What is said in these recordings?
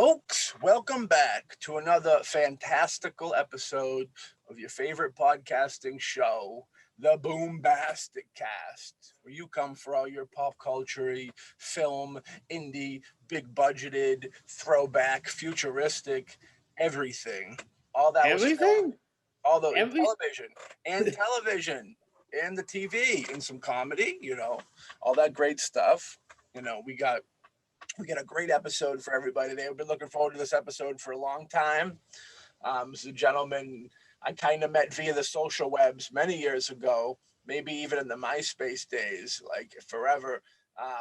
Folks, welcome back to another fantastical episode of your favorite podcasting show, the BoomBastiCAST, where you come for all your pop culture, film, indie, big budgeted, throwback, futuristic, everything. All that Everything? All the television and the TV and some comedy, all that great stuff. We got a great episode for everybody today. We've been looking forward to this episode for a long time. This is a gentleman I kind of met via the social webs many years ago, maybe even in the MySpace days, like forever.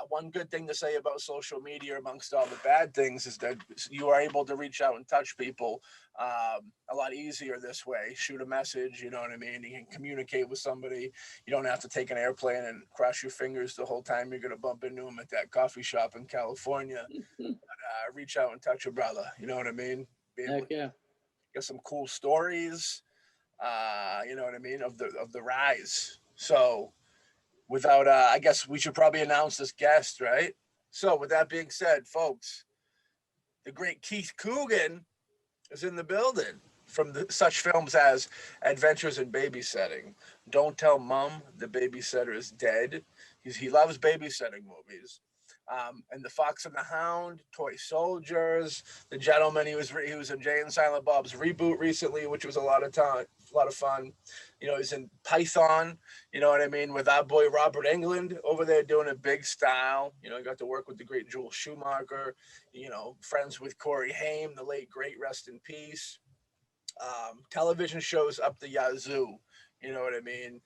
One good thing to say about social media amongst all the bad things is that you are able to reach out and touch people a lot easier this way. Shoot a message, you know what I mean? You can communicate with somebody. You don't have to take an airplane and cross your fingers the whole time you're going to bump into him at that coffee shop in California. Reach out and touch a brother, you know what I mean? Heck yeah. Get some cool stories, you know what I mean, of the rise. So without, I guess we should probably announce this guest, right? So with that being said, folks, the great Keith Coogan is in the building from such films as Adventures in Babysitting, Don't Tell Mom the Babysitter is Dead. He loves babysitting movies. And The Fox and the Hound, Toy Soldiers, The Gentleman. He was in Jay and Silent Bob's Reboot recently, which was a lot of fun. He's in Python, you know what I mean, with our boy Robert Englund over there doing a big style. He got to work with the great Joel Schumacher, friends with Corey Haim, the late great, rest in peace. Television shows up the yazoo, you know what I mean?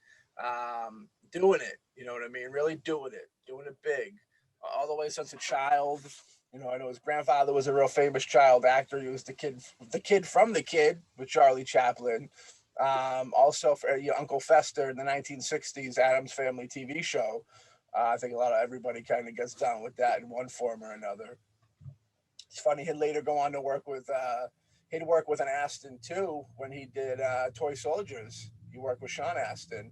Doing it, you know what I mean? Really doing it big. All the way since a child. I know his grandfather was a real famous child actor. He was the kid from The Kid with Charlie Chaplin. Also for Uncle Fester in the 1960s Addams Family TV show. I think everybody kind of gets down with that in one form or another. It's funny, he'd later go on to work with an Aston too when he did Toy Soldiers. He worked with Sean Astin.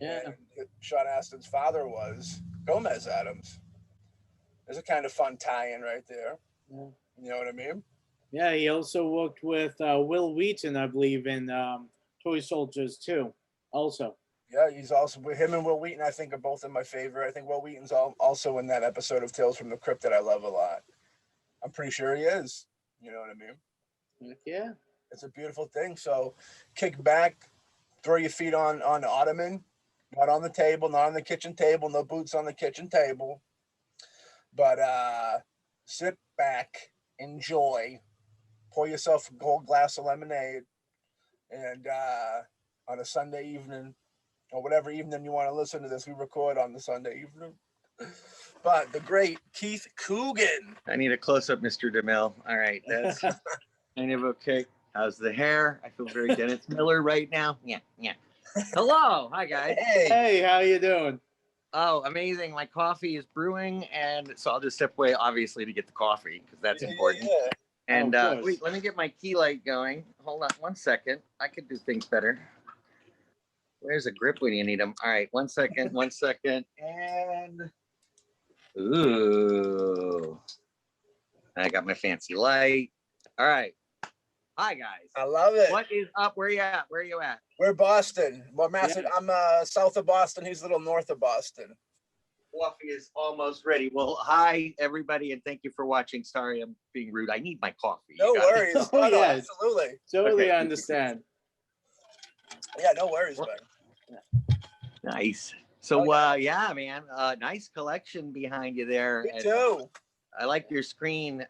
Yeah. And Sean Astin's father was Gomez Addams. There's a kind of fun tie-in right there. Yeah. You know what I mean? Yeah, he also worked with Will Wheaton, I believe, in Toy Soldiers too. Also. Yeah, he's also with him and Will Wheaton. I think are both of my favorite. I think Will Wheaton's also in that episode of Tales from the Crypt that I love a lot. I'm pretty sure he is. You know what I mean? Yeah. It's a beautiful thing. So kick back, throw your feet on the ottoman, not on the table, not on the kitchen table, no boots on the kitchen table. But sit back, enjoy, pour yourself a gold glass of lemonade, and on a Sunday evening, or whatever evening you want to listen to this, we record on the Sunday evening. But the great Keith Coogan. I need a close-up, Mr. DeMille. All right, that's kind of okay. How's the hair? I feel very Dennis Miller right now. Yeah. Hello. Hi, guys. Hey, how you doing? Oh, amazing. My coffee is brewing, and so I'll just step away, obviously, to get the coffee, because that's important. Yeah. And wait, let me get my key light going. Hold on 1 second. I could do things better. Where's a grip when you need them? All right, 1 second, and... Ooh. I got my fancy light. All right. Hi, guys. I love it. What is up? Where you at? We're Boston. Well, Yeah. I'm south of Boston. He's a little north of Boston. Coffee is almost ready. Well, hi, everybody, and thank you for watching. Sorry, I'm being rude. I need my coffee. No worries. Oh, no, yes. absolutely. Totally Okay. understand. Yeah, no worries, man. Nice. So, yeah, man, nice collection behind you there. Me And, too. I like your screen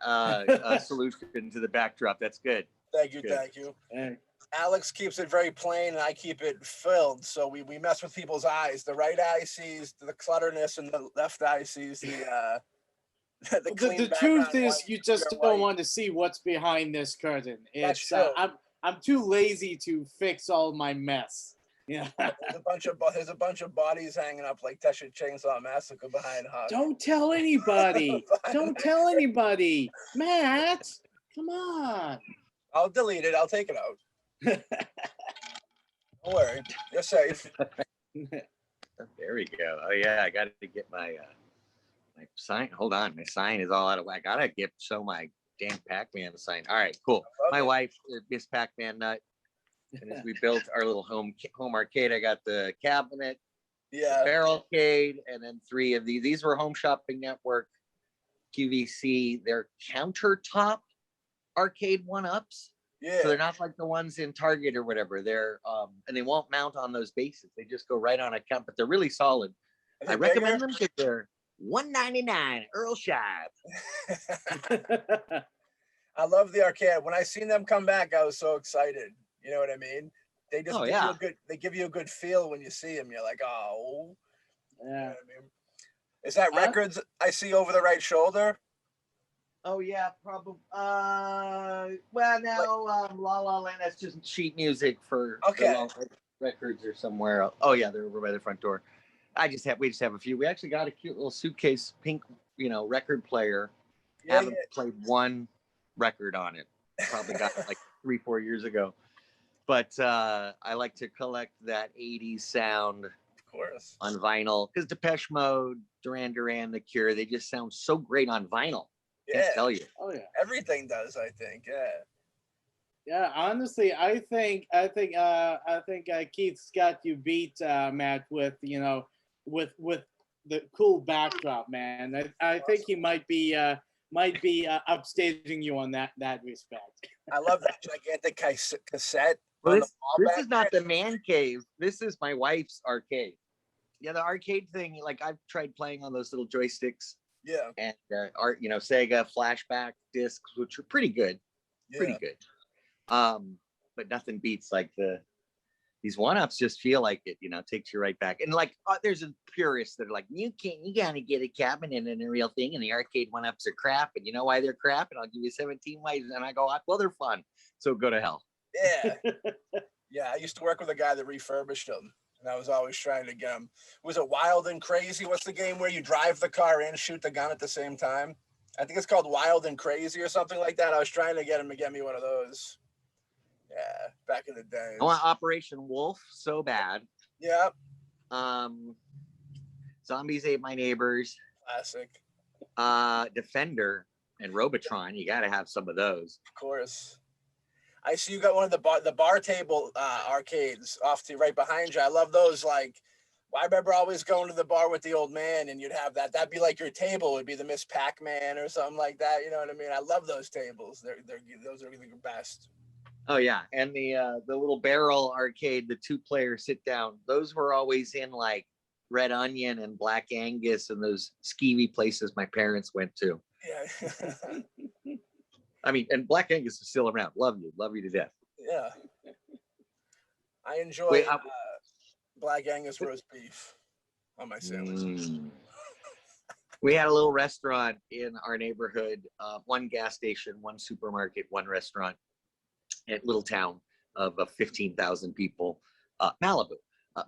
solution to the backdrop. That's good. Thank you. Good. Thank you. Hey. Alex keeps it very plain and I keep it filled. So we mess with people's eyes. The right eye sees the clutterness and the left eye sees the clean The truth is, you just don't want to see what's behind this curtain. That's It's true. I'm too lazy to fix all my mess. Yeah. There's a bunch of bodies hanging up like Texas Chainsaw Massacre behind Huck. Don't tell anybody. Don't tell anybody. Matt, come on. I'll delete it. I'll take it out. Don't worry. You're safe. There we go. Oh yeah, I got to get my my sign. Hold on, my sign is all out of whack. I gotta show my damn Pac-Man sign. All right, cool. My wife, Miss Pac-Man nut. And as we built our little home arcade, I got the cabinet, Yeah. the barrelcade, and then 3 of these. These were Home Shopping Network QVC. They're countertop arcade 1-ups. Yeah. So they're not like the ones in Target or whatever. They're and they won't mount on those bases. They just go right on a count, but they're really solid. I recommend them because they're $1.99 Earl Shop. I love the arcade. When I seen them come back, I was so excited. You know what I mean? They just give you a good. They give you a good feel when you see them. You're like, oh, Yeah. You know what I mean? Is that records I see over the right shoulder? Oh yeah, probably. Well, no, La La Land. That's just sheet music for records or somewhere else. Oh yeah, they're over by the front door. We just have a few. We actually got a cute little suitcase, pink, record player. Haven't played one record on it. Probably got it like 3-4 years ago. But I like to collect that 80s sound, of course, on vinyl. Because Depeche Mode, Duran Duran, The Cure, they just sound so great on vinyl. Yeah. Can't tell you. Oh yeah. Everything does, I think. Yeah. Yeah, honestly, I think Keith's got you beat, Matt, with with the cool backdrop, man. I think he might be upstaging you on that respect. I love that gigantic cassette. Well, this is not the man cave. This is my wife's arcade. Yeah, the arcade thing. Like I've tried playing on those little joysticks. Yeah. And Sega flashback discs, which are pretty good. Yeah. Pretty good. But nothing beats like these 1-ups just feel like it, takes you right back. And like there's a purists that are like, you gotta get a cabinet and a real thing, and the arcade 1-ups are crap, and you know why they're crap, and I'll give you 17 ways. And I go, well, they're fun, so go to hell. Yeah. Yeah, I used to work with a guy that refurbished them, and I was always trying to get him. Was it Wild and Crazy? What's the game where you drive the car and shoot the gun at the same time? I think it's called Wild and Crazy or something like that. I was trying to get him to get me one of those. Yeah, back in the day. I want Operation Wolf so bad. Yeah. Zombies Ate My Neighbors. Classic. Defender and Robotron. You got to have some of those. Of course. I see you got one of the bar table arcades off to right behind you. I love those. Like, I remember always going to the bar with the old man, and you'd have that. That'd be like your table would be the Miss Pac-Man or something like that. You know what I mean? I love those tables. Those are the best. Oh yeah, and the little barrel arcade, the 2-player sit down. Those were always in like Red Onion and Black Angus and those skeevy places my parents went to. Yeah. I mean, and Black Angus is still around. Love you to death. Yeah. I enjoy Black Angus roast beef on my sandwiches. We had a little restaurant in our neighborhood, 1 gas station, 1 supermarket, 1 restaurant, at little town of 15,000 people, Malibu,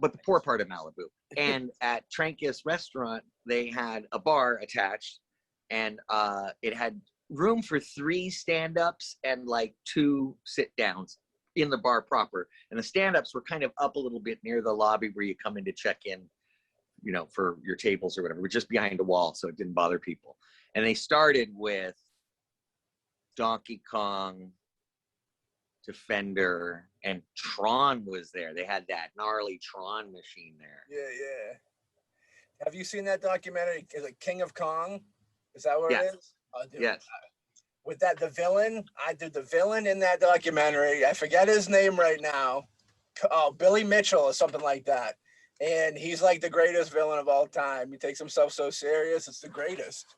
but the poor part of Malibu. And at Tranques restaurant, they had a bar attached, and it had room for 3 stand-ups and like 2 sit-downs in the bar proper. And the stand-ups were kind of up a little bit near the lobby where you come in to check in, for your tables or whatever. We're just behind a wall, so it didn't bother people. And they started with Donkey Kong, Defender, and Tron was there. They had that gnarly Tron machine there. Yeah. Have you seen that documentary? Is it King of Kong? Is that what it is? Oh, dude. Yes. With the villain, I did the villain in that documentary. I forget his name right now. Oh, Billy Mitchell or something like that. And he's like the greatest villain of all time. He takes himself so serious. It's the greatest.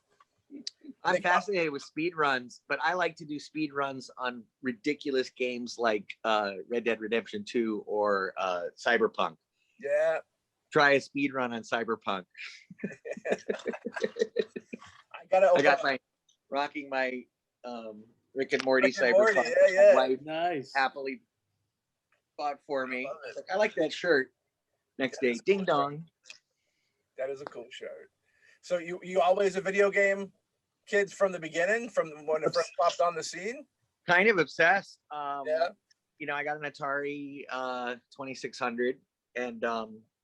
I'm fascinated with speed runs, but I like to do speed runs on ridiculous games like Red Dead Redemption 2 or Cyberpunk. Yeah. Try a speed run on Cyberpunk. I got my rocking my Rick and Morty Cyberpunk. Morty, yeah. Wife Nice. happily bought for me. I like that shirt. Next day, ding dong. That is a cool shirt. So you always a video game kids from the beginning, from when it first popped on the scene? Kind of obsessed. Yeah. I got an Atari 2600, and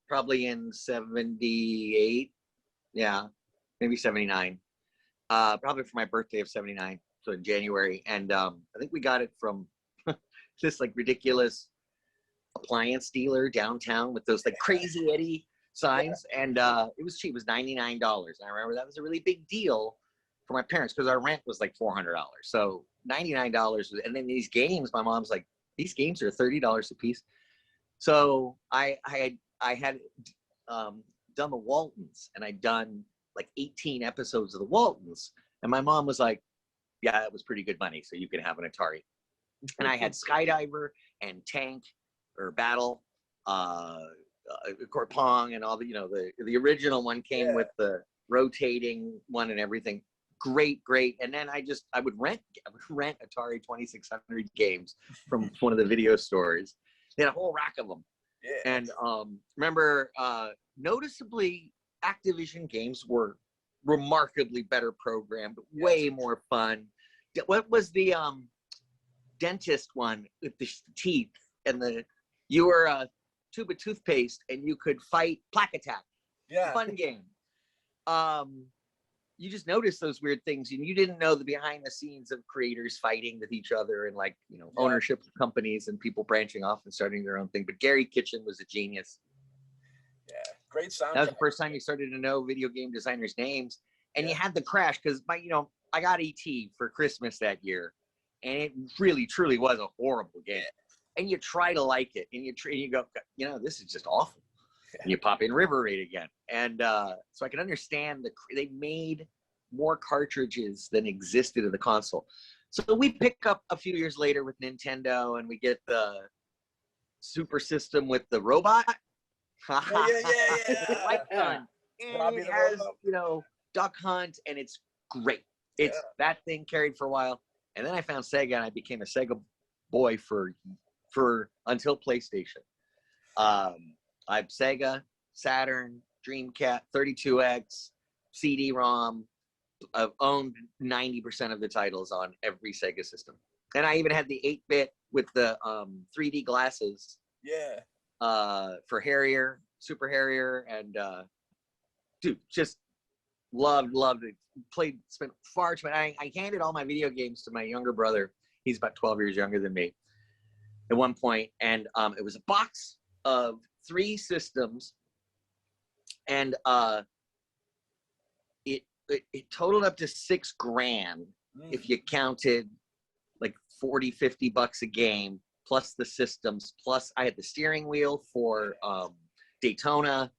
probably in 78, yeah, maybe 79. Probably for my birthday of 79. so in January, and I think we got it from this like ridiculous appliance dealer downtown with those like Crazy Eddie signs, and it was cheap. It was $99. And I remember that was a really big deal for my parents because our rent was like $400. So $99, and then these games, my mom's like, these games are $30 a piece. So I had done the Waltons, and I'd done like 18 episodes of the Waltons, and my mom was like, yeah, that was pretty good money, so you can have an Atari. And I had Skydiver and Tank or Battle, Pong, and all the, you know, the original one came with the rotating one and everything. Great. And then I would rent Atari 2600 games from one of the video stores. They had a whole rack of them. Yeah. And remember, noticeably, Activision games were remarkably better programmed, way more fun. What was the dentist one with the teeth and you were a tube of toothpaste and you could fight Plaque Attack? Yeah, fun game. You just noticed those weird things, and you didn't know the behind the scenes of creators fighting with each other, and like, you know, ownership of companies and people branching off and starting their own thing. But Gary Kitchen was a genius. Yeah, great soundtrack. That was the first time you started to know video game designers' names, and you had the crash because I got ET for Christmas that year, and it really truly was a horrible game. And you try to like it, and you go, this is just awful. And you pop in River Raid again. And so I can understand they made more cartridges than existed in the console. So we pick up a few years later with Nintendo, and we get the Super System with the robot. Like fun. And it has, Duck Hunt, and it's great. That thing carried for a while. And then I found Sega, and I became a Sega boy for until PlayStation. I've Sega, Saturn, Dreamcast, 32X, CD-ROM. I've owned 90% of the titles on every Sega system. And I even had the 8-bit with the 3D glasses. Yeah. For Harrier, Super Harrier, and dude, just loved it. Spent far too much. I handed all my video games to my younger brother. He's about 12 years younger than me at one point. And it was a box of 3 systems, and it totaled up to $6,000 if you counted like $40-50 a game, plus the systems, plus I had the steering wheel for Daytona.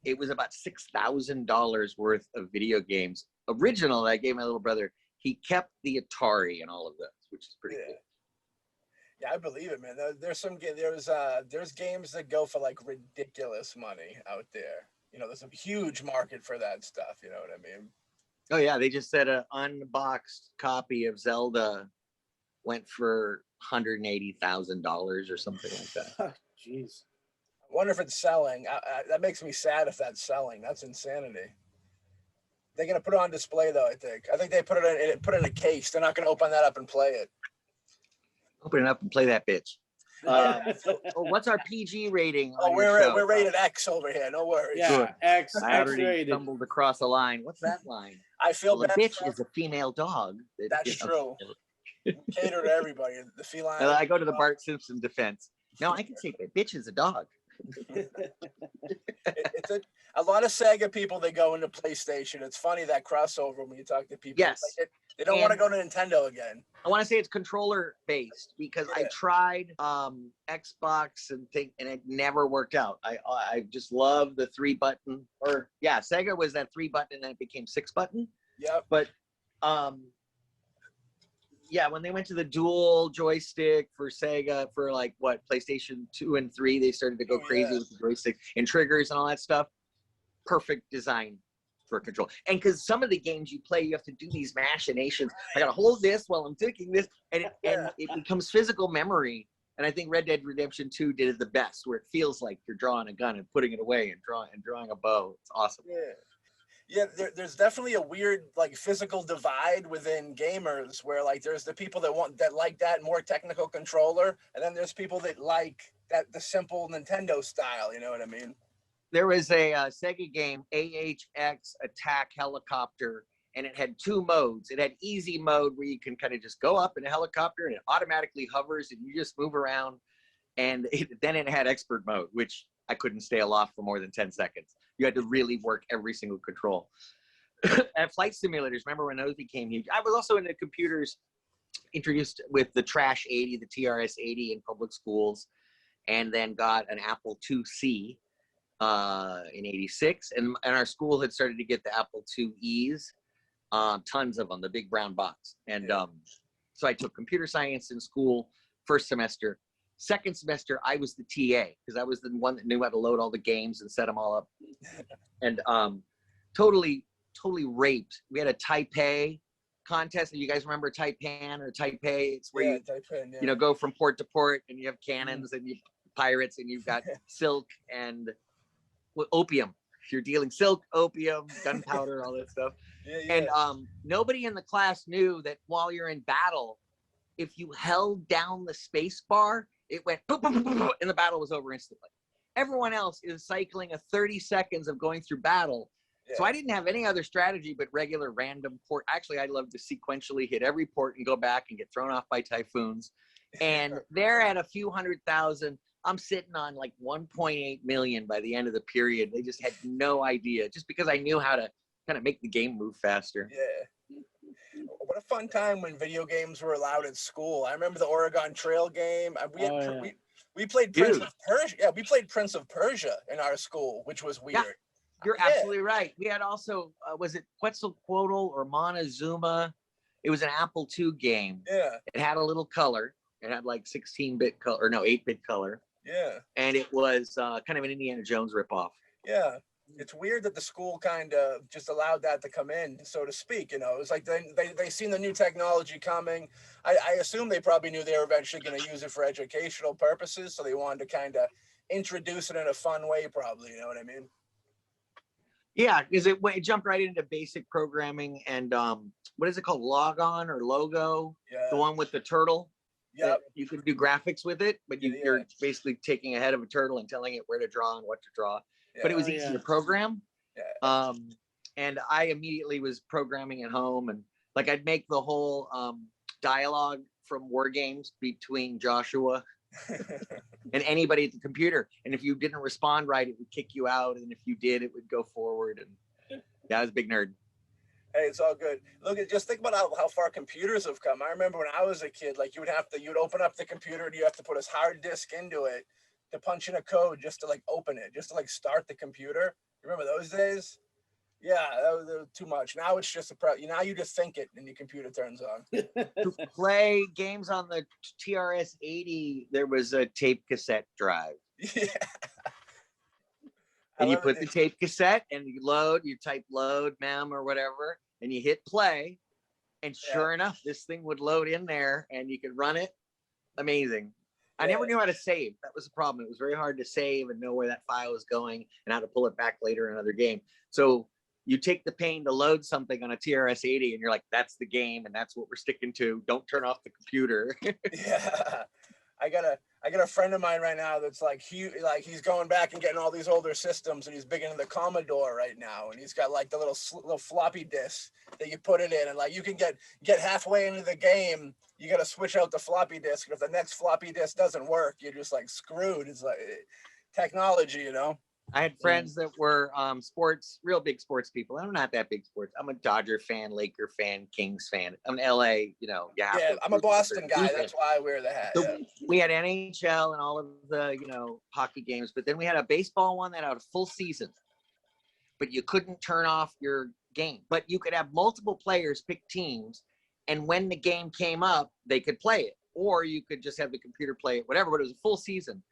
It was about $6,000 worth of video games. Original that I gave my little brother. He kept the Atari and all of those, which is pretty cool. Yeah, I believe it, man. There's games that go for like ridiculous money out there. There's a huge market for that stuff. You know what I mean? Oh yeah, they just said an unboxed copy of Zelda went for $180,000 or something like that. Jeez. I wonder if it's selling. That makes me sad if that's selling. That's insanity. They're gonna put it on display though. I think they put it in a case. They're not gonna open that up and play it. Open it up and play that bitch. What's our PG rating? We're rated X over here. No worries. Yeah, Good. X already rated. stumbled across a line. What's that line? I feel a bad. Bitch is a female dog. That's true. Cater to everybody. The feline. I go to the Bart Simpson defense. No, I can say that bitch is a dog. It's a lot of Sega people. They go into PlayStation. It's funny that crossover when you talk to people. Yes. They don't want to go to Nintendo again. I want to say it's controller based because I tried Xbox and it never worked out. I just love the 3-button, or Sega was that 3-button and then it became 6-button. Yeah. But when they went to the dual joystick for Sega for PlayStation 2 and 3, they started to go crazy with the joystick and triggers and all that stuff. Perfect design for control. And because some of the games you play, you have to do these machinations. I got to hold this while I'm taking this, and it becomes physical memory. And I think Red Dead Redemption 2 did it the best, where it feels like you're drawing a gun and putting it away and drawing a bow. It's awesome. Yeah, there's definitely a weird physical divide within gamers where there's the people that like that more technical controller, and then there's people that like the simple Nintendo style. You know what I mean? There was a Sega game, AHX Attack Helicopter, and it had 2 modes. It had easy mode where you can kind of just go up in a helicopter and it automatically hovers and you just move around. And then it had expert mode, which I couldn't stay aloft for more than 10 seconds. You had to really work every single control. And flight simulators, remember when those became huge? I was also into computers, introduced with the Trash 80, the TRS 80 in public schools, and then got an Apple IIc in '86. And our school had started to get the Apple IIes, tons of them, the big brown box. And so I took computer science in school first semester. Second semester, I was the TA because I was the one that knew how to load all the games and set them all up. And totally raped. We had a Taipei contest. You guys remember Taipan or Taipei? It's where you know, go from port to port and you have cannons and you pirates and you've got silk and opium. You're dealing silk, opium, gunpowder, all that stuff. And nobody in the class knew that while you're in battle, if you held down the space bar, it went boop, boop, boop, boop, and the battle was over instantly. Everyone else is cycling a 30 seconds of going through battle. So I didn't have any other strategy but regular random port. Actually, I love to sequentially hit every port and go back and get thrown off by typhoons. And they're at a few 100,000. I'm sitting on like 1.8 million by the end of the period. They just had no idea, just because I knew how to kind of make the game move faster. Yeah. What a fun time when video games were allowed at school. I remember the Oregon Trail game. We played Prince of Persia. Yeah, we played Prince of Persia in our school, which was weird. Yeah. You're absolutely right. We had also, was it Quetzalcoatl or Montezuma? It was an Apple II game. Yeah. It had a little color. It had like 16-bit color, or no, 8-bit color. Yeah. And it was kind of an Indiana Jones ripoff. Yeah. It's weird that the school kind of just allowed that to come in, so to speak. You know, it's like they seen the new technology coming. I assume they probably knew they were eventually going to use it for educational purposes, so they wanted to kind of introduce it in a fun way, probably. You know what I mean? Yeah, because it jumped right into basic programming and what is it called? Logon or Logo? Yeah. The one with the turtle. Yeah. You can do graphics with it, but you're basically taking a head of a turtle and telling it where to draw and what to draw. Yeah. But it was easy to program. Yeah. And I immediately was programming at home, and like I'd make the whole dialogue from war games between Joshua and anybody at the computer. And if you didn't respond right, it would kick you out. And if you did, it would go forward. And yeah, I was a big nerd. Hey, it's all good. Look, just think about how far computers have come. I remember when I was a kid, like you'd open up the computer and you have to put a hard disk into it to punch in a code just to like open it, just to like start the computer. You remember those days? Yeah, that was too much. Now it's just now you just think it and your computer turns on. To play games on the TRS 80, there was a tape cassette drive. Yeah. And you put the tape cassette and you type load mem or whatever, and you hit play. And sure enough, this thing would load in there and you could run it. Amazing. I never knew how to save. That was the problem. It was very hard to save and know where that file was going and how to pull it back later in another game. So you take the pain to load something on a TRS 80 and you're like, that's the game and that's what we're sticking to. Don't turn off the computer. Yeah. I got a friend of mine right now that's he's going back and getting all these older systems, and he's big into the Commodore right now, and he's got like the little floppy disk that you put it in, and like you can get halfway into the game, you got to switch out the floppy disk, and if the next floppy disk doesn't work, you're just like screwed. It's like technology, you know. I had friends that were real big sports people. I'm not that big sports. I'm a Dodger fan, Laker fan, Kings fan. I'm an LA, I'm a Boston guy. That's why I wear the hat. So we had NHL and all of the, hockey games, but then we had a baseball one that had a full season, but you couldn't turn off your game. But you could have multiple players pick teams, and when the game came up, they could play it. Or you could just have the computer play it, whatever, but it was a full season.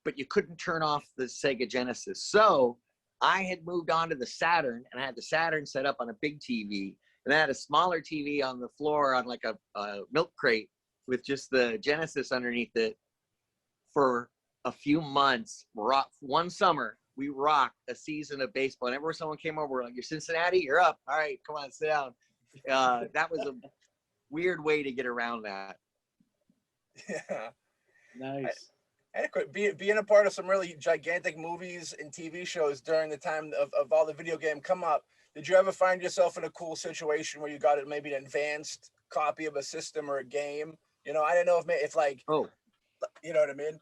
But you couldn't turn off the Sega Genesis. So I had moved on to the Saturn, and I had the Saturn set up on a big TV, and I had a smaller TV on the floor on like a milk crate with just the Genesis underneath it. For a few months, one summer, we rocked a season of baseball. And whenever someone came over, we're like, "You're Cincinnati, you're up. All right, come on, sit down." That was a weird way to get around that. Yeah. Nice. And being a part of some really gigantic movies and TV shows during the time of all the video game come up, did you ever find yourself in a cool situation where you got maybe an advanced copy of a system or a game? You know, I don't know if like, Oh, you know what I mean?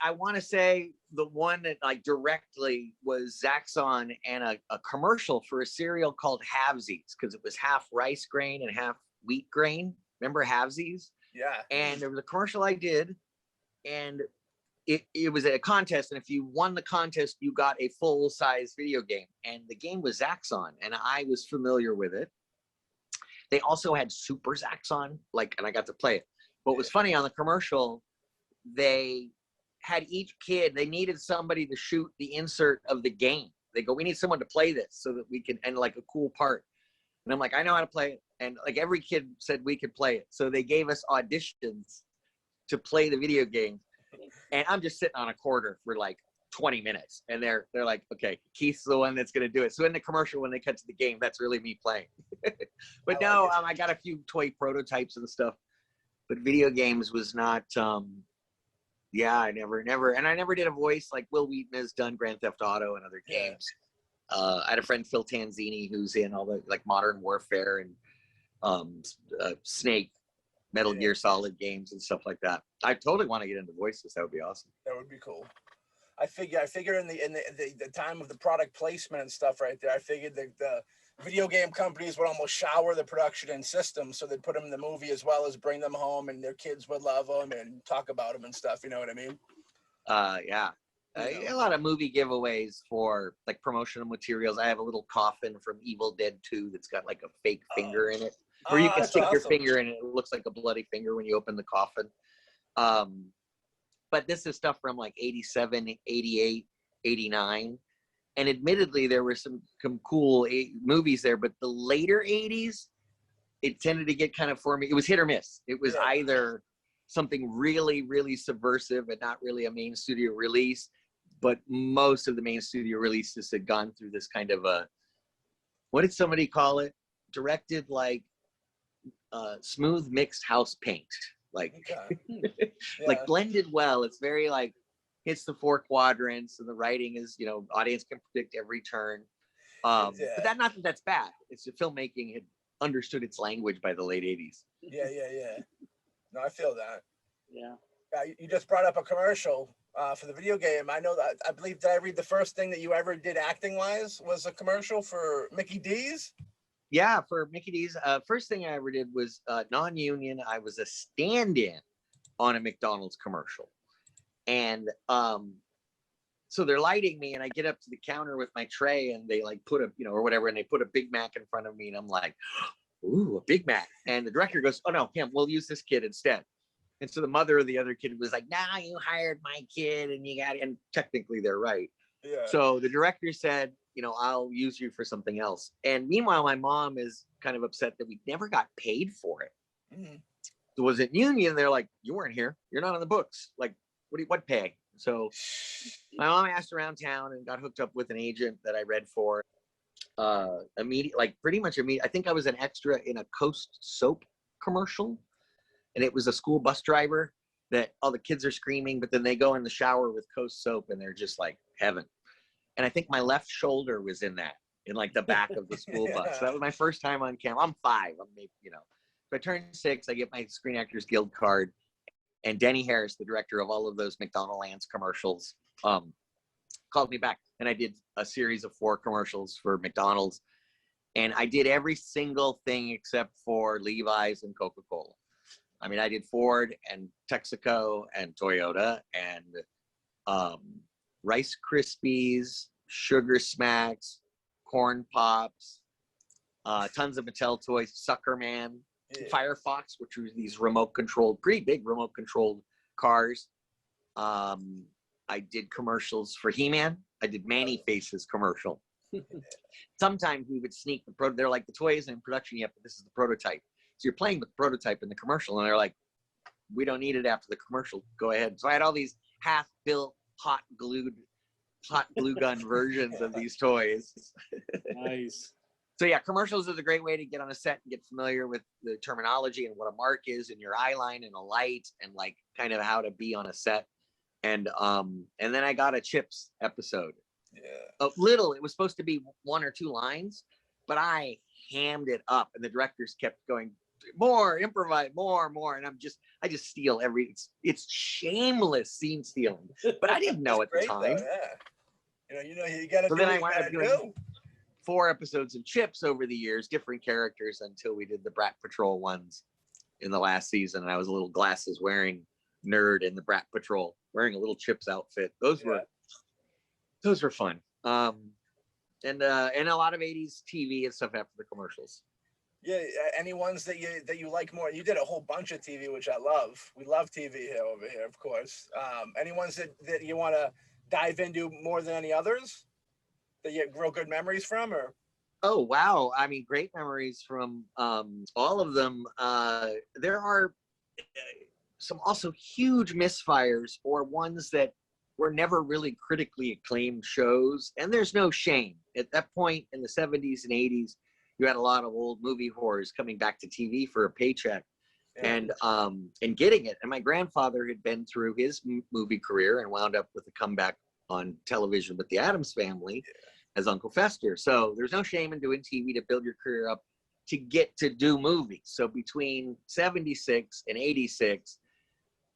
I want to say the one that like directly was Zaxxon and a commercial for a cereal called Halvesies, because it was half rice grain and half wheat grain. Remember Halvesies? Yeah. And there was a commercial I did, and it was a contest, and if you won the contest, you got a full-size video game, and the game was Zaxxon, and I was familiar with it. They also had Super Zaxxon, and I got to play it. What was funny on the commercial, they had each kid, they needed somebody to shoot the insert of the game. They go, we need someone to play this so that we can, and like a cool part. And I'm like, I know how to play it. And like every kid said we could play it. So they gave us auditions to play the video game. And I'm just sitting on a quarter for like 20 minutes. And they're like, okay, Keith's the one that's going to do it. So in the commercial, when they cut to the game, that's really me playing. But no, I got a few toy prototypes and stuff. But video games was not, yeah, I never, and I never did a voice like Will Wheaton has done Grand Theft Auto and other games. I had a friend, Phil Tanzini, who's in all the like Modern Warfare and Snake, Metal Gear Solid games and stuff like that. I totally want to get into voices. That would be awesome. That would be cool. I figure in the time of the product placement and stuff right there, I figured the video game companies would almost shower the production and systems, so they'd put them in the movie as well as bring them home, and their kids would love them and talk about them and stuff. You know what I mean? Yeah. A lot of movie giveaways for like promotional materials. I have a little coffin from Evil Dead 2 that's got like a fake finger in it, where you can stick your finger in it. It looks like a bloody finger when you open the coffin. But this is stuff from like 87, 88, 89. And admittedly, there were some cool movies there, but the later 80s, it tended to get kind of for me. It was hit or miss. It was either something really, really subversive and not really a main studio release, but most of the main studio releases had gone through this kind of a, what did somebody call it? Directed like smooth mixed house paint. Like, like blended well. It's very like, hits the 4 quadrants, and the writing is, you know, audience can predict every turn. But not that that's bad. It's the filmmaking had understood its language by the late 80s. Yeah. No, I feel that. Yeah. You just brought up a commercial for the video game. I know that, I believe, that I read the first thing that you ever did acting wise was a commercial for Mickey D's. Yeah, for Mickey D's. First thing I ever did was non-union. I was a stand-in on a McDonald's commercial. And so they're lighting me, and I get up to the counter with my tray, and they like put a, you know, or whatever, and they put a Big Mac in front of me, and I'm like, ooh, a Big Mac. And the director goes, oh no, him, we'll use this kid instead. And so the mother of the other kid was like, nah, you hired my kid and you got it. And technically they're right. Yeah. So the director said, you know, I'll use you for something else. And meanwhile, my mom is kind of upset that we never got paid for it. Mm-hmm. So was it union? They're like, you weren't here. You're not on the books. Like, what pay? So my mom asked around town and got hooked up with an agent that I read for. Pretty much immediate. I think I was an extra in a Coast soap commercial, and it was a school bus driver that all the kids are screaming, but then they go in the shower with Coast soap and they're just like heaven. And I think my left shoulder was in that, in like the back of the school bus. So that was my first time on camera. I'm 5. I'm maybe, you know. So I turned 6. I get my Screen Actors Guild card. And Denny Harris, the director of all of those McDonald's commercials, called me back. And I did a series of 4 commercials for McDonald's. And I did every single thing except for Levi's and Coca-Cola. I mean, I did Ford and Texaco and Toyota and Rice Krispies, Sugar Smacks, Corn Pops, tons of Mattel toys, Sucker Man, Firefox, which were these pretty big remote controlled cars. I did commercials for He-Man. I did Manny Faces commercial. Sometimes we would sneak they're like, the toy isn't in production yet, but this is the prototype. So you're playing with the prototype in the commercial, and they're like, we don't need it after the commercial. Go ahead. So I had all these half-built, hot glue gun versions of these toys. Nice. So yeah, commercials is a great way to get on a set and get familiar with the terminology and what a mark is and your eye line and a light and like kind of how to be on a set. And then I got a Chips episode. Yeah. It was supposed to be 1 or 2 lines, but I hammed it up, and the directors kept going, more, improvise, more, and I just steal it's shameless scene stealing, but I didn't know at the time. Though, yeah. You got to So do then what I you wound gotta up doing do. 4 episodes of Chips over the years, different characters, until we did the Brat Patrol ones in the last season. And I was a little glasses wearing nerd in the Brat Patrol, wearing a little Chips outfit. Those were fun. And a lot of 80s TV and stuff after the commercials. Yeah, any ones that you like more? You did a whole bunch of TV, which I love. We love TV here over here, of course. Any ones that you want to dive into more than any others that you have real good memories from? Or oh wow, I mean, great memories from all of them. There are some also huge misfires, or ones that were never really critically acclaimed shows, and there's no shame. At that point in the 70s and 80s, you had a lot of old movie whores coming back to TV for a paycheck, and getting it. And my grandfather had been through his movie career and wound up with a comeback on television with the Addams Family as Uncle Fester. So there's no shame in doing TV to build your career up to get to do movies. So between 76 and 86,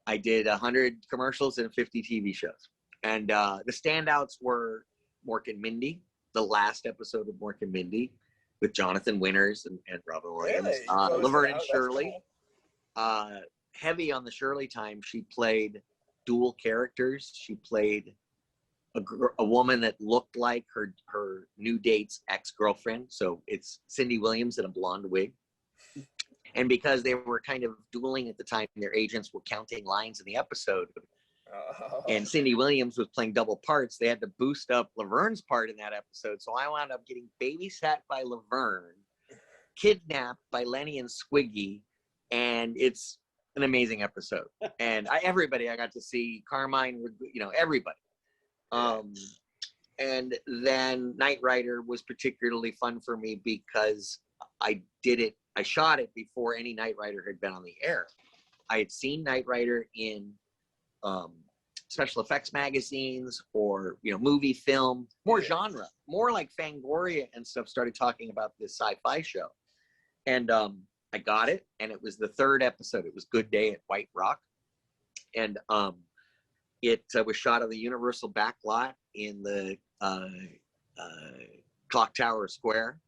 I did 100 commercials and 50 TV shows. And the standouts were Mork and Mindy, the last episode of Mork and Mindy, with Jonathan Winters and Robin Williams. Laverne and Shirley. Cool. Heavy on the Shirley time. She played dual characters. She played a woman that looked like her new date's ex-girlfriend. So it's Cindy Williams in a blonde wig. And because they were kind of dueling at the time, their agents were counting lines in the episode. And Cindy Williams was playing double parts. They had to boost up Laverne's part in that episode. So I wound up getting babysat by Laverne, kidnapped by Lenny and Squiggy. And it's an amazing episode. And everybody I got to see, Carmine, everybody. And then Knight Rider was particularly fun for me because I shot it before any Knight Rider had been on the air. I had seen Knight Rider in special effects magazines or movie, film, more genre, more like Fangoria and stuff started talking about this sci-fi show. And I got it, and it was the 3rd episode. It was Good Day at White Rock. And it was shot on the Universal back lot in the Clock Tower Square.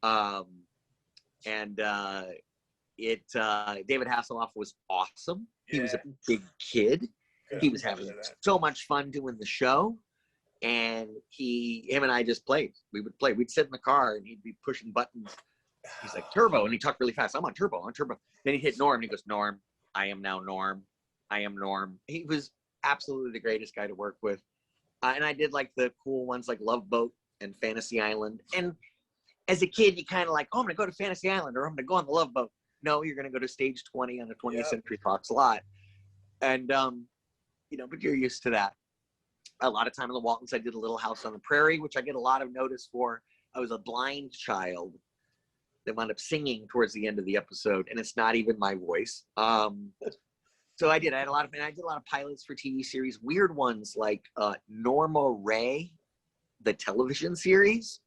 David Hasselhoff was awesome. He was a big kid. He was having so much fun doing the show. And him and I just played. We would play. We'd sit in the car and he'd be pushing buttons. He's like, turbo. And he talked really fast. I'm on turbo. Then he hit Norm and he goes, Norm, I am now Norm. I am Norm. He was absolutely the greatest guy to work with. And I did like the cool ones like Love Boat and Fantasy Island. And as a kid, you kind of like, oh, I'm going to go to Fantasy Island or I'm going to go on the Love Boat. No, you're going to go to Stage 20 on a 20th Century Fox lot. And, but you're used to that. A lot of time in the Waltons, I did a Little House on the Prairie, which I get a lot of notice for. I was a blind child that wound up singing towards the end of the episode, and it's not even my voice. So I did a lot of pilots for TV series, weird ones like Norma Ray, the television series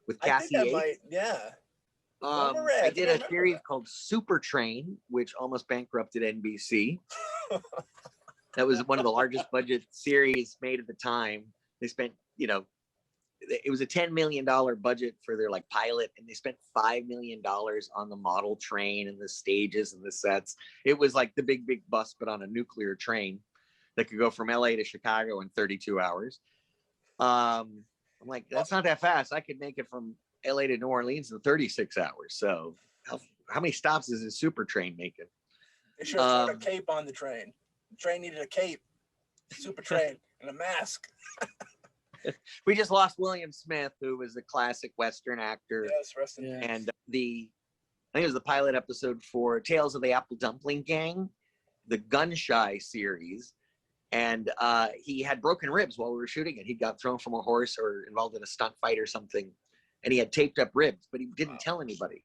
with Cassie Yates. I did a series called Super Train, which almost bankrupted NBC. That was one of the largest budget series made at the time. They spent, it was a $10 million budget for their pilot, and they spent $5 million on the model train and the stages and the sets. It was like the big bus, but on a nuclear train that could go from LA to Chicago in 32 hours. I'm like, that's not that fast. I could make it from LA to New Orleans in 36 hours. So how many stops is a super train making? They should have put a cape on the train. The train needed a cape, super train, and a mask. We just lost William Smith, who was a classic Western actor. Yes, rest in peace. And I think it was the pilot episode for Tales of the Apple Dumpling Gang, the Gun Shy series. And he had broken ribs while we were shooting it. He got thrown from a horse or involved in a stunt fight or something. And he had taped up ribs, but he didn't tell anybody.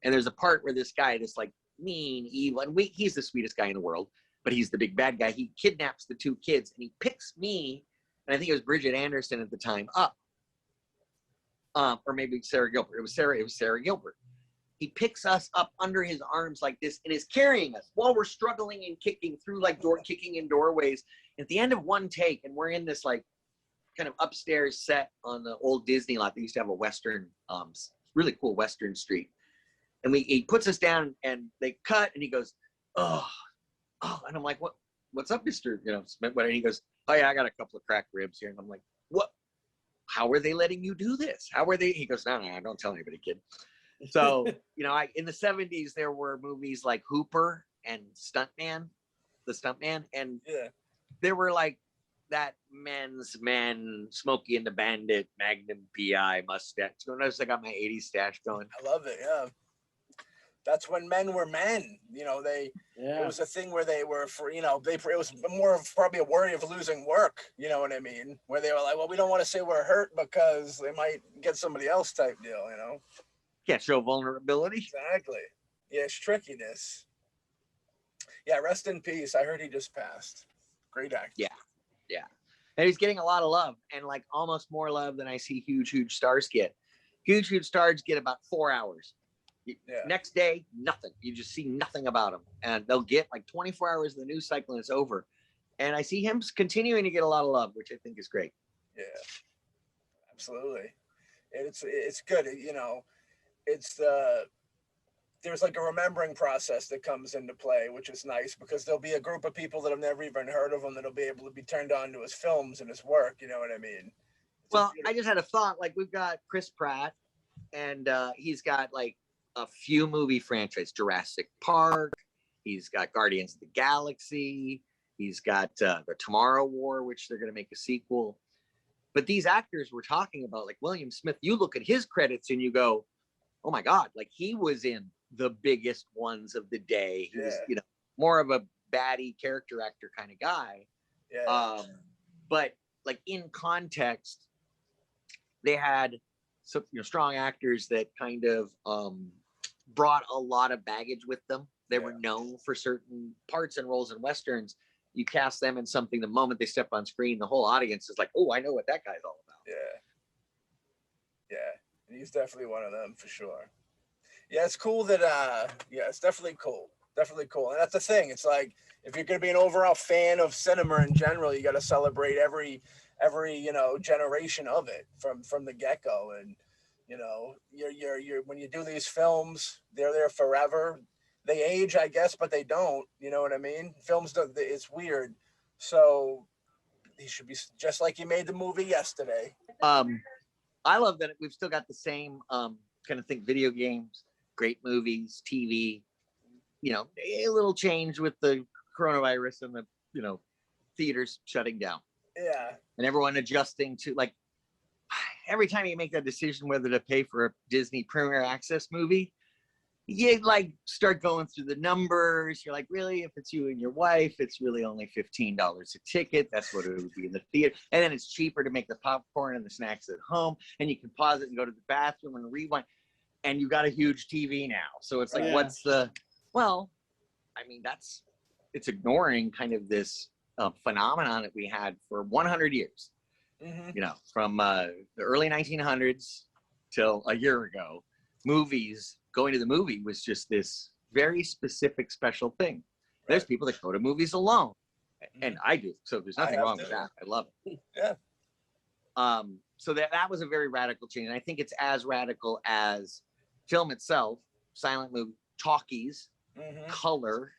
And there's a part where this guy, this mean, evil, and he's the sweetest guy in the world. but he's the big bad guy. He kidnaps the two kids and he picks me, and I think it was Bridget Anderson at the time, up. Or maybe Sarah Gilbert. It was Sarah Gilbert. He picks us up under his arms like this and is carrying us while we're struggling and kicking through like kicking in doorways. At the end of one take, and we're in this like kind of upstairs set on the old Disney lot. They used to have a Western, really cool Western street. And he puts us down and they cut and he goes, oh, and I'm like, what's up, Mr. Smith? And he goes, oh yeah, I got a couple of cracked ribs here. And I'm like, what? How are they letting you do this? How are they? He goes, no, don't tell anybody, kid. So, in the 70s, there were movies like Hooper and The Stuntman. And there were like that men's man, Smokey and the Bandit, Magnum PI, mustache. So notice I got my 80s stash going. I love it. Yeah. That's when men were men. It was a thing where they were it was more of probably a worry of losing work. You know what I mean? Where they were like, well, we don't want to say we're hurt because they might get somebody else type deal, Can't show vulnerability. Exactly. Yeah, it's trickiness. Yeah, rest in peace. I heard he just passed. Great actor. Yeah. And he's getting a lot of love, and like almost more love than I see huge stars get. Huge stars get about 4 hours. Next day, nothing. You just see nothing about them, and they'll get like 24 hours of the news cycle and it's over. And I see him continuing to get a lot of love, which I think is great. Yeah, absolutely. It's good. There's like a remembering process that comes into play, which is nice because there'll be a group of people that have never even heard of him that'll be able to be turned on to his films and his work. You know what I mean? Well, I just had a thought. Like we've got Chris Pratt, and he's got like a few movie franchises: Jurassic Park. He's got Guardians of the Galaxy. He's got the Tomorrow War, which they're going to make a sequel. But these actors we're talking about, like William Smith, you look at his credits and you go, oh my God, like he was in the biggest ones of the day. He was, more of a baddie character actor kind of guy. Yeah. But like in context, they had some strong actors that kind of brought a lot of baggage with them. They were known for certain parts and roles in Westerns. You cast them in something, the moment they step on screen, the whole audience is like, oh, I know what that guy's all about. Yeah. He's definitely one of them for sure. Yeah, it's cool that, it's definitely cool. Definitely cool. And that's the thing. It's like, if you're going to be an overall fan of cinema in general, you got to celebrate every generation of it from the get-go. And, you're when you do these films, they're there forever. They age, I guess, but they don't. You know what I mean? Films don't. It's weird. So he should be just like he made the movie yesterday. I love that we've still got the same kind of thing. Video games, great movies, TV. A little change with the coronavirus and the theaters shutting down. Yeah. And everyone adjusting to, like, every time you make that decision whether to pay for a Disney Premier Access movie, you like start going through the numbers. You're like, really? If it's you and your wife, it's really only $15 a ticket. That's what it would be in the theater. And then it's cheaper to make the popcorn and the snacks at home. And you can pause it and go to the bathroom and rewind. And you got a huge TV now. So it's like, what's the, well, I mean, it's ignoring kind of this phenomenon that we had for 100 years. Mm-hmm. From the early 1900s till a year ago, going to the movie was just this very specific special thing. Right. There's people that go to movies alone, and I do. So there's nothing wrong with that. I love it. Yeah. So that was a very radical change. And I think it's as radical as film itself, silent movie, talkies, color,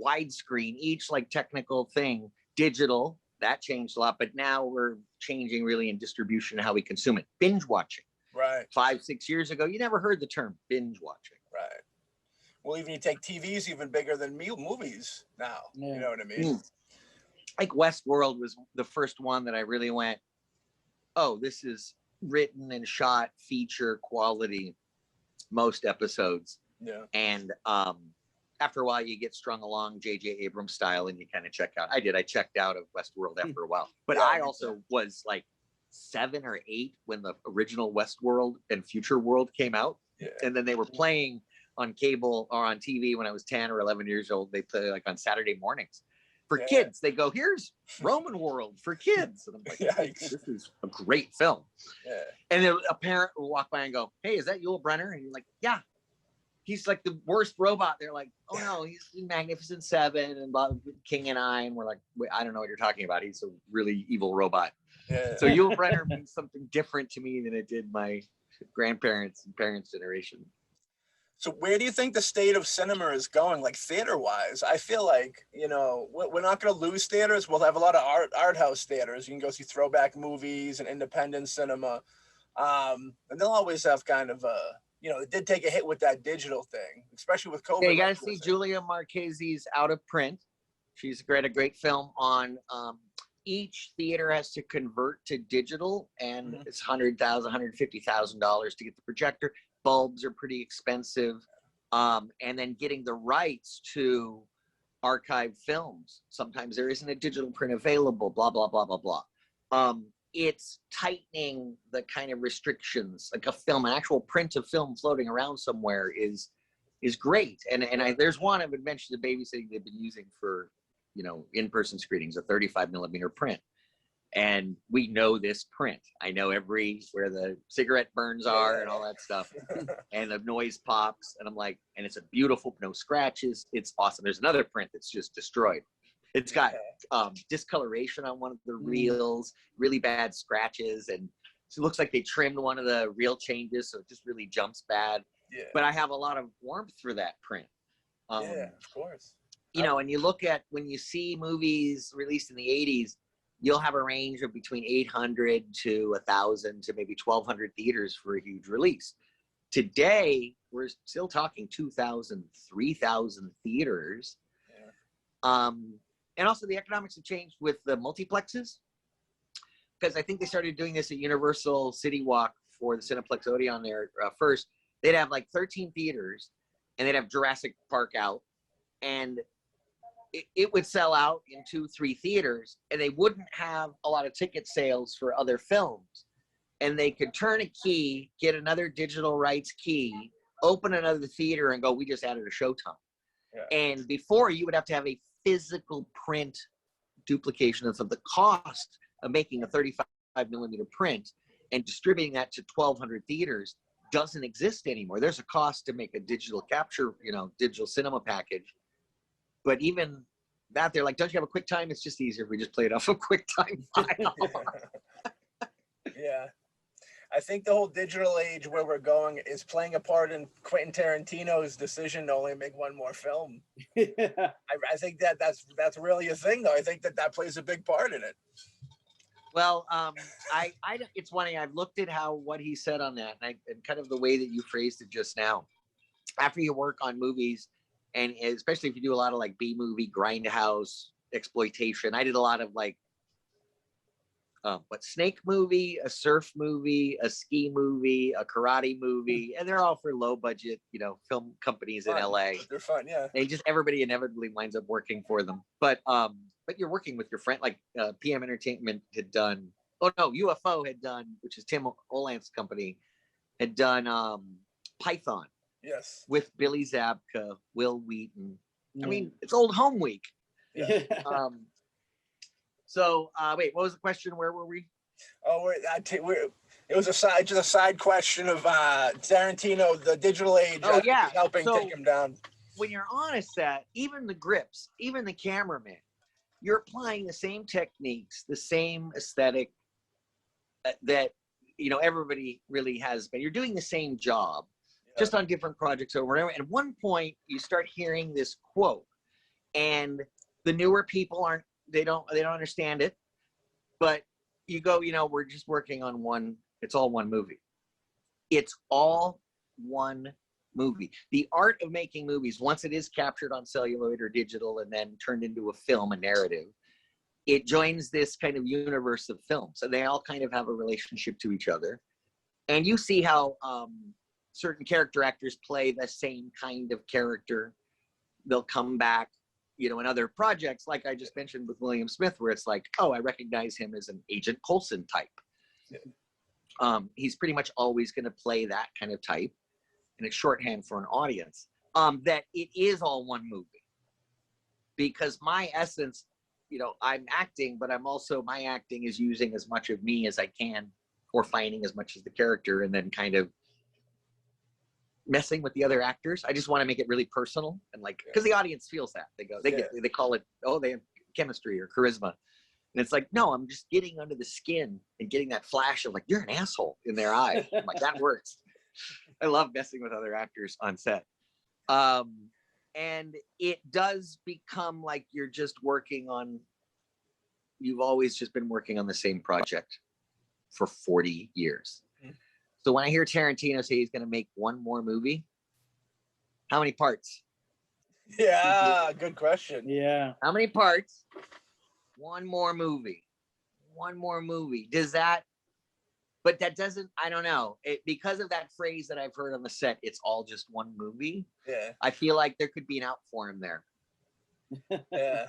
widescreen, each like technical thing, digital, that changed a lot. But now we're changing really in distribution, how we consume it. Binge watching. Right. 5-6 years ago, you never heard the term binge watching. Right. Well, even you take TVs even bigger than movies now. Yeah. You know what I mean? Like Westworld was the first one that I really went, oh, this is written and shot feature quality, most episodes. Yeah. And after a while, you get strung along J.J. Abrams style and you kind of check out. I checked out of Westworld after a while. But I also was like 7 or 8 when the original Westworld and Future World came out. Yeah. And then they were playing on cable or on TV when I was 10 or 11 years old. They play like on Saturday mornings. for Yeah. kids. They go, here's Roman World for kids. And I'm like, Yikes. this is a great film. Yeah. And then a parent will walk by and go, hey, is that Yul Brynner? And you're like, yeah. He's like the worst robot. They're like, oh no, he's in Magnificent Seven and blah, King and I. And we're like, wait, I don't know what you're talking about. He's a really evil robot. Yeah. So Yul Brynner means something different to me than it did my grandparents and parents' generation. So where do you think the state of cinema is going, like theater wise? I feel like, you know, we're not going to lose theaters. We'll have a lot of art house theaters. You can go see throwback movies and independent cinema. And they'll always have kind of a, you know, it did take a hit with that digital thing, especially with COVID. Yeah, you got to see Julia Marchese's Out of Print. She's a great film on each theater has to convert to digital, and it's $100,000, $150,000 to get the projector. Bulbs are pretty expensive, and then getting the rights to archive films. Sometimes there isn't a digital print available. Blah blah blah blah blah. It's tightening the kind of restrictions. Like a film, an actual print of film floating around somewhere is great. And there's one I've been mentioned the Babysitting they've been using for, you know, in-person screenings, a 35mm print. And we know this print. I know where the cigarette burns are and all that stuff. And the noise pops. And I'm like, and it's a beautiful, no scratches. It's awesome. There's another print that's just destroyed. It's got discoloration on one of the reels, really bad scratches. And it looks like they trimmed one of the reel changes. So it just really jumps bad. Yeah. But I have a lot of warmth for that print. Yeah, of course. You know, and you look at when you see movies released in the 80s, you'll have a range of between 800 to 1,000 to maybe 1,200 theaters for a huge release. Today, we're still talking 2,000, 3,000 theaters. Yeah. And also the economics have changed with the multiplexes, because I think they started doing this at Universal City Walk for the Cineplex Odeon there first. They'd have like 13 theaters, and they'd have Jurassic Park out, and it would sell out in 2-3 theaters, and they wouldn't have a lot of ticket sales for other films. And they could turn a key, get another digital rights key, open another theater, and go, we just added a showtime. Yeah. And before, you would have to have a physical print duplication of the cost of making a 35mm print and distributing that to 1,200 theaters doesn't exist anymore. There's a cost to make a digital capture, you know, digital cinema package. But even that, they're like, don't you have a QuickTime? It's just easier if we just play it off a QuickTime file. Yeah. I think the whole digital age where we're going is playing a part in Quentin Tarantino's decision to only make one more film. Yeah. I think that's really a thing, though. I think that plays a big part in it. Well, it's funny. I've looked at what he said on that, and kind of the way that you phrased it just now. After you work on movies, and especially if you do a lot of like B-movie, Grindhouse, exploitation. I did a lot of like, snake movie, a surf movie, a ski movie, a karate movie, and they're all for low budget, you know, film companies in LA. They're fun, yeah. And just everybody inevitably winds up working for them. But you're working with your friend, like PM Entertainment had done. Oh no, UFO had done, which is Tim Oland's company, had done Python. Yes. With Billy Zabka, Will Wheaton. I mean, it's old home week. Yeah. Wait, what was the question? Where were we? Oh, it was just a side question of Tarantino, the digital age. Oh, yeah. Helping take him down. When you're on a set, even the grips, even the cameraman, you're applying the same techniques, the same aesthetic that, you know, everybody really has been. You're doing the same job. Just on different projects over and over. At one point, you start hearing this quote, and the newer people they don't understand it. But you go, you know, we're just working on one. It's all one movie. It's all one movie. The art of making movies, once it is captured on celluloid or digital and then turned into a film, a narrative, it joins this kind of universe of films, and they all kind of have a relationship to each other. And you see how certain character actors play the same kind of character. They'll come back, you know, in other projects, like I just mentioned with William Smith, where it's like, oh, I recognize him as an Agent Coulson type. Yeah. He's pretty much always going to play that kind of type, and it's shorthand for an audience. That it is all one movie, because my essence, you know, I'm acting, but I'm also, my acting is using as much of me as I can, or finding as much as the character, and then kind of messing with the other actors. I just want to make it really personal, and like, because the audience feels that. They call it, oh, they have chemistry or charisma. And it's like, no, I'm just getting under the skin and getting that flash of like, you're an asshole in their eye. I'm like, that works. I love messing with other actors on set. And it does become like you're just working on, you've always just been working on the same project for 40 years. Mm-hmm. So when I hear Tarantino say he's going to make one more movie, how many parts? Yeah, good question. Yeah. How many parts? One more movie. One more movie. Does that, but that doesn't, I don't know. Because of that phrase that I've heard on the set, it's all just one movie. Yeah. I feel like there could be an out for him there. Yeah.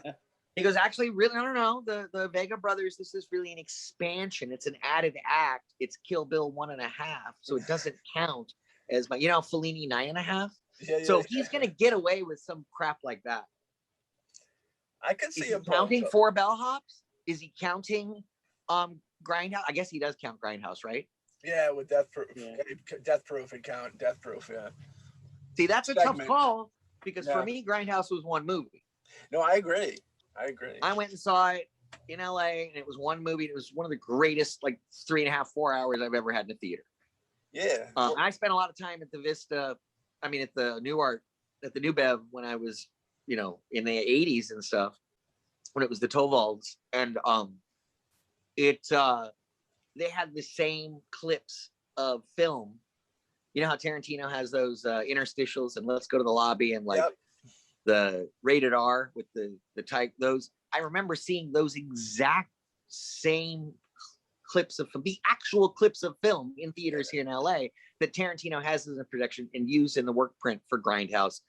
He goes, actually, really, I don't know. The Vega brothers, this is really an expansion. It's an added act. It's Kill Bill 1.5. So it doesn't count as my, you know, Fellini 9.5. Yeah, So he's going to get away with some crap like that. I could see him counting 4 bellhops. Is he counting Grindhouse? I guess he does count Grindhouse, right? Yeah, with Death Proof. Yeah. Death Proof would count. Death Proof, yeah. See, that's a tough call, because for me, Grindhouse was one movie. No, I agree. I went and saw it in LA, and it was one movie. It was one of the greatest, like 3.5, 4 hours I've ever had in a theater. Yeah. I spent a lot of time at the Vista. I mean, at the New Bev when I was, you know, in the 80s and stuff, when it was the Tovalds, and they had the same clips of film. You know how Tarantino has those interstitials and let's go to the lobby and like the rated R with the type, those. I remember seeing those exact same clips of film, the actual clips of film in theaters here in LA that Tarantino has as a production and used in the work print for Grindhouse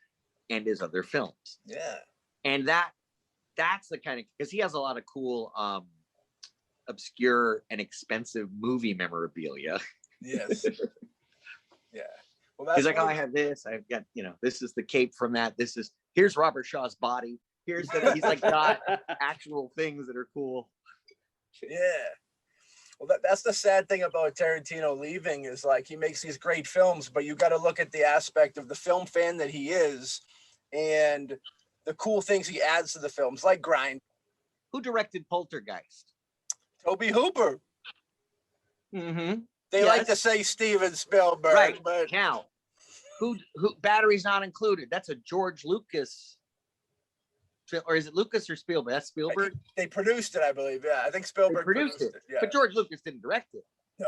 and his other films. Yeah. And that's the kind of, because he has a lot of cool obscure and expensive movie memorabilia. Yes. Yeah. Well, that's he's like, oh, I have this. I've got, you know, this is the cape from that. Here's Robert Shaw's body. He's like got actual things that are cool. Yeah. Well, that's the sad thing about Tarantino leaving, is like he makes these great films, but you got to look at the aspect of the film fan that he is and the cool things he adds to the films, like Grind. Who directed Poltergeist? Toby Hooper. Mm-hmm. They like to say Steven Spielberg, right? But now, who Batteries Not Included? That's a George Lucas, or is it Lucas or Spielberg? That's Spielberg. They produced it, I believe. Yeah, I think Spielberg produced it. Yeah. But George Lucas didn't direct it. No,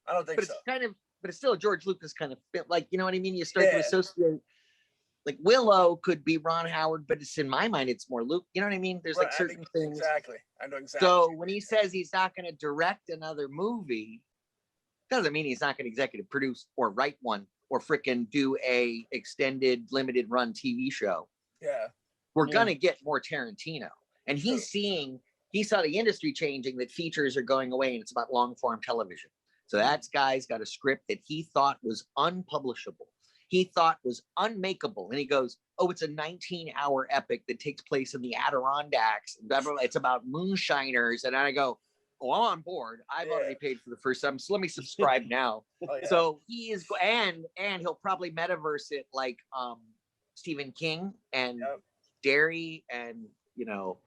I don't think but so. But it's still a George Lucas kind of film. Like, you know what I mean? You start to associate. Like Willow could be Ron Howard, but it's in my mind, it's more Luke. You know what I mean? There's like certain things. Exactly. I know exactly. So when he says he's not going to direct another movie, doesn't mean he's not going to executive produce or write one or frickin' do a extended limited run TV show. Yeah. We're going to get more Tarantino. And he saw the industry changing, that features are going away and it's about long form television. So that guy's got a script that he thought was unpublishable. He thought was unmakeable. And he goes, oh, it's a 19-hour epic that takes place in the Adirondacks. It's about moonshiners. And I go, oh, I'm on board. I've already paid for the first time, so let me subscribe now. So he is, and he'll probably metaverse it like Stephen King and Derry and, you know,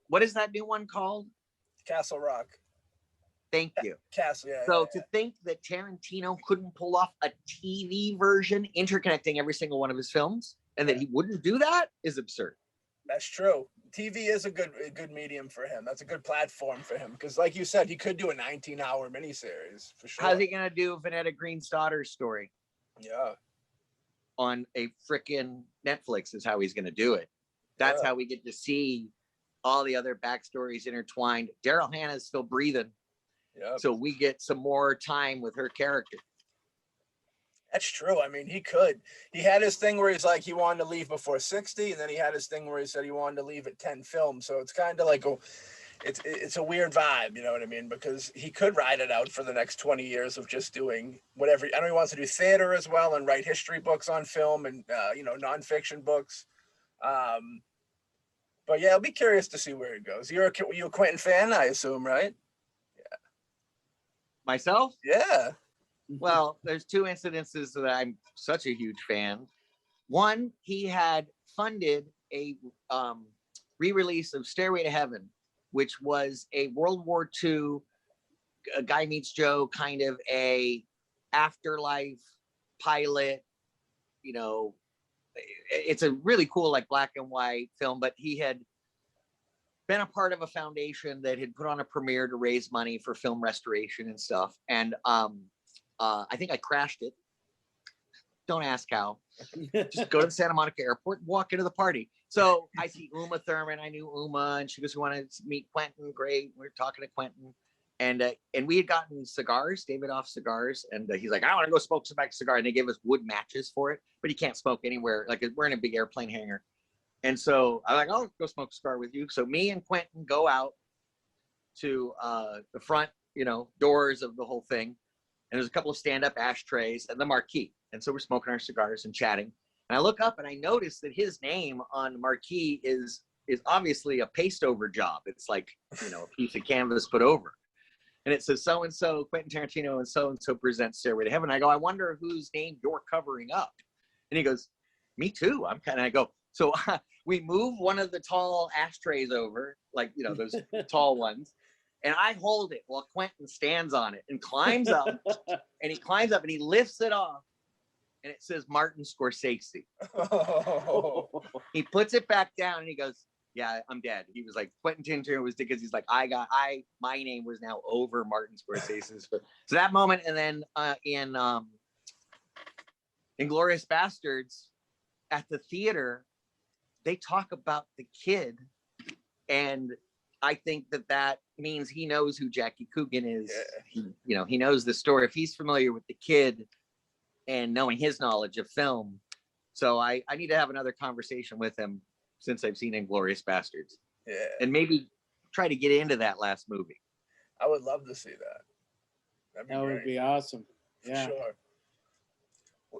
what is that new one called? Castle Rock. Thank you. Castle, yeah. So to think that Tarantino couldn't pull off a TV version interconnecting every single one of his films, and that he wouldn't do that, is absurd. That's true. TV is a good medium for him. That's a good platform for him, because, like you said, he could do a 19-hour miniseries for sure. How's he gonna do Vanetta Green's daughter's story? Yeah. On a frickin' Netflix is how he's gonna do it. That's how we get to see all the other backstories intertwined. Daryl Hannah's still breathing. Yep. So we get some more time with her character. That's true. I mean, he could. He had his thing where he's like, he wanted to leave before 60, and then he had his thing where he said he wanted to leave at 10 films. So it's kind of like, it's a weird vibe, you know what I mean? Because he could ride it out for the next 20 years of just doing whatever. I know he wants to do theater as well and write history books on film and, you know, nonfiction books. But yeah, I'll be curious to see where it goes. You a Quentin fan, I assume, right? Myself? Yeah. Well, there's two incidences that I'm such a huge fan. One, he had funded a re-release of Stairway to Heaven, which was a World War II a Guy Meets Joe kind of a afterlife pilot. You know, it's a really cool like black and white film, but he had been a part of a foundation that had put on a premiere to raise money for film restoration and stuff. And I think I crashed it. Don't ask how. Just go to the Santa Monica airport and walk into the party. So I see Uma Thurman. I knew Uma, and she goes, "We want to meet Quentin." Great. We're talking to Quentin, and we had gotten cigars, Davidoff cigars, and he's like, "I want to go smoke some cigar," and they gave us wood matches for it, but you can't smoke anywhere. Like we're in a big airplane hangar, and so I'm like, "I'll go smoke a cigar with you." So me and Quentin go out to the front, doors of the whole thing, and there's a couple of stand-up ashtrays and the marquee. And so we're smoking our cigars and chatting. And I look up and I notice that his name on the marquee is obviously a paste over job. It's like, a piece of canvas put over. And it says so-and-so, Quentin Tarantino and so presents Stairway to Heaven. I go, I wonder whose name you're covering up. And he goes, me too. I go, so we move one of the tall ashtrays over, like, those tall ones. And I hold it while Quentin stands on it and climbs up. And he climbs up and he lifts it off. And it says Martin Scorsese. Oh. He puts it back down and he goes, "Yeah, I'm dead." He was like, Quentin Tarantino was because he's like, my name was now over Martin Scorsese's. So that moment, and then in Inglourious Bastards at the theater, they talk about the kid, and I think that means he knows who Jackie Coogan is. Yeah. He knows the story. If he's familiar with the kid and knowing his knowledge of film. So I need to have another conversation with him since I've seen Inglourious Bastards. Yeah. And maybe try to get into that last movie. I would love to see that. That would be awesome. Yeah. For sure.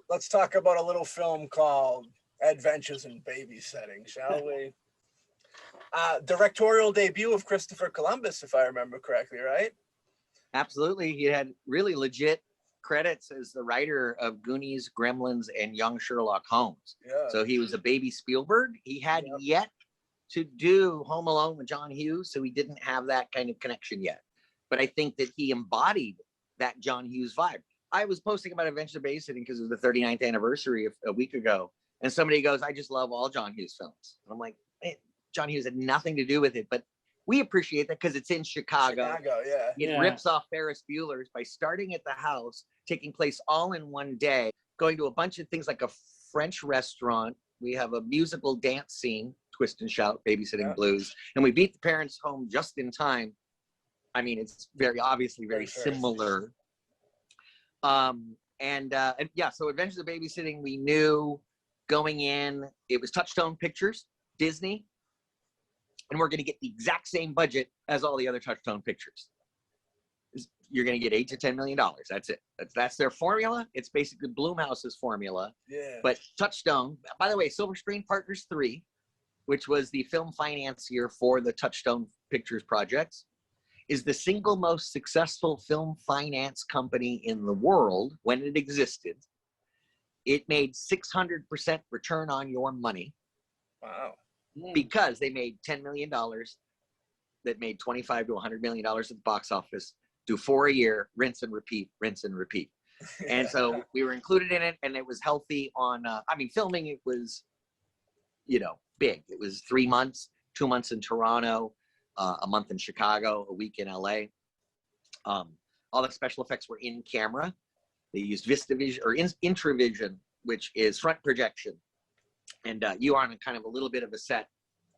Let's talk about a little film called Adventures in Babysitting, shall we? Directorial debut of Christopher Columbus, if I remember correctly, right? Absolutely. He had really legit credits as the writer of Goonies, Gremlins, and Young Sherlock Holmes. Yeah. So he was a baby Spielberg. He had yet to do Home Alone with John Hughes, so he didn't have that kind of connection yet. But I think that he embodied that John Hughes vibe. I was posting about Adventure Babysitting because it was the 39th anniversary a week ago, and somebody goes, "I just love all John Hughes films." And I'm like, John Hughes had nothing to do with it, but we appreciate that because it's in Chicago. It rips off Ferris Bueller's by starting at the house, taking place all in one day, going to a bunch of things like a French restaurant. We have a musical dance scene, Twist and Shout, Babysitting Blues, and we beat the parents home just in time. I mean, it's very obviously very similar. So Adventures of Babysitting, we knew going in, it was Touchstone Pictures, Disney, and we're going to get the exact same budget as all the other Touchstone Pictures. You're going to get $8 to $10 million. That's it. That's their formula. It's basically Blumhouse's formula. Yeah. But Touchstone, by the way, Silver Screen Partners 3, which was the film financier for the Touchstone Pictures projects, is the single most successful film finance company in the world when it existed. It made 600% return on your money. Wow. Because they made $10 million that made $25 to $100 million at the box office, do 4 a year, rinse and repeat. And so we were included in it, and it was healthy on, filming it was, big. It was 3 months, 2 months in Toronto, a month in Chicago, a week in LA. All the special effects were in camera. They used VistaVision or Intravision, which is front projection. And you are on a kind of a little bit of a set,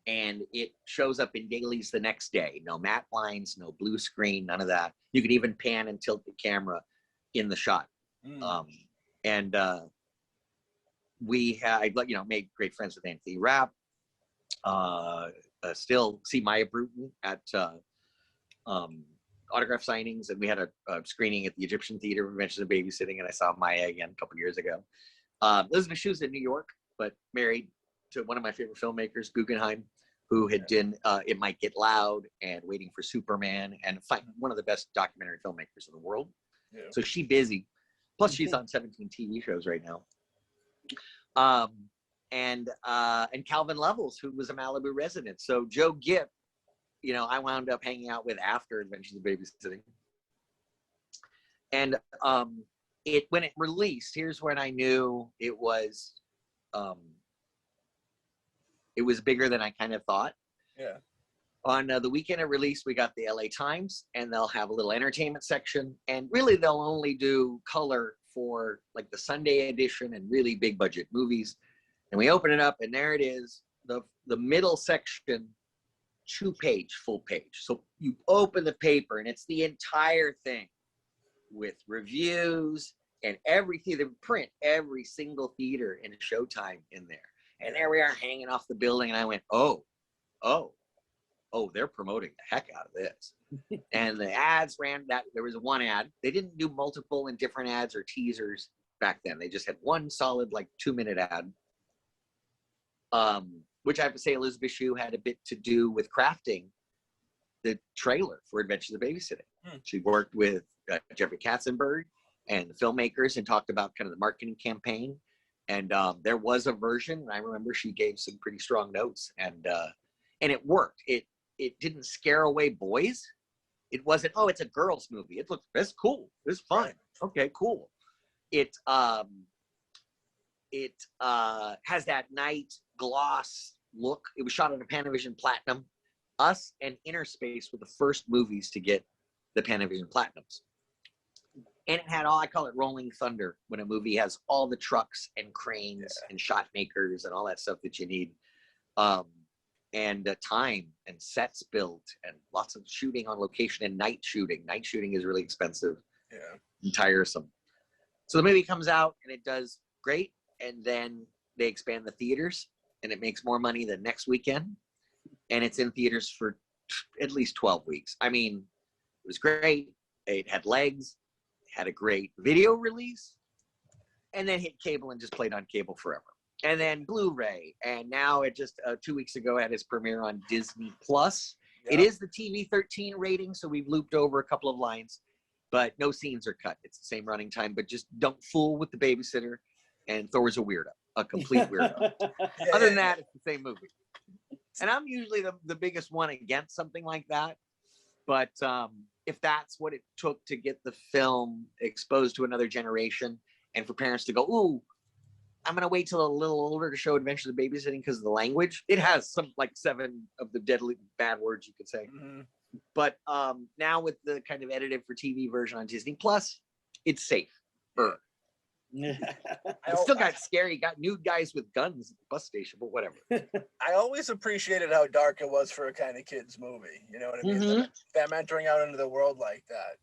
and it shows up in dailies the next day. No matte lines, no blue screen, none of that. You can even pan and tilt the camera in the shot. We had, made great friends with Anthony Rapp. Still see Maya Bruton at autograph signings, and we had a screening at the Egyptian Theater of Adventures of Babysitting, and I saw Maya again a couple years ago. Elizabeth Shue's in New York, but married to one of my favorite filmmakers, Guggenheim. who had done It Might Get Loud and Waiting for Superman, and one of the best documentary filmmakers in the world. Yeah. So she's busy. Plus, she's on 17 TV shows right now. And Calvin Levels, who was a Malibu resident. So Joe Gipp, you know, I wound up hanging out with after Adventures of Babysitting. And when it released, here's when I knew it was bigger than I kind of thought. Yeah. On the weekend of release, we got the LA Times, and they'll have a little entertainment section. And really, they'll only do color for like the Sunday edition and really big budget movies. And we open it up, and there it is, the middle section, 2-page, full page. So you open the paper, and it's the entire thing with reviews and everything. They print every single theater in Showtime in there. And there we are hanging off the building, and I went, oh, they're promoting the heck out of this. And the ads ran that. There was one ad. They didn't do multiple and different ads or teasers back then. They just had one solid, like, 2-minute ad. Which I have to say, Elizabeth Shue had a bit to do with crafting the trailer for Adventures of Babysitting. She worked with Jeffrey Katzenberg and the filmmakers and talked about kind of the marketing campaign. And there was a version, and I remember she gave some pretty strong notes, and it worked. It didn't scare away boys. It wasn't, oh, it's a girls' movie. It's cool. It's fun. Right. Okay, cool. It has that night gloss look. It was shot on a Panavision Platinum. Us and Interspace were the first movies to get the Panavision Platinums. And it had all, I call it rolling thunder, when a movie has all the trucks and cranes and shot makers and all that stuff that you need. And time and sets built and lots of shooting on location and night shooting. Night shooting is really expensive and tiresome. So the movie comes out and it does great. And then they expand the theaters and it makes more money the next weekend. And it's in theaters for at least 12 weeks. I mean, it was great. It had legs, had a great video release, and then hit cable and just played on cable forever. And then Blu-ray, and now it just 2 weeks ago had its premiere on Disney Plus. It is the TV-13 rating, so we've looped over a couple of lines, but no scenes are cut. It's the same running time, but just don't fool with the Babysitter. And Thor's a weirdo, a complete weirdo. Other than that, it's the same movie. And I'm usually the biggest one against something like that. But if that's what it took to get the film exposed to another generation and for parents to go, ooh, I'm going to wait till a little older to show Adventures of Babysitting because of the language. It has some like 7 of the deadly bad words, you could say. Mm-hmm. But now with the kind of edited for TV version on Disney Plus, it's safe. It's still got scary, got nude guys with guns at the bus station, but whatever. I always appreciated how dark it was for a kind of kids movie. You know what I mean? Mm-hmm. Them entering out into the world like that.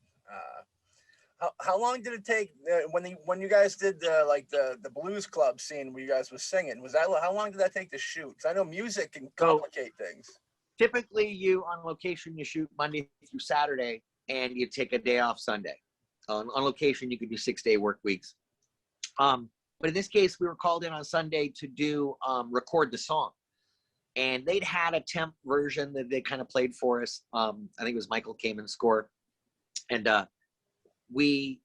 How long did it take when you guys did the blues club scene where you guys were singing? How long did that take to shoot? Because I know music can complicate things. Typically, on location, you shoot Monday through Saturday, and you take a day off Sunday. On location, you could do 6-day work weeks. But in this case, we were called in on Sunday to do record the song, and they'd had a temp version that they kind of played for us. I think it was Michael Kamen's score, and we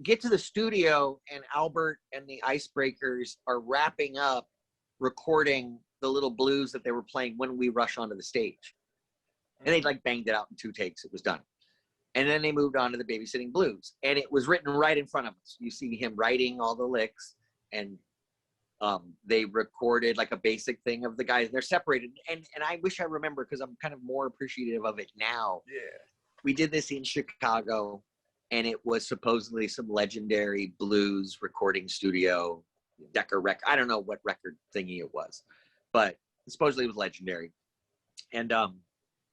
get to the studio, and Albert and the Icebreakers are wrapping up recording the little blues that they were playing when we rush onto the stage, and they like banged it out in 2 takes. It was done. And then they moved on to the Babysitting Blues. And it was written right in front of us. You see him writing all the licks. And they recorded like a basic thing of the guys. They're separated. And I wish I remember because I'm kind of more appreciative of it now. Yeah. We did this in Chicago. And it was supposedly some legendary blues recording studio. Decca record. I don't know what record thingy it was. But supposedly it was legendary. And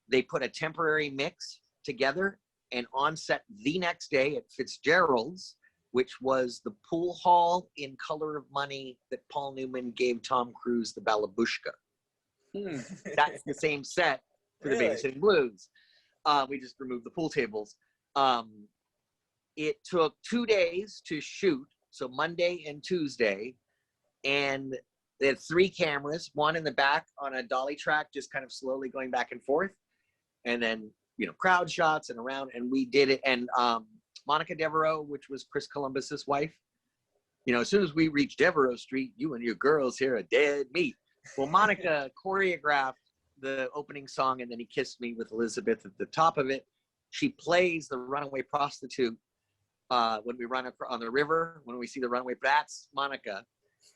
they put a temporary mix together. And on set the next day at Fitzgerald's, which was the pool hall in Color of Money that Paul Newman gave Tom Cruise the Balabushka. That's the same set for the Babysitting Blues. We just removed the pool tables. It took 2 days to shoot, so Monday and Tuesday, and They had 3 cameras, one in the back on a dolly track, just kind of slowly going back and forth. And then, you know, crowd shots and around, and we did it. And Monica Devereaux, which was Chris Columbus's wife, you know, as soon as we reached Devereaux Street, you and your girls hear a dead meat. Well, Monica choreographed the opening song, and then He Kissed Me with Elizabeth at the top of it. She plays the runaway prostitute when we run on the river, when we see the runaway. That's Monica.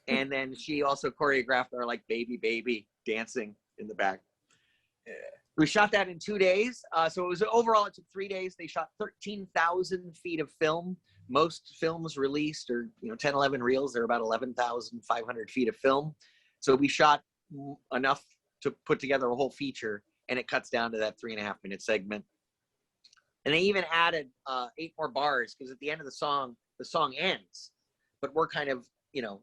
And then she also choreographed our like baby baby dancing in the back. Yeah. We shot that in 2 days. So it was overall, it took 3 days. They shot 13,000 feet of film. Most films released are, you know, 10, 11 reels. They're about 11,500 feet of film. So we shot enough to put together a whole feature, and it cuts down to that 3.5-minute segment. And they even added 8 more bars, because at the end of the song ends, but we're kind of, you know,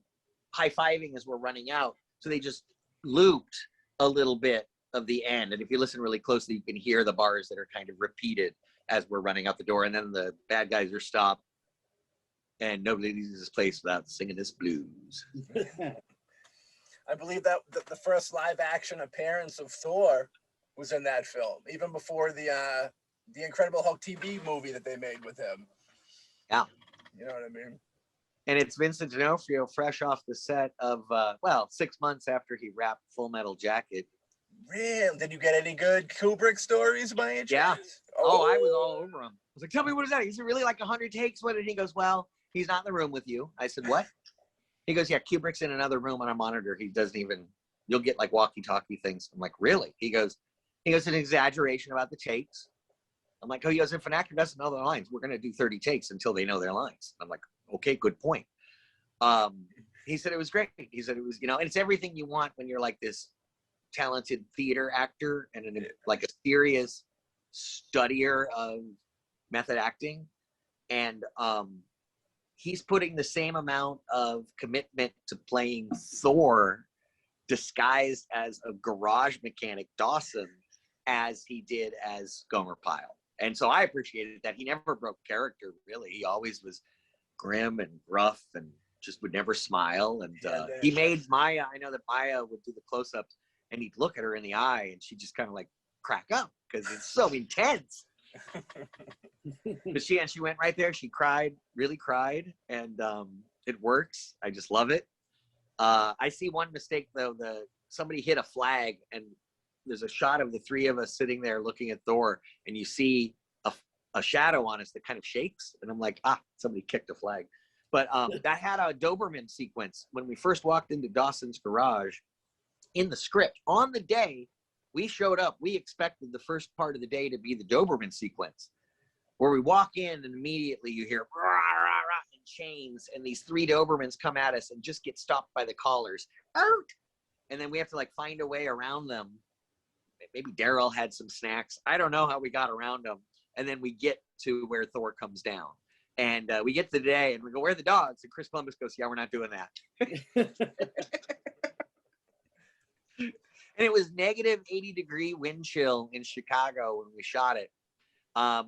high-fiving as we're running out. So they just looped a little bit of the end. And if you listen really closely, you can hear the bars that are kind of repeated as we're running out the door. And then the bad guys are stopped, and nobody leaves this place without singing this blues. I believe that the first live action appearance of Thor was in that film, even before the Incredible Hulk TV movie that they made with him. Yeah. You know what I mean? And it's Vincent D'Onofrio, fresh off the set of, 6 months after he wrapped Full Metal Jacket. Really? Did you get any good Kubrick stories by any chance? Yeah. Oh, I was all over him. I was like, tell me, what is that? Is it really like 100 takes? What? And he goes, well, he's not in the room with you. I said, what? He goes, yeah, Kubrick's in another room on a monitor. He doesn't even, you'll get like walkie-talkie things. I'm like, really? He goes, an exaggeration about the takes. I'm like, oh, he goes, if an actor doesn't know their lines, we're going to do 30 takes until they know their lines. I'm like, okay, good point. He said it was great. He said it was, you know, and it's everything you want when you're like this talented theater actor and like a serious studier of method acting. And he's putting the same amount of commitment to playing Thor disguised as a garage mechanic, Dawson, as he did as Gomer Pyle. And so I appreciated that. He never broke character, really. He always was grim and rough and just would never smile. And he made Maya, I know that Maya would do the close-ups, and he'd look at her in the eye, and she'd just kind of like crack up because it's so intense. But she went right there. She cried, really cried, and it works. I just love it. I see one mistake though. Somebody hit a flag, and there's a shot of the 3 of us sitting there looking at Thor, and you see a shadow on us that kind of shakes, and I'm like, somebody kicked a flag. But that had a Doberman sequence when we first walked into Dawson's garage. In the script on the day we showed up, we expected the first part of the day to be the Doberman sequence, where we walk in and immediately you hear rah, rah, rah, and chains, and these 3 Dobermans come at us and just get stopped by the collars. Out! And then we have to like find a way around them. Maybe Daryl had some snacks. I don't know how we got around them. And then we get to where Thor comes down. And we get to the day and we go, where are the dogs? And Chris Columbus goes, yeah, we're not doing that. And it was negative 80-degree wind chill in Chicago when we shot it.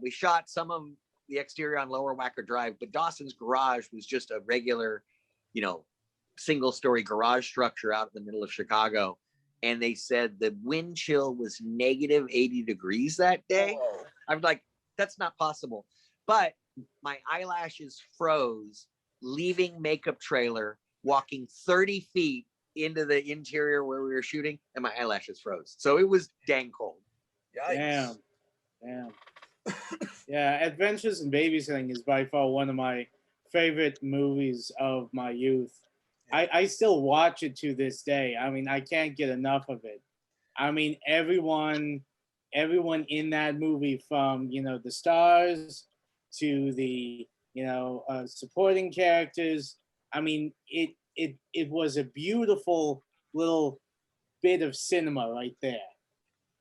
We shot some of the exterior on Lower Wacker Drive, but Dawson's garage was just a regular, you know, single-story garage structure out in the middle of Chicago. And they said the wind chill was negative 80 degrees that day. Whoa. I'm like, that's not possible. But my eyelashes froze leaving makeup trailer, walking 30 feet into the interior where we were shooting, and my eyelashes froze. So it was dang cold. Yikes. Damn. Yeah, Adventures in Babysitting is by far one of my favorite movies of my youth. I still watch it to this day. I mean, I can't get enough of it. I mean, everyone in that movie, from, you know, the stars to the, you know, supporting characters. I mean, it was a beautiful little bit of cinema right there.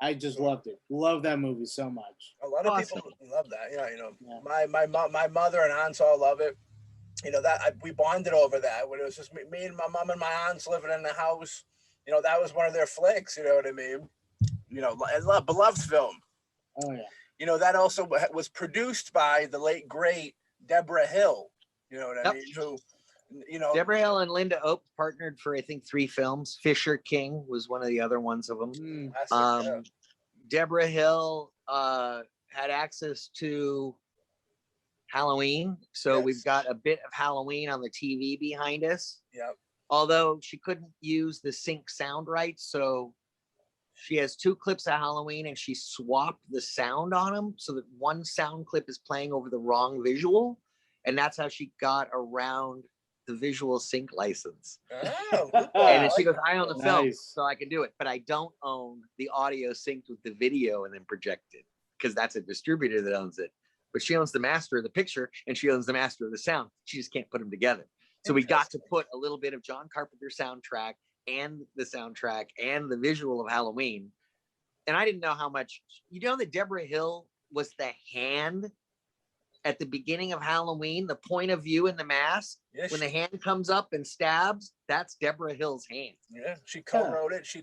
I just loved it. Love that movie so much. A lot of people love that. Yeah, you know, yeah. My mother and aunts all love it. You know, we bonded over that when it was just me and my mom and my aunts living in the house. You know, that was one of their flicks. You know what I mean? You know, beloved film. Oh yeah. You know, that also was produced by the late great Deborah Hill. You know what I mean? Who You know, Deborah Hill and Linda Oak partnered for, I think, 3 films. Fisher King was one of the other ones of them. Mm. Deborah Hill had access to Halloween, so Yes. we've got a bit of Halloween on the TV behind us. Yep. Although she couldn't use the sync sound rights, so she has 2 clips of Halloween and she swapped the sound on them so that one sound clip is playing over the wrong visual, and that's how she got around the visual sync license. Oh, good boy. And then she goes, I own the film, Nice. so I can do it, but I don't own the audio synced with the video and then projected, because that's a distributor that owns it. But she owns the master of the picture and she owns the master of the sound. She just can't put them together. So we got to put a little bit of John Carpenter's soundtrack and the soundtrack and the visual of Halloween. And I didn't know how much, you know, that Deborah Hill was the hand at the beginning of Halloween, the point of view in the mask. Yeah, When the hand comes up and stabs, that's Deborah Hill's hand. Yeah, she co-wrote it. She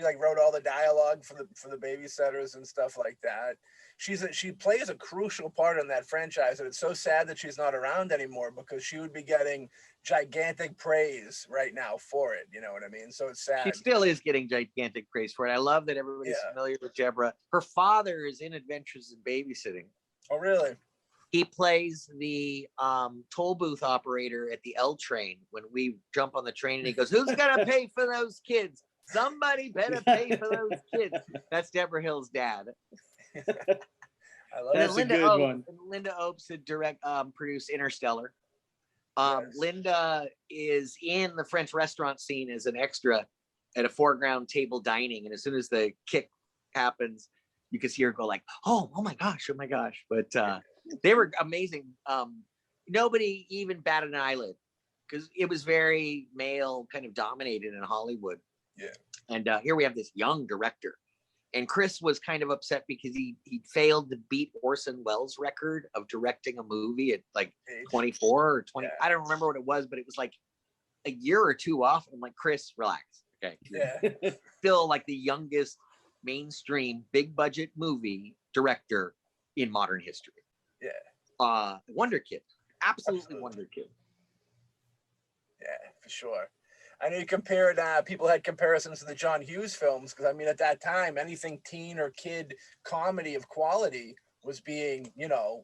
like wrote all the dialogue for the babysitters and stuff like that. She plays a crucial part in that franchise, and it's so sad that she's not around anymore, because she would be getting gigantic praise right now for it. You know what I mean? So it's sad. She still is getting gigantic praise for it. I love that everybody's familiar with Deborah. Her father is in Adventures in Babysitting. Oh, really? He plays the toll booth operator at the L train when we jump on the train, and he goes, "Who's gonna pay for those kids? Somebody better pay for those kids." That's Deborah Hill's dad. I love That's it. a good one. Linda Opes had produced Interstellar. Yes. Linda is in the French restaurant scene as an extra at a foreground table dining, and as soon as the kick happens, you can see her go like, oh my gosh, oh my gosh. But they were amazing. Nobody even batted an eyelid, because it was very male kind of dominated in Hollywood. Yeah. And here we have this young director. And Chris was kind of upset because he failed to beat Orson Welles' record of directing a movie at like 24 or 20. Yeah. I don't remember what it was, but it was like a year or 2 off. I'm like, Chris, relax. Okay. Yeah. Still like the youngest mainstream big budget movie director in modern history. Yeah. Wonder Kid. Absolutely Wonder Kid. Yeah, for sure. I know you compared, people had comparisons to the John Hughes films, because I mean, at that time, anything teen or kid comedy of quality was being, you know,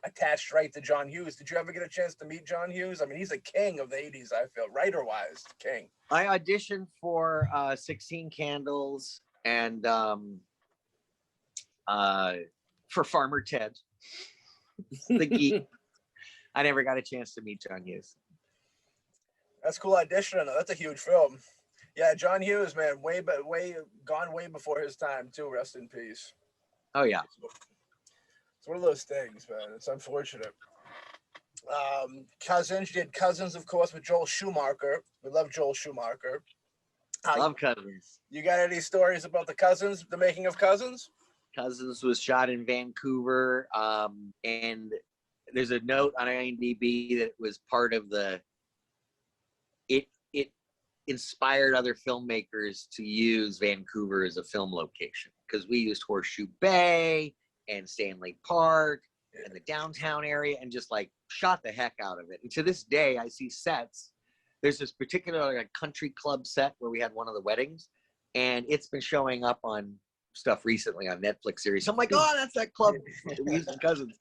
attached right to John Hughes. Did you ever get a chance to meet John Hughes? I mean, he's a king of the 80s, I feel, writer-wise, king. I auditioned for 16 Candles and for Farmer Ted, the geek. I never got a chance to meet John Hughes. That's cool audition. That's a huge film. Yeah, John Hughes, man, gone way before his time too. Rest in peace. Oh yeah. It's one of those things, man. It's unfortunate. Cousins, you did Cousins, of course, with Joel Schumacher. We love Joel Schumacher. Love Cousins. You got any stories about the Cousins, the making of Cousins? Cousins was shot in Vancouver, and there's a note on IMDb that was part of the. It inspired other filmmakers to use Vancouver as a film location, because we used Horseshoe Bay and Stanley Park and the downtown area and just like shot the heck out of it. And to this day, I see sets. There's this particular like country club set where we had one of the weddings, and it's been showing up on stuff recently on Netflix series. So I'm like, oh, that's that club we used in Cousins.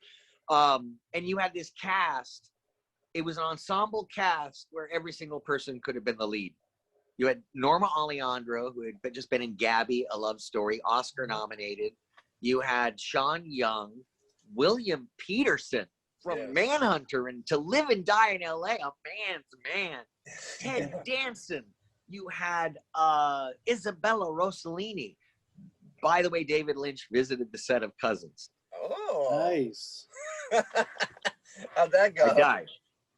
And you had this cast. It was an ensemble cast where every single person could have been the lead. You had Norma Alejandro, who had just been in Gabby, A Love Story, Oscar nominated. You had Sean Young, William Peterson from Manhunter and To Live and Die in LA, a man's man. Ted Danson. You had Isabella Rossellini. By the way, David Lynch visited the set of Cousins. Oh, nice. How'd that go?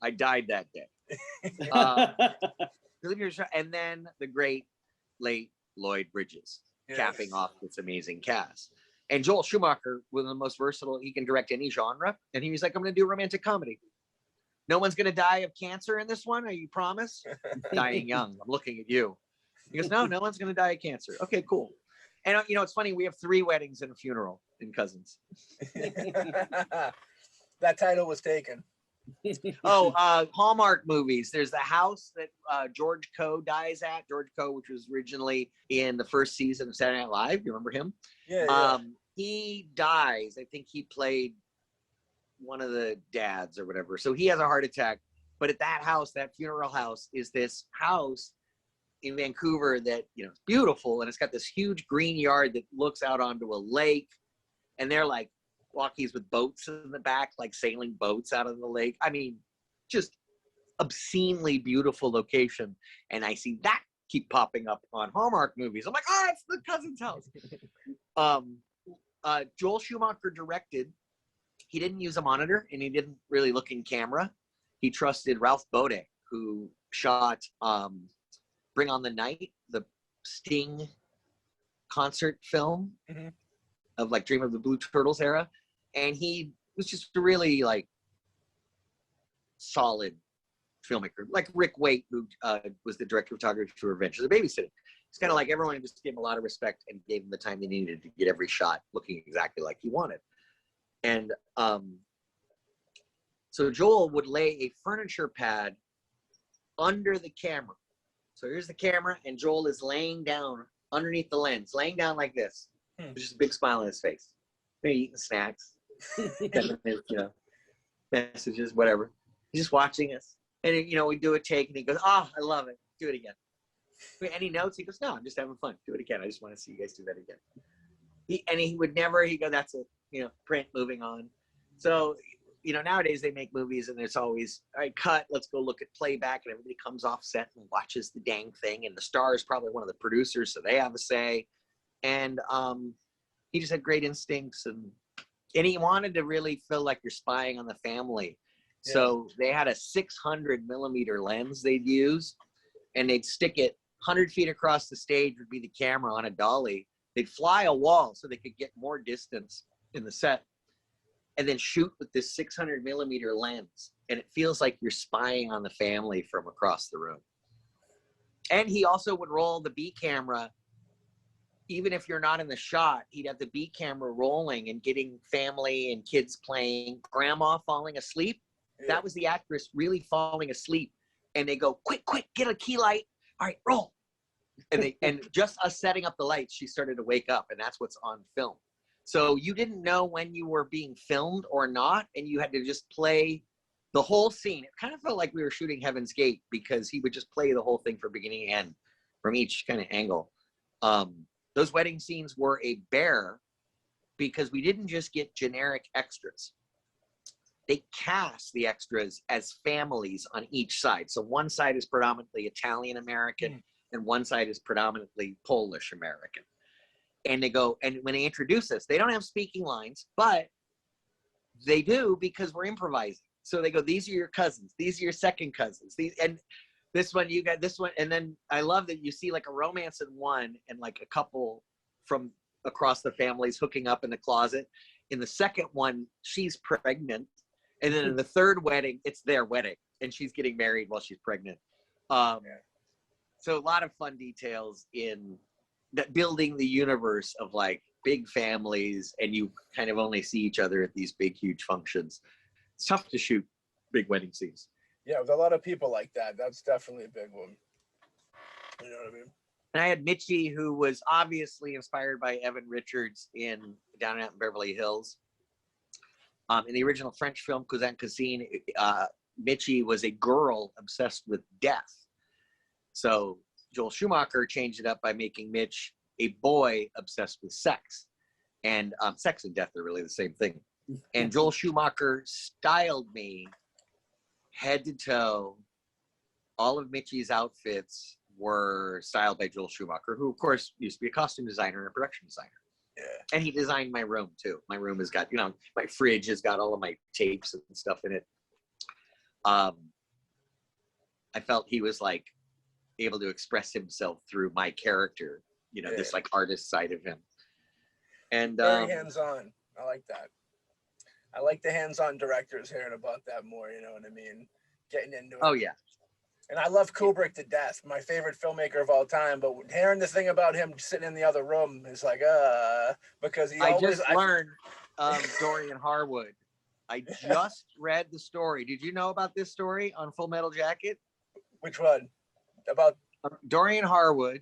I died that day. And then the great late Lloyd Bridges, capping off this amazing cast. And Joel Schumacher, one of the most versatile, he can direct any genre. And he was like, I'm going to do a romantic comedy. No one's going to die of cancer in this one. Are you promise? Dying young. I'm looking at you. He goes, no one's going to die of cancer. Okay, cool. And you know, it's funny. We have 3 weddings and a funeral in Cousins. That title was taken. Oh, Hallmark movies. There's the house that George Coe dies at. George Coe, which was originally in the first season of Saturday Night Live. You remember him? Yeah. He dies. I think he played one of the dads or whatever. So he has a heart attack. But at that house, that funeral house, is this house in Vancouver that, you know, it's beautiful, and it's got this huge green yard that looks out onto a lake, and they're like walkies with boats in the back, like sailing boats out of the lake. I mean, just obscenely beautiful location. And I see that keep popping up on Hallmark movies. I'm like, oh, it's the cousin's house. Joel Schumacher directed. He didn't use a monitor, and he didn't really look in camera. He trusted Ralph Bode, who shot Bring on the Night, the Sting concert film of like Dream of the Blue Turtles era. And he was just a really like solid filmmaker, like Rick Waite, who was the director of photography for Revenge of the Babysitter. It's kind of like everyone just gave him a lot of respect and gave him the time they needed to get every shot looking exactly like he wanted. And so Joel would lay a furniture pad under the camera. So here's the camera, and Joel is laying down underneath the lens, laying down like this, with just a big smile on his face. Maybe eating snacks, you know, messages, whatever. He's just watching us. And, you know, we do a take, and he goes, oh, I love it. Do it again. Any notes? He goes, no, I'm just having fun. Do it again. I just want to see you guys do that again. He would never, he'd go, that's it. You know, print, moving on. So, you know, nowadays they make movies and there's always, all right, cut, let's go look at playback, and everybody comes off set and watches the dang thing. And the star is probably one of the producers, so they have a say. And he just had great instincts, and he wanted to really feel like you're spying on the family. Yeah. So they had a 600 millimeter lens they'd use, and they'd stick it 100 feet across the stage would be the camera on a dolly. They'd fly a wall so they could get more distance in the set, and then shoot with this 600 millimeter lens. And it feels like you're spying on the family from across the room. And he also would roll the B camera. Even if you're not in the shot, he'd have the B camera rolling and getting family and kids playing, grandma falling asleep. Yeah. That was the actress really falling asleep. And they go, quick, get a key light. All right, roll. And just us setting up the lights, she started to wake up, and that's what's on film. So you didn't know when you were being filmed or not, and you had to just play the whole scene. It kind of felt like we were shooting Heaven's Gate, because he would just play the whole thing from beginning to end from each kind of angle. Those wedding scenes were a bear because we didn't just get generic extras. They cast the extras as families on each side. So one side is predominantly Italian American, and one side is predominantly Polish American. And they go, and when they introduce us, they don't have speaking lines, but they do because we're improvising. So they go, these are your cousins, these are your second cousins, these, and this one, you got this one. And then I love that you see like a romance in one, and like a couple from across the families hooking up in the closet. In the second one, she's pregnant. And then in the third wedding, it's their wedding, and she's getting married while she's pregnant. So a lot of fun details in that, building the universe of like big families, and you kind of only see each other at these big, huge functions. It's tough to shoot big wedding scenes. Yeah, with a lot of people like that, that's definitely a big one. You know what I mean? And I had Mitchie, who was obviously inspired by Evan Richards in Down and Out in Beverly Hills. In the original French film Cousin Cousine, Mitchie was a girl obsessed with death. So Joel Schumacher changed it up by making Mitch a boy obsessed with sex. And sex and death are really the same thing. And Joel Schumacher styled me head to toe. All of Mitchie's outfits were styled by Joel Schumacher, who of course used to be a costume designer and a production designer. Yeah. And he designed my room too. My room has got, you know, my fridge has got all of my tapes and stuff in it. I felt he was like able to express himself through my character, you know, this like artist side of him. And very hands-on. I like that. I like the hands-on directors hearing about that more, you know what I mean? Getting into it. Oh yeah. And I love Kubrick to death, my favorite filmmaker of all time. But hearing the thing about him sitting in the other room is like, because he I just learned Dorian Harwood I just read the story. Did you know about this story on Full Metal Jacket? Which one? About Dorian Harwood,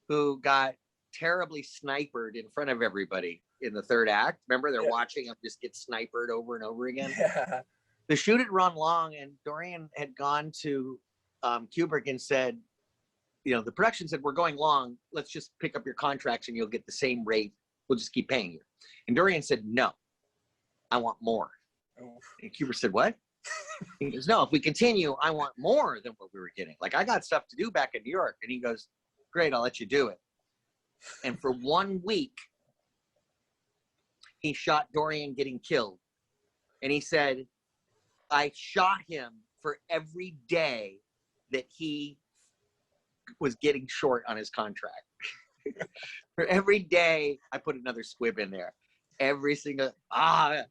who got terribly sniped in front of everybody in the third act. Remember, they're watching him just get sniped over and over again. Yeah. The shoot had run long, and Dorian had gone to Kubrick and said, you know, the production said, we're going long. Let's just pick up your contracts and you'll get the same rate. We'll just keep paying you. And Dorian said, no, I want more. And Kubrick said, what? He goes, no, if we continue, I want more than what we were getting. Like, I got stuff to do back in New York. And he goes, great, I'll let you do it. And for 1 week, he shot Dorian getting killed. And he said, I shot him for every day that he was getting short on his contract. For every day, I put another squib in there. Every single, and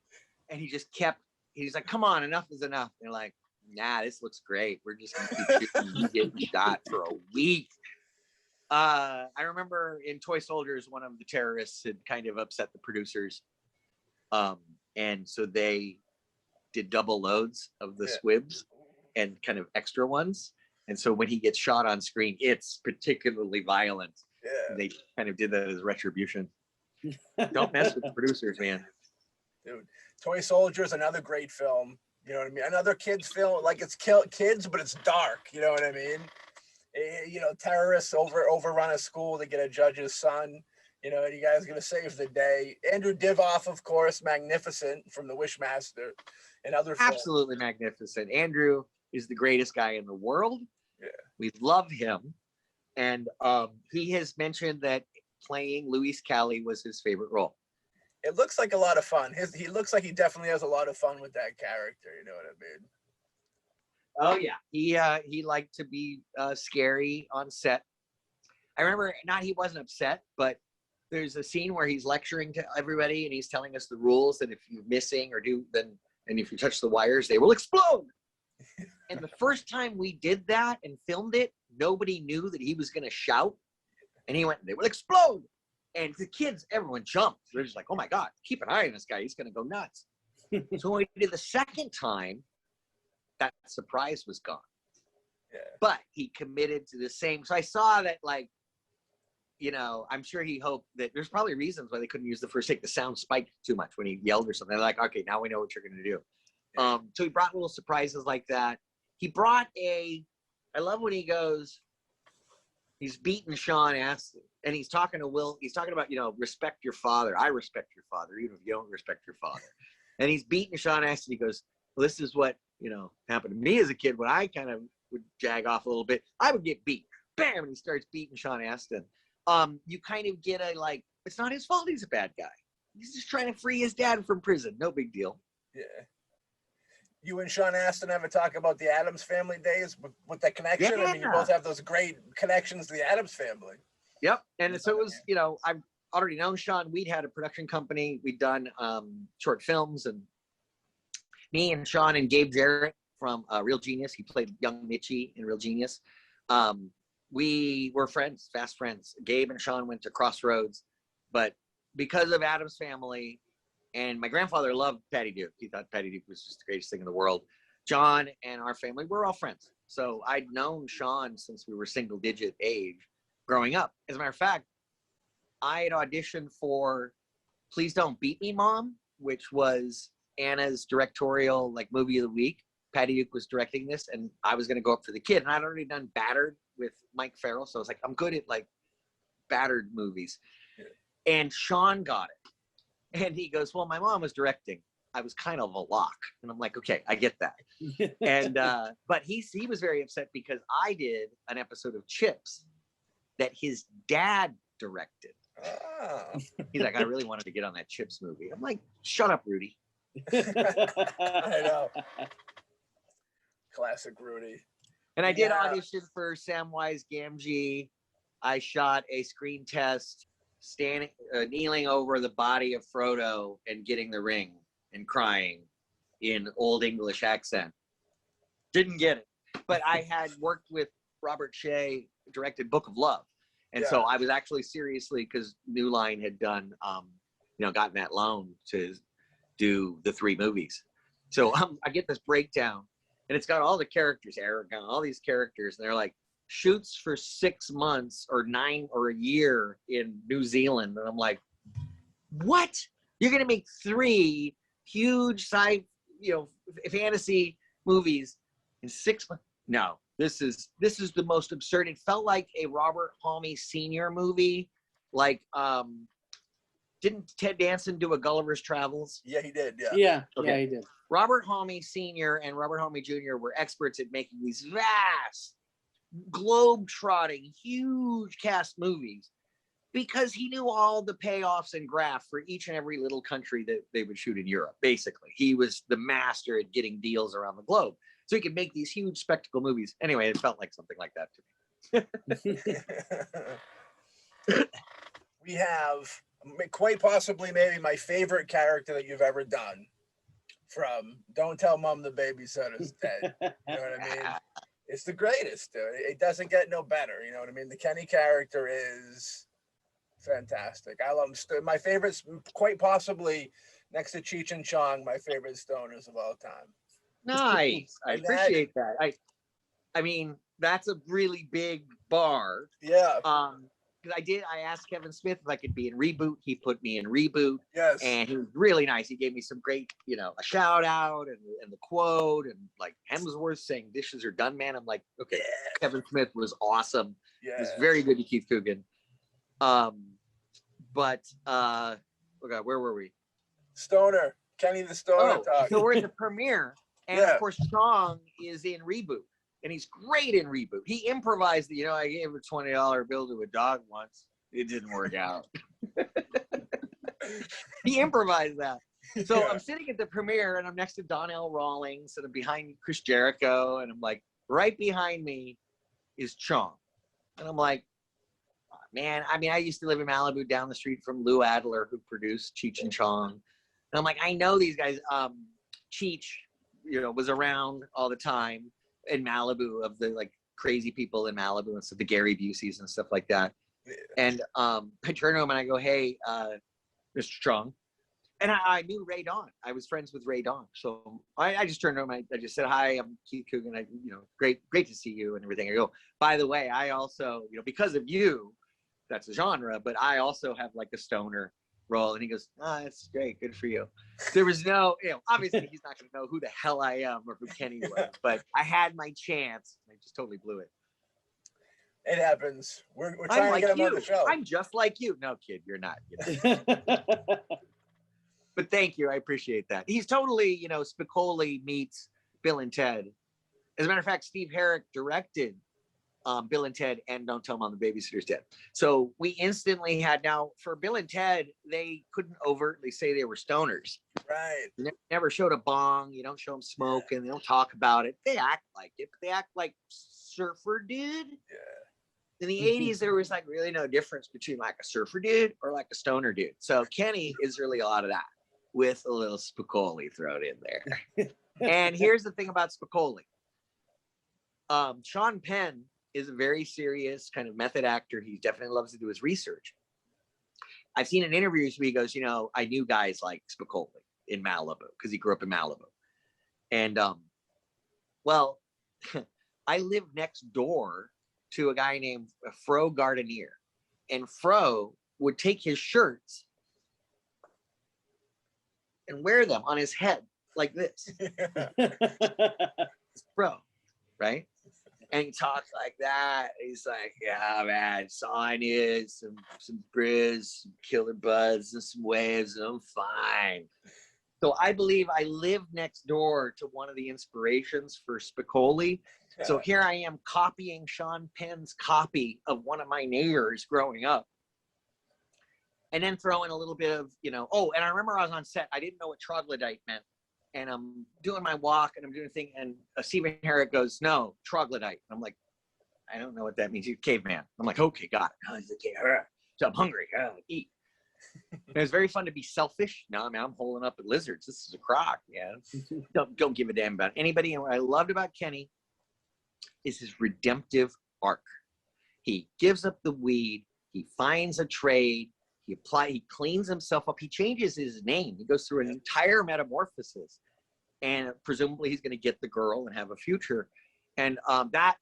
he just kept, he's like, come on, enough is enough. They're like, nah, this looks great. We're just gonna keep shooting you getting shot for a week. I remember in Toy Soldiers, one of the terrorists had kind of upset the producers. And so they did double loads of the squibs and kind of extra ones. And so when he gets shot on screen, it's particularly violent. Yeah. They kind of did that as retribution. Don't mess with the producers, man. Dude, Toy Soldiers, another great film. You know what I mean? Another kids film, like it's kids, but it's dark. You know what I mean? You know, terrorists overrun a school to get a judge's son. You know, and you guys gonna save the day. Andrew Divoff, of course, magnificent from The Wishmaster and other films. Absolutely magnificent. Andrew is the greatest guy in the world. Yeah, we love him, and he has mentioned that playing Louis Cali was his favorite role. It looks like a lot of fun. He looks like he definitely has a lot of fun with that character. You know what I Oh mean? yeah, he liked to be scary on set. I remember, he wasn't upset, but there's a scene where he's lecturing to everybody and he's telling us the rules that if you're missing or and if you touch the wires, they will explode. And the first time we did that and filmed it, nobody knew that he was going to shout. And he went, they will explode. And the kids, everyone jumped. They're just like, oh my God, keep an eye on this guy. He's going to go nuts. So when we did the second time, that surprise was gone. Yeah. But he committed to the same. So I saw that, like, you know, I'm sure he hoped that there's probably reasons why they couldn't use the first take. The sound spiked too much when he yelled or something. They're like, okay, now we know what you're going to do. So he brought little surprises like that. He brought I love when he goes, he's beating Sean Astin, and he's talking to Will. He's talking about, you know, respect your father. I respect your father, even if you don't respect your father. And he's beating Sean Astin. He goes, well, this is what, you know, happened to me as a kid when I kind of would jag off a little bit. I would get beat. Bam! And he starts beating Sean Astin. You kind of get like, it's not his fault he's a bad guy. He's just trying to free his dad from prison. No big deal. Yeah. You and Sean Astin ever talk about the Addams Family days with that connection? Yeah. I mean, you both have those great connections to the Addams Family. Yep. And so it was, you know, I've already known Sean. We'd had a production company. We'd done short films, and me and Sean and Gabe Jarrett from Real Genius. He played young Mitchie in Real Genius. We were friends, fast friends. Gabe and Sean went to Crossroads, but because of Addams Family, and my grandfather loved Patty Duke. He thought Patty Duke was just the greatest thing in the world. John and our family, we're all friends. So I'd known Sean since we were single digit age growing up. As a matter of fact, I had auditioned for Please Don't Beat Me, Mom, which was Anna's directorial, like, movie of the week. Patty Duke was directing this, and I was going to go up for the kid. And I'd already done Battered with Mike Farrell. So I was like, I'm good at, like, battered movies. And Sean got it. And he goes, well, my mom was directing. I was kind of a lock. And I'm like, okay, I get that. And, but he was very upset because I did an episode of Chips that his dad directed. Oh. He's like, I really wanted to get on that Chips movie. I'm like, shut up, Rudy. I know. Classic Rudy. And I did audition for Samwise Gamgee. I shot a screen test kneeling over the body of Frodo and getting the ring and crying in Old English accent. Didn't get it. But I had worked with Robert Shea, directed Book of Love. And so I was actually seriously, because New Line had done, you know, gotten that loan to do the 3 movies. So I get this breakdown, and it's got all the characters, Aragon, all these characters, and they're like, shoots for 6 months or 9 or a year in New Zealand. And I'm like, what? You're going to make 3 huge fantasy movies in 6 months? No, this is the most absurd. It felt like a Robert Homme Sr. movie. Like, didn't Ted Danson do a Gulliver's Travels? Yeah, he did. Yeah. Yeah, Okay. yeah, he did. Robert Homme Sr. and Robert Homme Jr. were experts at making these vast, globe-trotting, huge cast movies because he knew all the payoffs and graphs for each and every little country that they would shoot in Europe. Basically, he was the master at getting deals around the globe, so he could make these huge spectacle movies. Anyway, it felt like something like that to me. We have quite possibly maybe my favorite character that you've ever done from Don't Tell Mom the Babysitter's Dead. You know what I mean? It's the greatest, dude. It doesn't get no better. You know what I mean? The Kenny character is fantastic. I love him. My favorites, quite possibly next to Cheech and Chong, my favorite stoners of all time. Nice. I appreciate that. I mean, that's a really big bar. Yeah. Because I asked Kevin Smith if I could be in Reboot. He put me in Reboot. Yes. And he was really nice. He gave me some great, a shout out and the quote and like Hemsworth saying dishes are done, man. I'm like, okay, yeah. Kevin Smith was awesome. Yeah. It was very good to Keith Coogan. Oh God, where were we? Stoner. Kenny the Stoner talk. So we're in the premiere. And of course, Chong is in Reboot. And he's great in Reboot. He improvised, I gave a $20 bill to a dog once. It didn't work out. He improvised that. So I'm sitting at the premiere and I'm next to Donnell Rawlings and I'm behind Chris Jericho. And I'm like, right behind me is Chong. And I'm like, oh, man, I used to live in Malibu down the street from Lou Adler, who produced Cheech and Chong. And I'm like, I know these guys. Cheech, was around all the time in Malibu, of the like crazy people in Malibu and stuff, the Gary Buseys and stuff like that. Yeah. And I turn to him and I go, hey, Mr. Chong. And I knew Ray Dawn. I was friends with Ray Dawn. So I just turned to him. I just said, hi, I'm Keith Coogan. Great to see you and everything. I go, by the way, I also, because of you, that's a genre, but I also have like a stoner role. And he goes, oh, that's great. Good for you. There was no, obviously he's not going to know who the hell I am or who Kenny was, but I had my chance. I just totally blew it. It happens. We're trying to get him on the show. I'm just like you. No, kid, you're not. But thank you. I appreciate that. He's totally, Spicoli meets Bill and Ted. As a matter of fact, Steve Herrick directed Bill and Ted and Don't Tell Mom the Babysitter's Dead. So we instantly had, now for Bill and Ted, they couldn't overtly say they were stoners. Right. Never showed a bong. You don't show them smoke and they don't talk about it. They act like it, but they act like surfer dude. Yeah. In the 80s, there was like really no difference between like a surfer dude or like a stoner dude. So Kenny is really a lot of that with a little Spicoli thrown in there. And here's the thing about Spicoli. Sean Penn is a very serious kind of method actor. He definitely loves to do his research. I've seen in interviews where he goes, I knew guys like Spicoli in Malibu because he grew up in Malibu. And, well, I lived next door to a guy named Fro Gardenier. And Fro would take his shirts and wear them on his head like this. Fro, right? And he talks like that. He's like, yeah, man, it's all I need, some Briz, some Killer Buds, and some waves, and I'm fine. So I believe I lived next door to one of the inspirations for Spicoli. Yeah. So here I am copying Sean Penn's copy of one of my neighbors growing up. And then throw in a little bit of, and I remember I was on set. I didn't know what troglodyte meant. And I'm doing my walk and I'm doing a thing. And Stephen Herrick goes, no, troglodyte. And I'm like, I don't know what that means. He's caveman. I'm like, okay, got it. Oh, he's like, yeah, so I'm hungry. Oh, eat. And it was very fun to be selfish. No, I mean, I'm holding up at lizards. This is a crock. Yeah. Don't give a damn about anybody. And what I loved about Kenny is his redemptive arc. He gives up the weed. He finds a trade. He cleans himself up. He changes his name. He goes through an entire metamorphosis. and presumably he's going to get the girl and have a future. And that,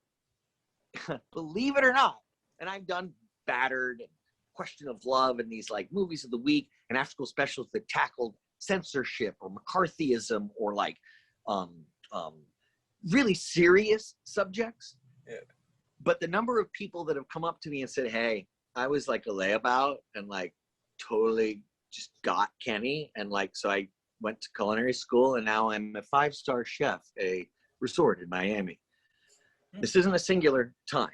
believe it or not, and I've done Battered and Question of Love and these like movies of the week and after school specials that tackled censorship or McCarthyism or like really serious subjects. Yeah. But the number of people that have come up to me and said, hey, I was like a layabout and like totally just got Kenny. And like, so I went to culinary school and now I'm a 5-star chef at a resort in Miami. This isn't a singular time.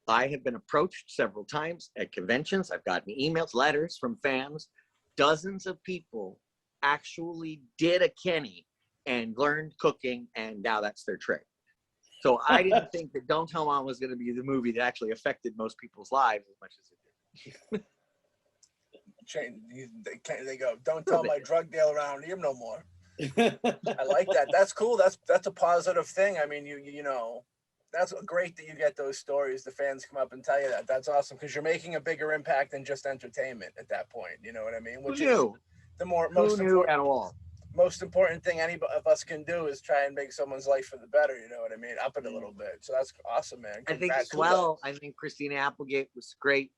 I have been approached several times at conventions. I've gotten emails, letters from fans. Dozens of people actually did a Kenny and learned cooking, and now that's their trade. So I didn't think that Don't Tell Mom was going to be the movie that actually affected most people's lives as much as it did. They go, don't tell my drug dealer around here no more. I like that. That's cool. That's a positive thing. I mean, you know, that's great that you get those stories. The fans come up and tell you that. That's awesome because you're making a bigger impact than just entertainment at that point. You know what I mean? Which is the most important thing any of us can do is try and make someone's life for the better. You know what I mean? Up it a little bit. So that's awesome, man. I think as well. I think Christina Applegate was a great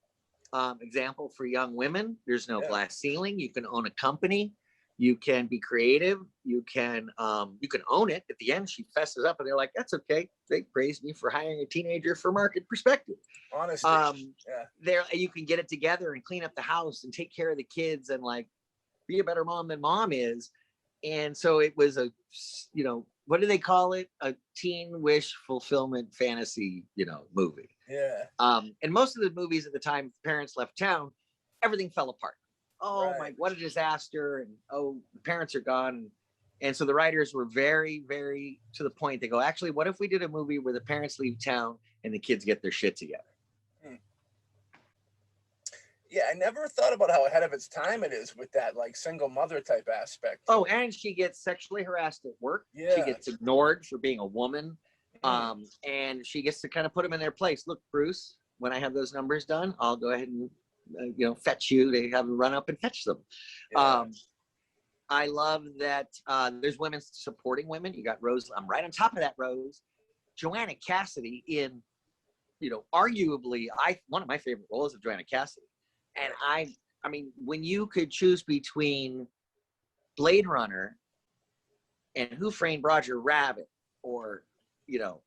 example for young women. There's no glass ceiling. You can own a company. You can be creative. You can own it. At the end, she fesses up, and they're like, "That's okay." They praised me for hiring a teenager for market perspective. Honestly, there you can get it together and clean up the house and take care of the kids and like be a better mom than mom is. And so it was a, you know, what do they call it? A teen wish fulfillment fantasy, you know, movie. Yeah. And most of the movies at the time, parents left town, everything fell apart. Oh my, what a disaster. And oh, the parents are gone. And so the writers were very, very to the point. They go, actually, what if we did a movie where the parents leave town and the kids get their shit together? Yeah, I never thought about how ahead of its time it is with that like single mother type aspect. Oh, and she gets sexually harassed at work. Yeah. She gets ignored for being a woman. And she gets to kind of put them in their place. Look, Bruce, when I have those numbers done, I'll go ahead and you know, fetch you. They have them run up and fetch them. Yeah. I love that there's women supporting women. You got Rose. I'm right on top of that, Rose. Joanna Cassidy in, you know, arguably one of my favorite roles of Joanna Cassidy. And I mean, when you could choose between Blade Runner and Who Framed Roger Rabbit, or, you know,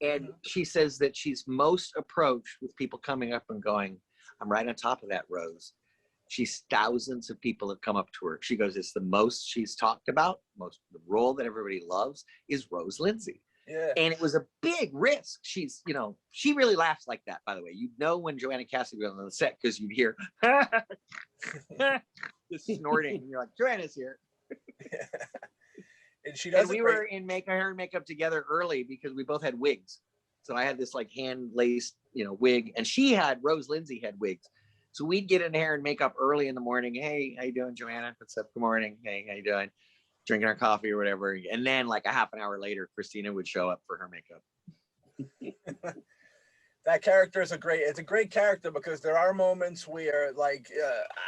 and she says that she's most approached with people coming up and going, I'm right on top of that, Rose. Thousands of people have come up to her. She goes, it's the most she's talked about. The role that everybody loves is Rose Lindsay. Yeah. And it was a big risk. She's, you know, she really laughs like that, by the way. You'd know when Joanna Cassidy was on the set because you'd hear this snorting. And you're like, Joanna's here. And she does. And we were in hair and makeup together early because we both had wigs. So I had this like hand laced, you know, wig, and Rose Lindsay had wigs. So we'd get in hair and makeup early in the morning. Hey, how you doing, Joanna? What's up? Good morning. Hey, how you doing? Drinking our coffee or whatever. And then like a half an hour later, Christina would show up for her makeup. That character is a great character because there are moments where like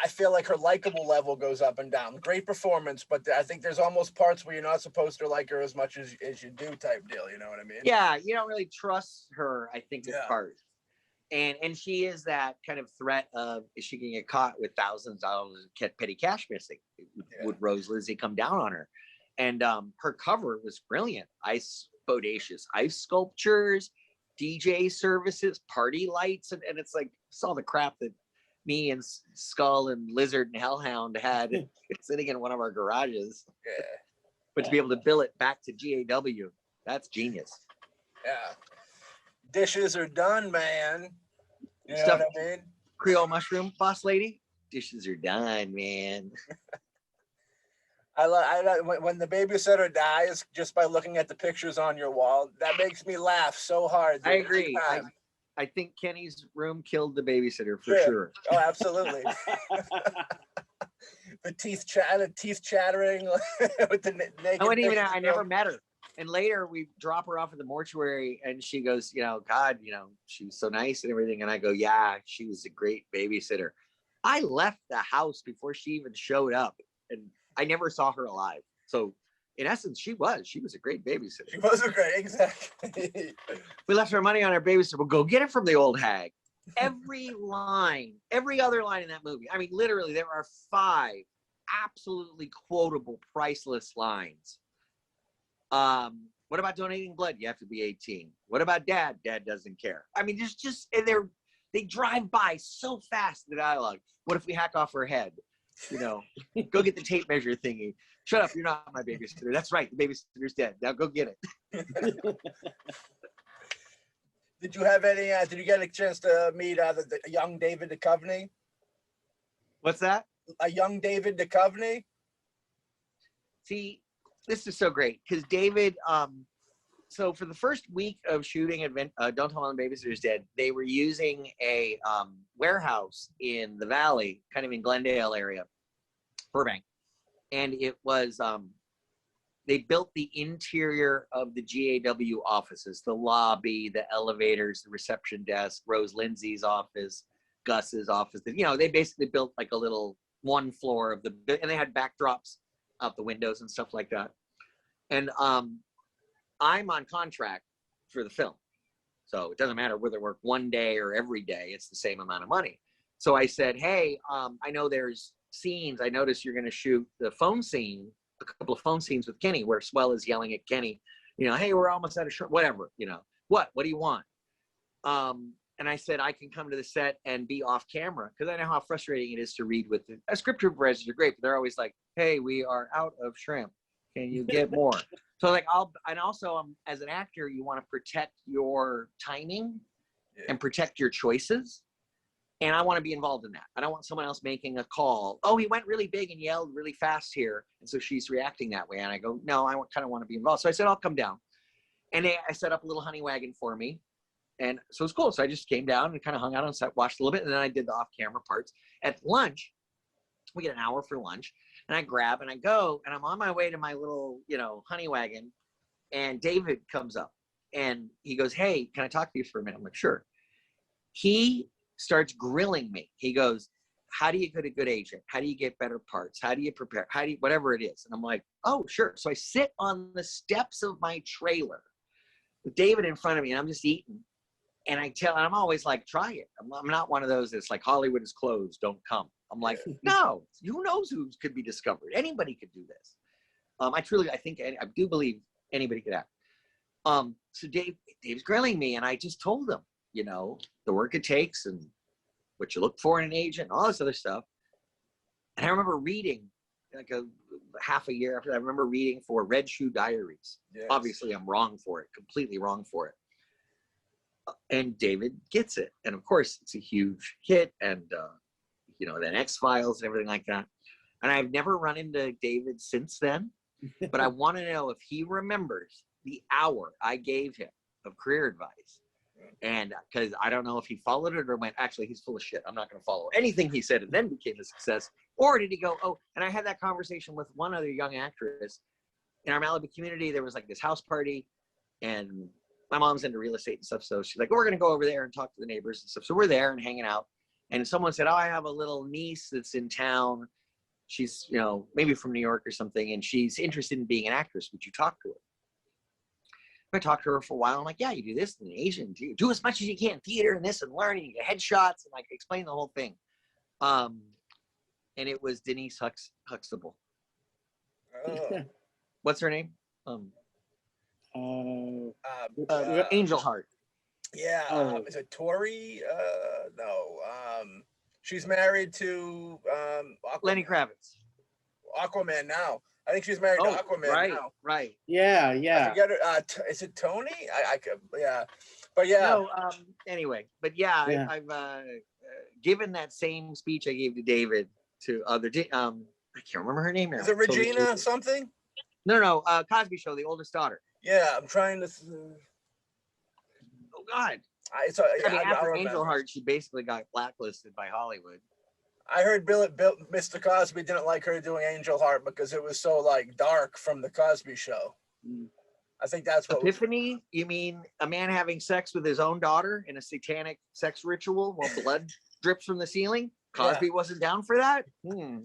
I feel like her likable level goes up and down. Great performance, but I think there's almost parts where you're not supposed to like her as much as you do type deal. You know what I mean? Yeah, you don't really trust her, I think, at parts. And she is that kind of threat of, is she going to get caught with thousands of dollars of petty cash missing? Would Rose Lindsay come down on her? And her cover was brilliant. Bodacious ice sculptures, DJ services, party lights. And it's like, it's all the crap that me and Skull and Lizard and Hellhound had sitting in one of our garages. Yeah. But to be able to bill it back to GAW, that's genius. Yeah. Dishes are done, man. You know what I mean? Creole mushroom, boss lady. Dishes are done, man. I love when the babysitter dies just by looking at the pictures on your wall. That makes me laugh so hard. I agree. I think Kenny's room killed the babysitter for sure. Oh, absolutely. The teeth chattering with the naked. I never met her. And later we drop her off at the mortuary and she goes, you know, God, you know, she was so nice and everything. And I go, yeah, she was a great babysitter. I left the house before she even showed up and I never saw her alive. So in essence, she was a great babysitter. She was a great, exactly. We left our money on our babysitter. We'll go get it from the old hag. Every line, every other line in that movie. I mean, literally, there are 5 absolutely quotable, priceless lines. What about donating blood? You have to be 18. What about dad? Dad doesn't care. I mean, there's just, and they drive by so fast, the dialogue. What if we hack off her head? You know, go get the tape measure thingy. Shut up, you're not my babysitter. That's right, the babysitter's dead. Now go get it. Did you have any, did you get a chance to meet the young David Duchovny? What's that? A young David Duchovny? See, this is so great because David, so for the first week of shooting Don't Tell Mom the Babysitter's Dead, they were using a warehouse in the Valley, kind of in Glendale area, Burbank. And it was, they built the interior of the GAW offices, the lobby, the elevators, the reception desk, Rose Lindsay's office, Gus's office. You know, they basically built like a little one floor of and they had backdrops out the windows and stuff like that. And I'm on contract for the film. So it doesn't matter whether I work one day or every day, it's the same amount of money. So I said, hey, I know there's scenes. I noticed you're going to shoot the phone scene, a couple of phone scenes with Kenny where Swell is yelling at Kenny, you know, hey, we're almost out of short, whatever, you know, what do you want? And I said, I can come to the set and be off camera because I know how frustrating it is to read with a script supervisors are great, but they're always like, hey, we are out of shrimp. Can you get more? So like, and also as an actor, you want to protect your timing and protect your choices. And I want to be involved in that. I don't want someone else making a call. Oh, he went really big and yelled really fast here. And so she's reacting that way. And I go, no, I kind of want to be involved. So I said, I'll come down. And I set up a little honey wagon for me. And so it was cool. So I just came down and kind of hung out on set, watched a little bit. And then I did the off-camera parts. At lunch, we get an hour for lunch. And I grab and I go. And I'm on my way to my little, you know, honey wagon. And David comes up. And he goes, hey, can I talk to you for a minute? I'm like, sure. He starts grilling me. He goes, how do you get a good agent? How do you get better parts? How do you prepare? How do you, whatever it is. And I'm like, oh, sure. So I sit on the steps of my trailer with David in front of me and I'm just eating. And I'm always like, try it. I'm not one of those that's like, Hollywood is closed, don't come. I'm like, no, who knows who could be discovered? Anybody could do this. I do believe anybody could act. So Dave's grilling me and I just told him, you know, the work it takes and what you look for in an agent and all this other stuff. And I remember reading like a half a year after that, I remember reading for Red Shoe Diaries. Yes. Obviously I'm wrong for it, completely wrong for it. And David gets it. And of course it's a huge hit and, you know, then X-Files and everything like that. And I've never run into David since then, but I want to know if he remembers the hour I gave him of career advice. And because I don't know if he followed it or went, actually, he's full of shit. I'm not going to follow anything he said and then became a success. Or did he go, oh, and I had that conversation with one other young actress in our Malibu community. There was like this house party and my mom's into real estate and stuff. So she's like, oh, we're going to go over there and talk to the neighbors and stuff. So we're there and hanging out. And someone said, oh, I have a little niece that's in town. She's, you know, maybe from New York or something. And she's interested in being an actress. Would you talk to her? I talked to her for a while. I'm like, yeah, you do this and Asian. Do as much as you can, theater and this and learning. You get headshots and like explain the whole thing. And it was Denise Huxtable. Oh. What's her name? Angel Heart. Yeah. Is it Tori? No. She's married to Lenny Kravitz. Aquaman now. I think she's married to Aquaman now. Right. Yeah. I forget her. Is it Tony? I could, yeah. But yeah. No, anyway, but yeah. I've given that same speech I gave to David to other, I can't remember her name now. Is it Regina something? No, Cosby Show, the oldest daughter. Yeah, I'm trying to. Oh God. After Angel Heart, she basically got blacklisted by Hollywood. I heard Mr. Cosby didn't like her doing Angel Heart because it was so like dark from the Cosby Show. I think that's what. Epiphany? You mean a man having sex with his own daughter in a satanic sex ritual while blood drips from the ceiling? Cosby wasn't down for that?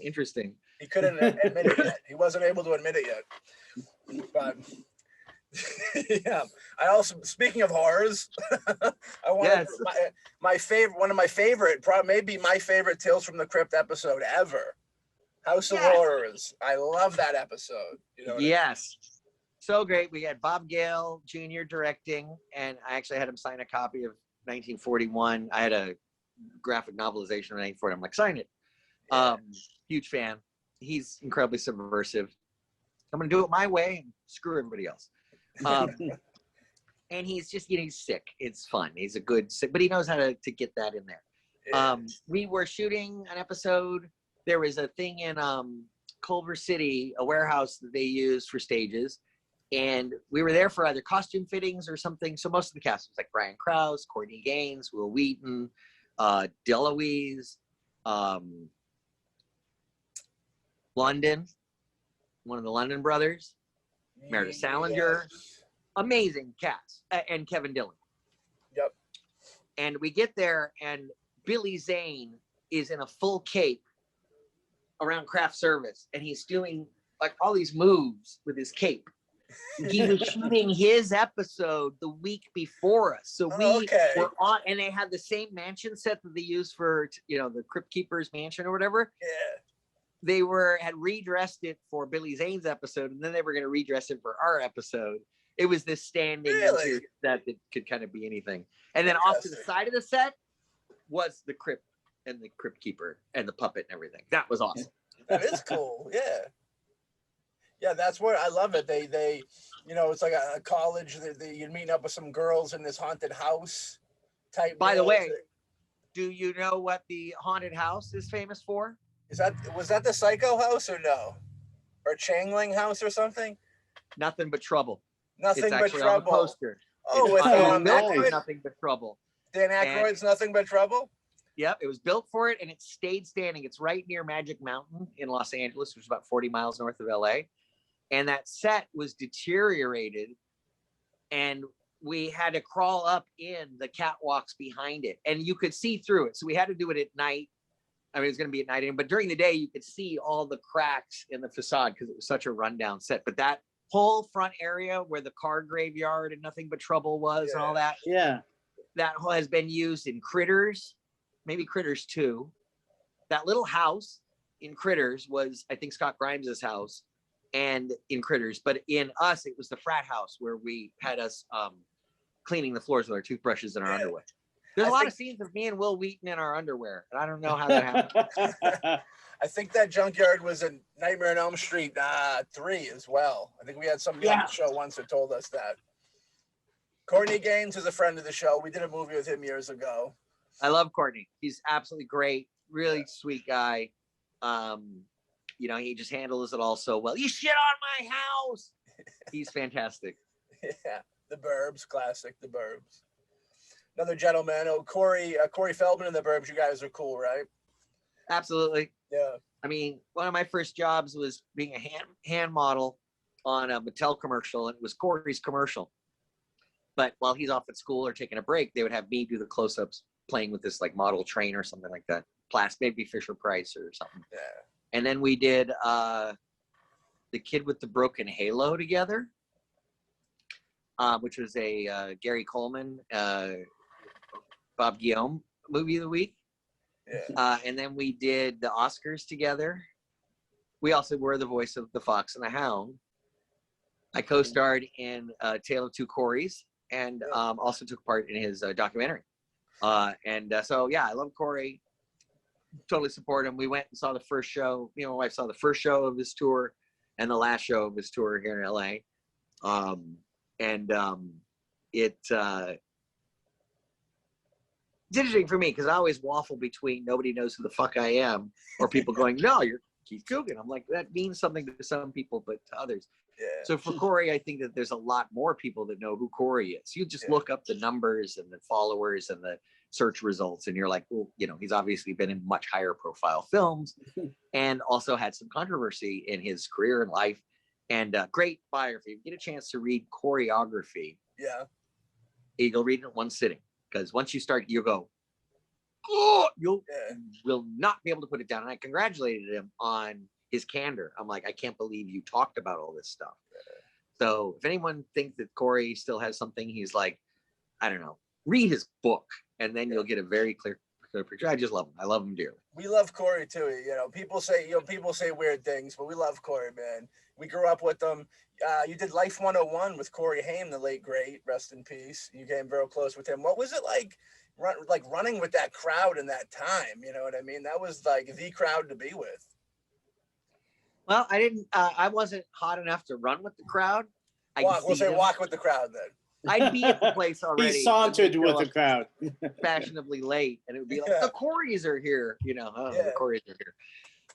Interesting. He couldn't admit it yet. He wasn't able to admit it yet. But yeah, I also, speaking of horrors, I want Yes. my favorite, one of my favorite, probably maybe my favorite Tales from the Crypt episode ever. House of Yes. Horrors. I love that episode. You know what I mean? Yes. So great. We had Bob Gale Jr. directing, and I actually had him sign a copy of 1941. I had a graphic novelization of 1940. I'm like, sign it. Yeah. Huge fan. He's incredibly subversive. I'm going to do it my way and screw everybody else. And he's just, you know, he's sick. It's fun. He's a good sick, but he knows how to get that in there. Yeah. We were shooting an episode. There was a thing in Culver City, a warehouse that they use for stages. And we were there for either costume fittings or something. So most of the cast was like Brian Krause, Courtney Gaines, Will Wheaton, DeLuise, London, one of the London brothers, Meredith Salinger. Yes. Amazing cast, and Kevin Dillon. Yep. And we get there, and Billy Zane is in a full cape around craft service, and he's doing like all these moves with his cape. He was shooting his episode the week before us, so we were on, and they had the same mansion set that they used for, you know, the Crypt Keeper's mansion or whatever. Yeah. They had redressed it for Billy Zane's episode, and then they were going to redress it for our episode. It was this standing Really? set that could kind of be anything. And then off to the side of the set was the crypt and the Crypt Keeper and the puppet and everything. That was awesome. That is cool. Yeah. Yeah, that's what I love it. They you know, it's like a college. You're meeting up with some girls in this haunted house type. By the deal. way, do you know what the haunted house is famous for? Was that the Psycho house or no? Or Changling house or something? Nothing But Trouble. Nothing It's But actually on the Trouble. poster. Oh, It's with fucking nice. Aykroyd? Nothing But Trouble. Dan Aykroyd's Nothing But Trouble? Yep, it was built for it, and it stayed standing. It's right near Magic Mountain in Los Angeles, which is about 40 miles north of LA. And that set was deteriorated, and we had to crawl up in the catwalks behind it, and you could see through it. So we had to do it at night. I mean, it was going to be at night, but during the day, you could see all the cracks in the facade because it was such a rundown set. But that whole front area where the car graveyard and Nothing But Trouble was and all that, Yeah. that has been used in Critters, maybe Critters 2. That little house in Critters was, I think, Scott Grimes's house, and in Critters. But in Us, it was the frat house where we had us cleaning the floors with our toothbrushes and our underwear. There's a lot of scenes of me and Will Wheaton in our underwear, and I don't know how that happened. I think that junkyard was in Nightmare on Elm Street 3 as well. I think we had somebody on the show once that told us that. Courtney Gaines is a friend of the show. We did a movie with him years ago. I love Courtney. He's absolutely great. Really sweet guy. You know, he just handles it all so well. You shit on my house. He's fantastic. Yeah, The Burbs, classic, The Burbs. Another gentleman. Oh, Corey Feldman and The Burbs. You guys are cool, right? Absolutely. Yeah. I mean, one of my first jobs was being a hand model on a Mattel commercial, and it was Corey's commercial. But while he's off at school or taking a break, they would have me do the close-ups, playing with this like model train or something like that. Maybe Fisher Price or something. Yeah. And then we did The Kid with the Broken Halo together, which was a Gary Coleman, Bob Guillaume movie of the week. Yeah. And then we did the Oscars together. We also were the voice of the Fox and the Hound. I co-starred in Tale of Two Corys, and also took part in his documentary. So yeah, I love Corey. Totally support him. We went and saw the first show. Me and my wife saw the first show of his tour and the last show of his tour here in LA. It's interesting for me because I always waffle between nobody knows who the fuck I am or people going, no, you're Keith Coogan. I'm like, that means something to some people, but to others. Yeah. So for Corey, I think that there's a lot more people that know who Corey is. You just look up the numbers and the followers and the search results, and you're like, well, you know, he's obviously been in much higher profile films and also had some controversy in his career and life. And great biography. If you get a chance to read Choreography, you'll read it in one sitting. Because once you start, you go, oh, you will not be able to put it down. And I congratulated him on his candor. I'm like, I can't believe you talked about all this stuff. So if anyone thinks that Corey still has something, he's like, I don't know, read his book, and then you'll get a very clear picture. I just love him. I love him dearly. We love Corey too. You know, people say weird things, but we love Corey, man. We grew up with him. You did Life 101 with Corey Haim, the late great, rest in peace. You came very close with him. What was it like running with that crowd in that time? You know what I mean? That was like the crowd to be with. Well, I wasn't hot enough to run with the crowd. Walk with the crowd then. I'd be at the place already. He sauntered with the crowd. Fashionably late, and it would be like, the Coreys are here, you know, the Coreys are here.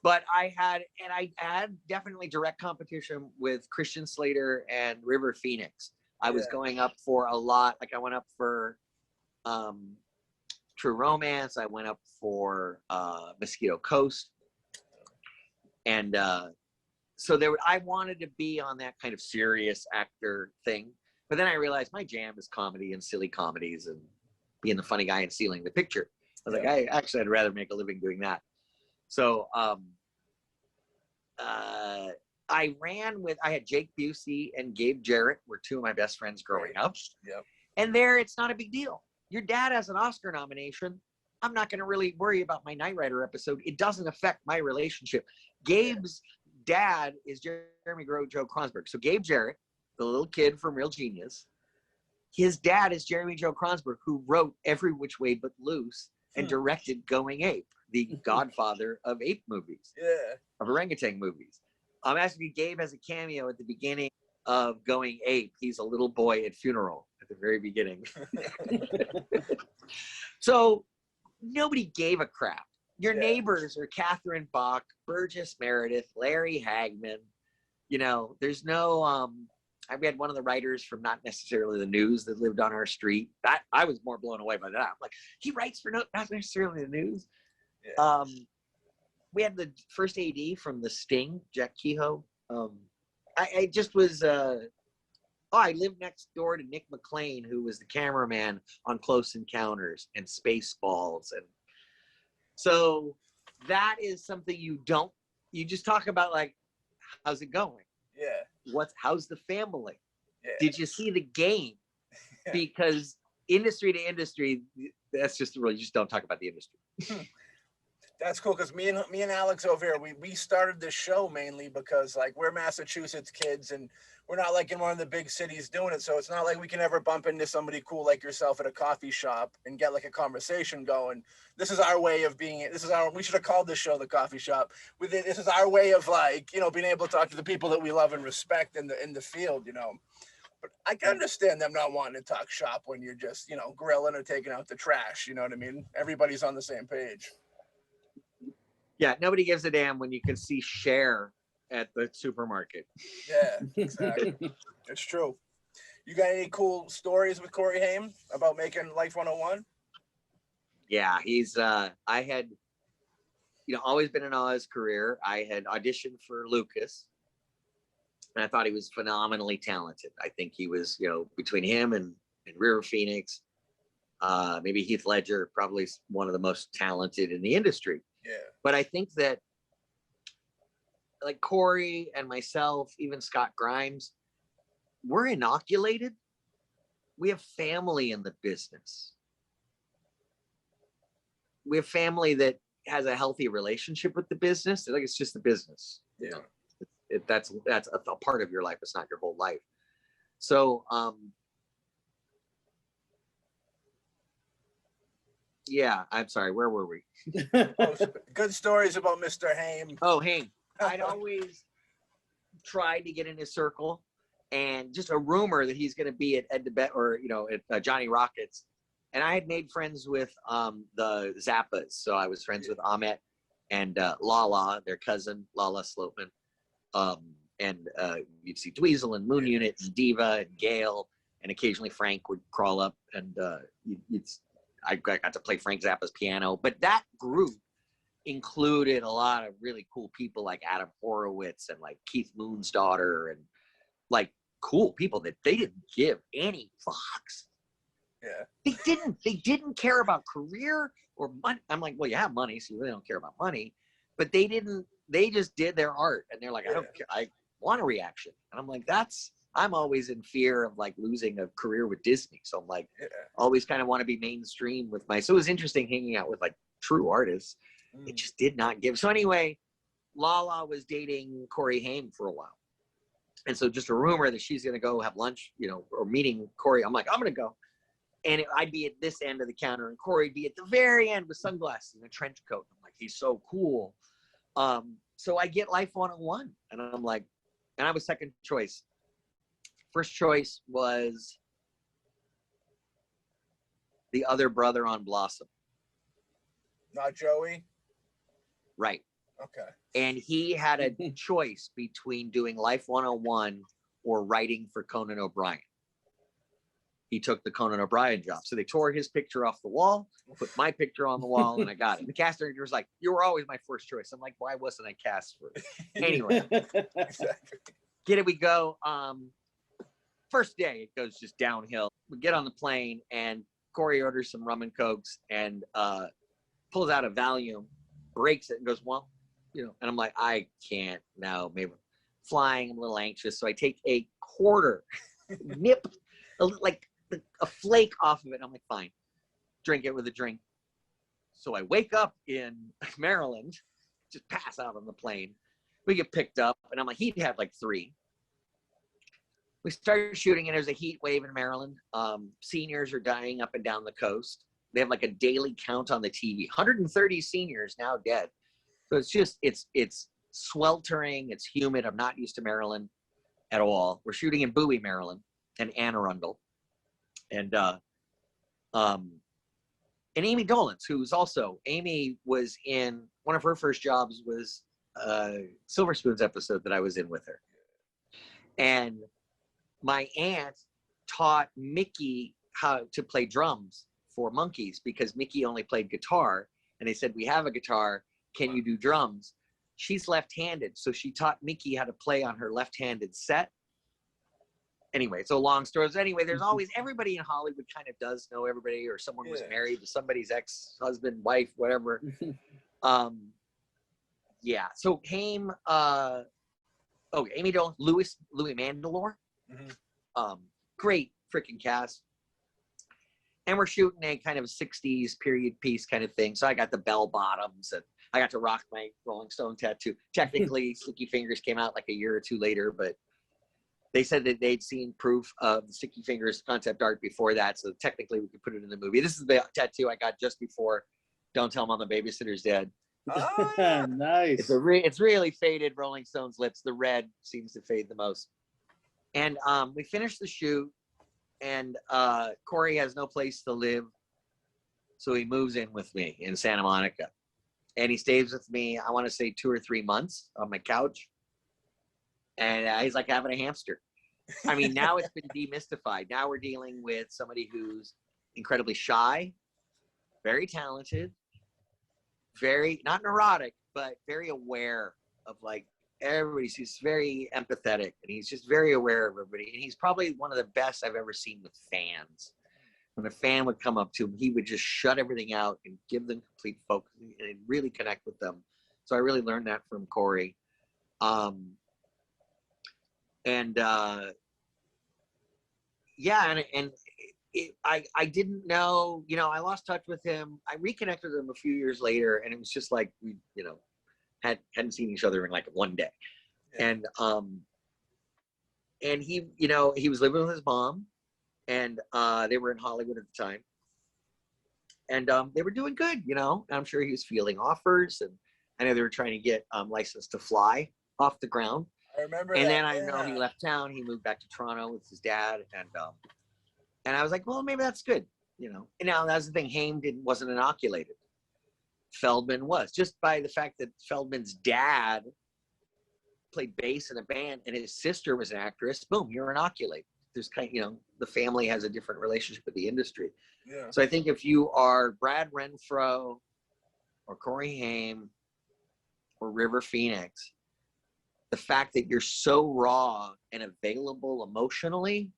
But I had definitely direct competition with Christian Slater and River Phoenix. I was going up for a lot. Like I went up for True Romance. I went up for Mosquito Coast. And so I wanted to be on that kind of serious actor thing. But then I realized my jam is comedy and silly comedies and being the funny guy and stealing the picture. I was like, I'd rather make a living doing that. So I had Jake Busey and Gabe Jarrett were two of my best friends growing up. Yep. And there, it's not a big deal. Your dad has an Oscar nomination. I'm not going to really worry about my Knight Rider episode. It doesn't affect my relationship. Gabe's dad is Jeremy Joe Kronsberg. So Gabe Jarrett, the little kid from Real Genius, his dad is Jeremy Joe Kronsberg, who wrote Every Which Way But Loose and directed Going Ape, the godfather of ape movies, of orangutan movies. I'm asking you, Gabe has a cameo at the beginning of Going Ape. He's a little boy at funeral at the very beginning. So nobody gave a crap. Your neighbors are Catherine Bach, Burgess Meredith, Larry Hagman. You know, there's no we had one of the writers from not necessarily the news that lived on our street. That I was more blown away by that. I'm like, he writes for not necessarily the news. Yeah. We had the first AD from The Sting, Jack Kehoe. I just was I lived next door to Nick McLean, who was the cameraman on Close Encounters and Spaceballs. And so that is something you just talk about, like, how's it going? Yeah. How's the family? Yeah. Did you see the game? Because industry to industry, that's just the rule. You just don't talk about the industry. That's cool, because me and Alex over here, we started this show mainly because, like, we're Massachusetts kids and we're not like in one of the big cities doing it, so it's not like we can ever bump into somebody cool like yourself at a coffee shop and get like a conversation going. This is our way of being. We should have called this show The Coffee Shop. This is our way of, like, you know, being able to talk to the people that we love and respect in the field, you know. But I can understand them not wanting to talk shop when you're just, you know, grilling or taking out the trash. You know what I mean? Everybody's on the same page. Yeah, nobody gives a damn when you can see Cher at the supermarket. Yeah, exactly. It's true. You got any cool stories with Corey Haim about making Life 101? Yeah, he's I had, you know, always been in all his career. I had auditioned for Lucas, and I thought he was phenomenally talented. I think he was, you know, between him and River Phoenix, maybe Heath Ledger, probably one of the most talented in the industry. Yeah. But I think that, like, Corey and myself, even Scott Grimes, we're inoculated. We have family in the business. We have family that has a healthy relationship with the business. Like, it's just the business. Yeah. You know? That's a part of your life. It's not your whole life. So, yeah, I'm sorry. Where were we? Good stories about Mr. Haim. Oh, Haim. I'd always tried to get in his circle, and just a rumor that he's going to be at Ed DeBet or, you know, at Johnny Rockets. And I had made friends with the Zappas. So I was friends with Ahmet and Lala, their cousin, Lala Sloatman. And you'd see Dweezil and Moon Unit and Diva and Gail, and occasionally Frank would crawl up, and I got to play Frank Zappa's piano. But that group included a lot of really cool people like Adam Horowitz and like Keith Moon's daughter, and like cool people that they didn't give any fucks. Yeah. They didn't care about career or money. I'm like, well, you have money, so you really don't care about money. But they didn't they just did their art, and they're like, I don't care, I want a reaction. And I'm like, I'm always in fear of like losing a career with Disney. So I'm like, always kind of want to be mainstream with so it was interesting hanging out with like true artists. It just did not give. So anyway, Lala was dating Corey Haim for a while. And so just a rumor that she's going to go have lunch, you know, or meeting Corey. I'm like, I'm going to go. And I'd be at this end of the counter and Corey'd be at the very end with sunglasses and a trench coat. I'm like, he's so cool. So I get Life 101 and I'm like, and I was second choice. First choice was the other brother on Blossom. Not Joey? Right. Okay. And he had a choice between doing Life 101 or writing for Conan O'Brien. He took the Conan O'Brien job. So they tore his picture off the wall, put my picture on the wall, and I got it. The cast director was like, you were always my first choice. I'm like, why wasn't I cast for it? Anyway, Exactly. get it, we go. First day, it goes just downhill. We get on the plane, and Corey orders some rum and cokes and pulls out a Valium, breaks it, and goes, well, you know, and I'm like, I can't now. Maybe flying, I'm a little anxious. So I take a quarter, nip, like a flake off of it. I'm like, fine, drink it with a drink. So I wake up in Maryland, just pass out on the plane. We get picked up, and I'm like, he'd had like 3. We started shooting, and there's a heat wave in Maryland. Seniors are dying up and down the coast. They have like a daily count on the TV. 130 seniors now dead. So it's just, it's sweltering. It's humid. I'm not used to Maryland at all. We're shooting in Bowie, Maryland, and Anne Arundel. And Amy Dolenz, who's also, Amy was in, one of her first jobs was Silver Spoons episode that I was in with her. And my aunt taught Mickey how to play drums for Monkeys because Mickey only played guitar. And they said, we have a guitar. Can you do drums? She's left-handed. So she taught Mickey how to play on her left-handed set. Anyway, so long stories. Anyway, there's always, everybody in Hollywood kind of does know everybody, or someone was married to somebody's ex-husband, wife, whatever. Yeah. So Haim, Amy Dolan, Louis Mandalore. Great freaking cast. And we're shooting a kind of 60s period piece kind of thing. So I got the bell bottoms and I got to rock my Rolling Stone tattoo. Technically, Sticky Fingers came out like a year or 2 later, but they said that they'd seen proof of the Sticky Fingers concept art before that. So technically we could put it in the movie. This is the tattoo I got just before Don't Tell Mom the Babysitter's Dead. Nice. It's really faded Rolling Stones lips. The red seems to fade the most. And we finished the shoot, and Corey has no place to live, so he moves in with me in Santa Monica. And he stays with me, I want to say 2 or 3 months on my couch. And he's like having a hamster. I mean, now it's been demystified. Now we're dealing with somebody who's incredibly shy, very talented, very, not neurotic, but very aware of like everybody. He's very empathetic, and he's just very aware of everybody. And he's probably one of the best I've ever seen with fans. When a fan would come up to him, he would just shut everything out and give them complete focus and really connect with them. So I really learned that from Corey. I didn't know, you know, I lost touch with him. I reconnected with him a few years later, and it was just like we, you know, hadn't seen each other in like one day. Yeah. And he, you know, he was living with his mom, and they were in Hollywood at the time. And they were doing good, you know. I'm sure he was fielding offers, and I know they were trying to get licensed to fly off the ground. I remember. And then I know he left town. He moved back to Toronto with his dad, and I was like, well, maybe that's good, you know. And now that's the thing. Haim wasn't inoculated. Feldman was, just by the fact that Feldman's dad played bass in a band and his sister was an actress. Boom, you're inoculated. There's kind of, you know, the family has a different relationship with the industry. Yeah. So I think if you are Brad Renfro or Corey Haim or River Phoenix, the fact that you're so raw and available emotionally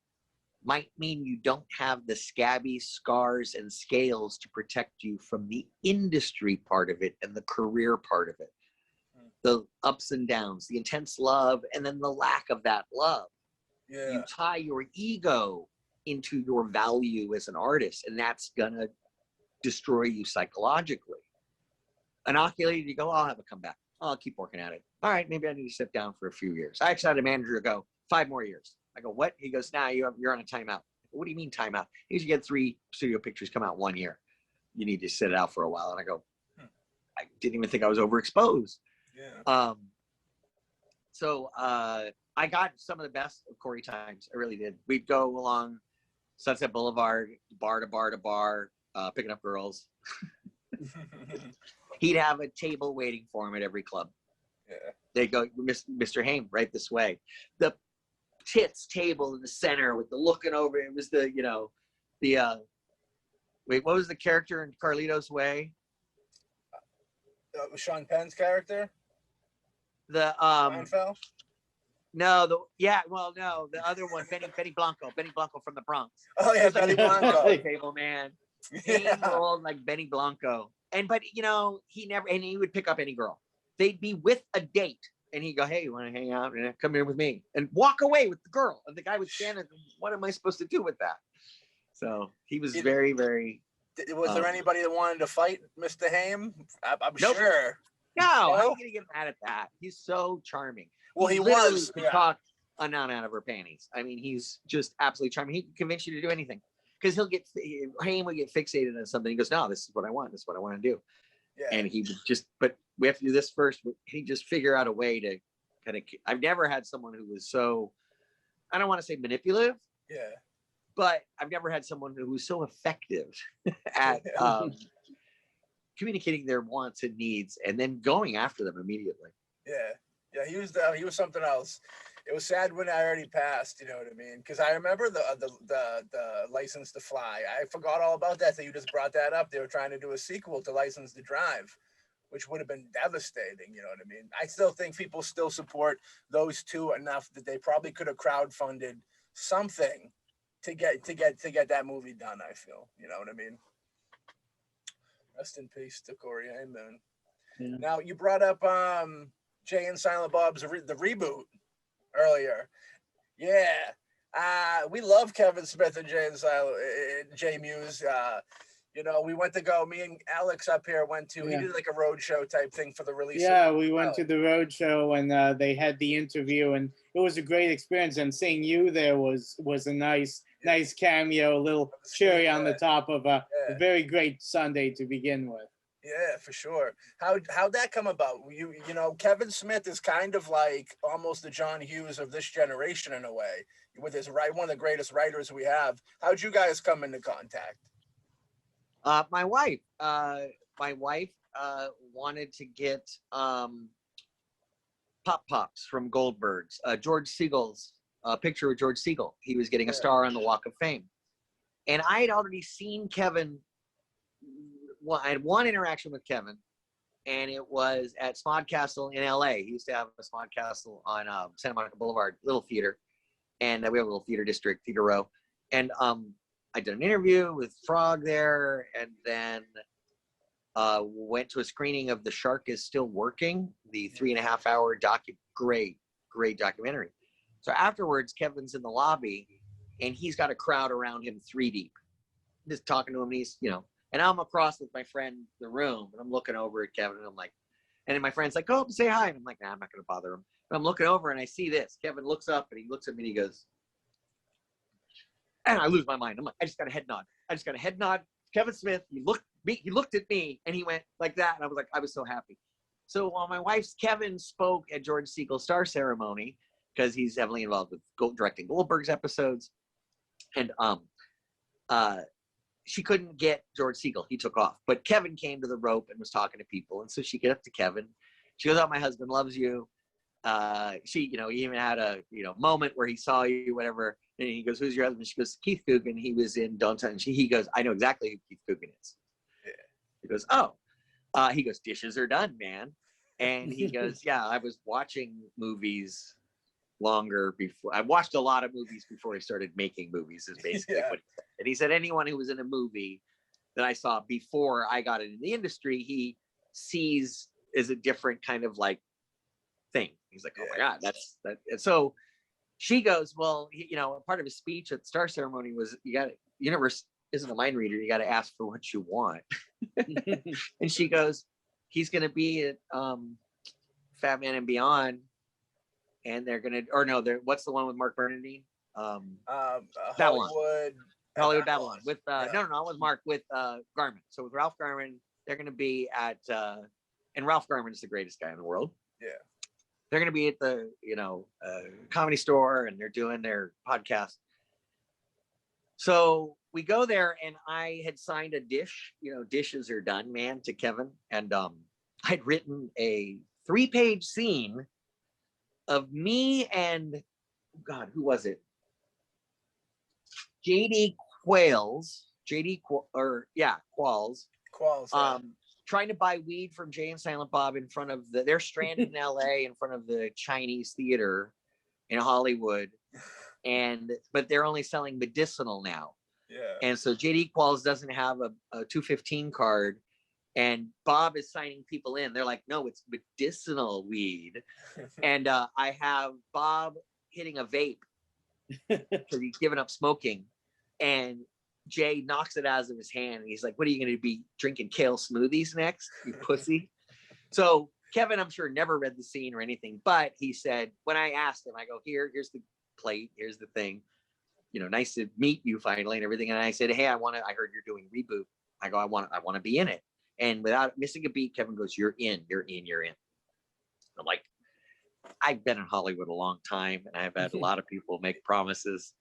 might mean you don't have the scabby scars and scales to protect you from the industry part of it and the career part of it. the ups and downs, the intense love, and then the lack of that love. Yeah. You tie your ego into your value as an artist, and that's gonna destroy you psychologically. Inoculated, you go, I'll have a comeback. I'll keep working at it. All right, maybe I need to sit down for a few years. I actually had a manager go, 5 more years. I go, what? He goes, nah, you're on a timeout. What do you mean timeout? He goes, you get 3 studio pictures come out 1 year. You need to sit it out for a while. And I go, I didn't even think I was overexposed. Yeah. So I got some of the best of Corey times. I really did. We'd go along Sunset Boulevard, bar to bar to bar, picking up girls. He'd have a table waiting for him at every club. Yeah. They go, Mr. Haim, right this way. The tits table in the center with the looking over. It was the, wait, what was the character in Carlito's Way? Sean Penn's character? The Seinfeld? no, the other one, Benny Blanco from the Bronx. Oh yeah, Benny Blanco. Table man. Yeah. Rolled like Benny Blanco. But he would pick up any girl. They'd be with a date and he'd go, hey, you want to hang out and come here with me and walk away with the girl. And the guy was standing, what am I supposed to do with that? So he was very, very. Was there anybody that wanted to fight Mr. Haim? I'm Nope. sure. No, how are No? you gonna get mad at that? He's so charming. Well, he literally was. could Yeah. talk a nun out of her panties. I mean, he's just absolutely charming. He can convince you to do anything because Haim would get fixated on something. He goes, no, this is what I want. This is what I want to do. Yeah. And he would just, but we have to do this first. He just figure out a way to kind of. I've never had someone who was so. I don't want to say manipulative. Yeah. But I've never had someone who was so effective at communicating their wants and needs and then going after them immediately. Yeah, he was something else. It was sad when I already passed, you know what I mean? Because I remember the License to Fly. I forgot all about that. That you just brought that up. They were trying to do a sequel to License to Drive, which would have been devastating. You know what I mean? I still think people still support those two enough that they probably could have crowdfunded something to get that movie done. I feel, you know what I mean. Rest in peace to Corey Haim, man. Yeah. Now you brought up Jay and Silent Bob's the reboot earlier. Yeah, we love Kevin Smith and Jay Muse. We went to go. Me and Alex up here went to. Yeah. He did like a road show type thing for the release. Yeah, we went to the road show and they had the interview and it was a great experience. And seeing you there was a nice cameo, a little cherry on the top of a very great Sunday to begin with. Yeah, for sure. How'd that come about? Kevin Smith is kind of like almost the John Hughes of this generation in a way, with his one of the greatest writers we have. How'd you guys come into contact? My wife wanted to get Pops from Goldberg's, George Siegel's picture of George Siegel. He was getting a star on the Walk of Fame. And I had already seen Kevin. Well, I had one interaction with Kevin, and it was at Smod Castle in LA. He used to have a Smod Castle on Santa Monica Boulevard, little theater. And we have a little theater district, theater row. And I did an interview with Frog there, and then went to a screening of The Shark is Still Working, the 3.5-hour great documentary. So afterwards, Kevin's in the lobby, and he's got a crowd around him 3 deep, just talking to him. And he's, and I'm across with my friend in the room, and I'm looking over at Kevin, and I'm like, and then my friend's like, go up and say hi. And I'm like, nah, I'm not going to bother him. But I'm looking over, and I see this. Kevin looks up, and he looks at me, and he goes, and I lose my mind. I'm like, I just got a head nod. Kevin Smith, he looked at me, and he went like that, and I was so happy. So while my wife's Kevin spoke at George Siegel's star ceremony, because he's heavily involved with directing Goldberg's episodes, and she couldn't get George Siegel. He took off. But Kevin came to the rope and was talking to people. And so she get up to Kevin. She goes, oh, my husband loves you. She, he even had a, moment where he saw you, whatever. And he goes, who's your husband? She goes, Keith Coogan. He was in Don't Touch. He goes, I know exactly who Keith Coogan is. Yeah. He goes, oh. He goes, dishes are done, man. And he goes, yeah, I was watching movies longer before. I watched a lot of movies before I started making movies, is basically what he said. And he said anyone who was in a movie that I saw before I got into the industry, he sees as a different kind of like thing. He's like, oh my God, that's that. And so she goes, well, you know, part of his speech at the star ceremony was, universe isn't a mind reader. You got to ask for what you want. And she goes, he's going to be at Fat Man and Beyond. And they're going to, or no, what's the one with Mark Bernardine? Babylon. Hollywood Babylon. With, no, with Mark, with Garmin. So with Ralph Garman, they're going to be at, and Ralph Garman is the greatest guy in the world. Yeah. They're going to be at the, Comedy Store, and they're doing their podcast. So we go there, and I had signed a dish, dishes are done, man, to Kevin. And I'd written a 3-page scene of me and, God, who was it? Qualls, trying to buy weed from Jay and Silent Bob in front of they're stranded in LA in front of the Chinese theater in Hollywood. But they're only selling medicinal now. Yeah. And so JD Qualls doesn't have a 215 card, and Bob is signing people in. They're like, no, it's medicinal weed. And I have Bob hitting a vape because he's given up smoking. And Jay knocks it out of his hand, and he's like, what are you going to be drinking kale smoothies next, you pussy? So Kevin, I'm sure, never read the scene or anything, but he said, when I asked him, I go, here's the plate, here's the thing, nice to meet you finally and everything. And I said, hey, I heard you're doing Reboot. I go, I want to be in it. And without missing a beat, Kevin goes, you're in. I'm like, I've been in Hollywood a long time, and I've had a lot of people make promises.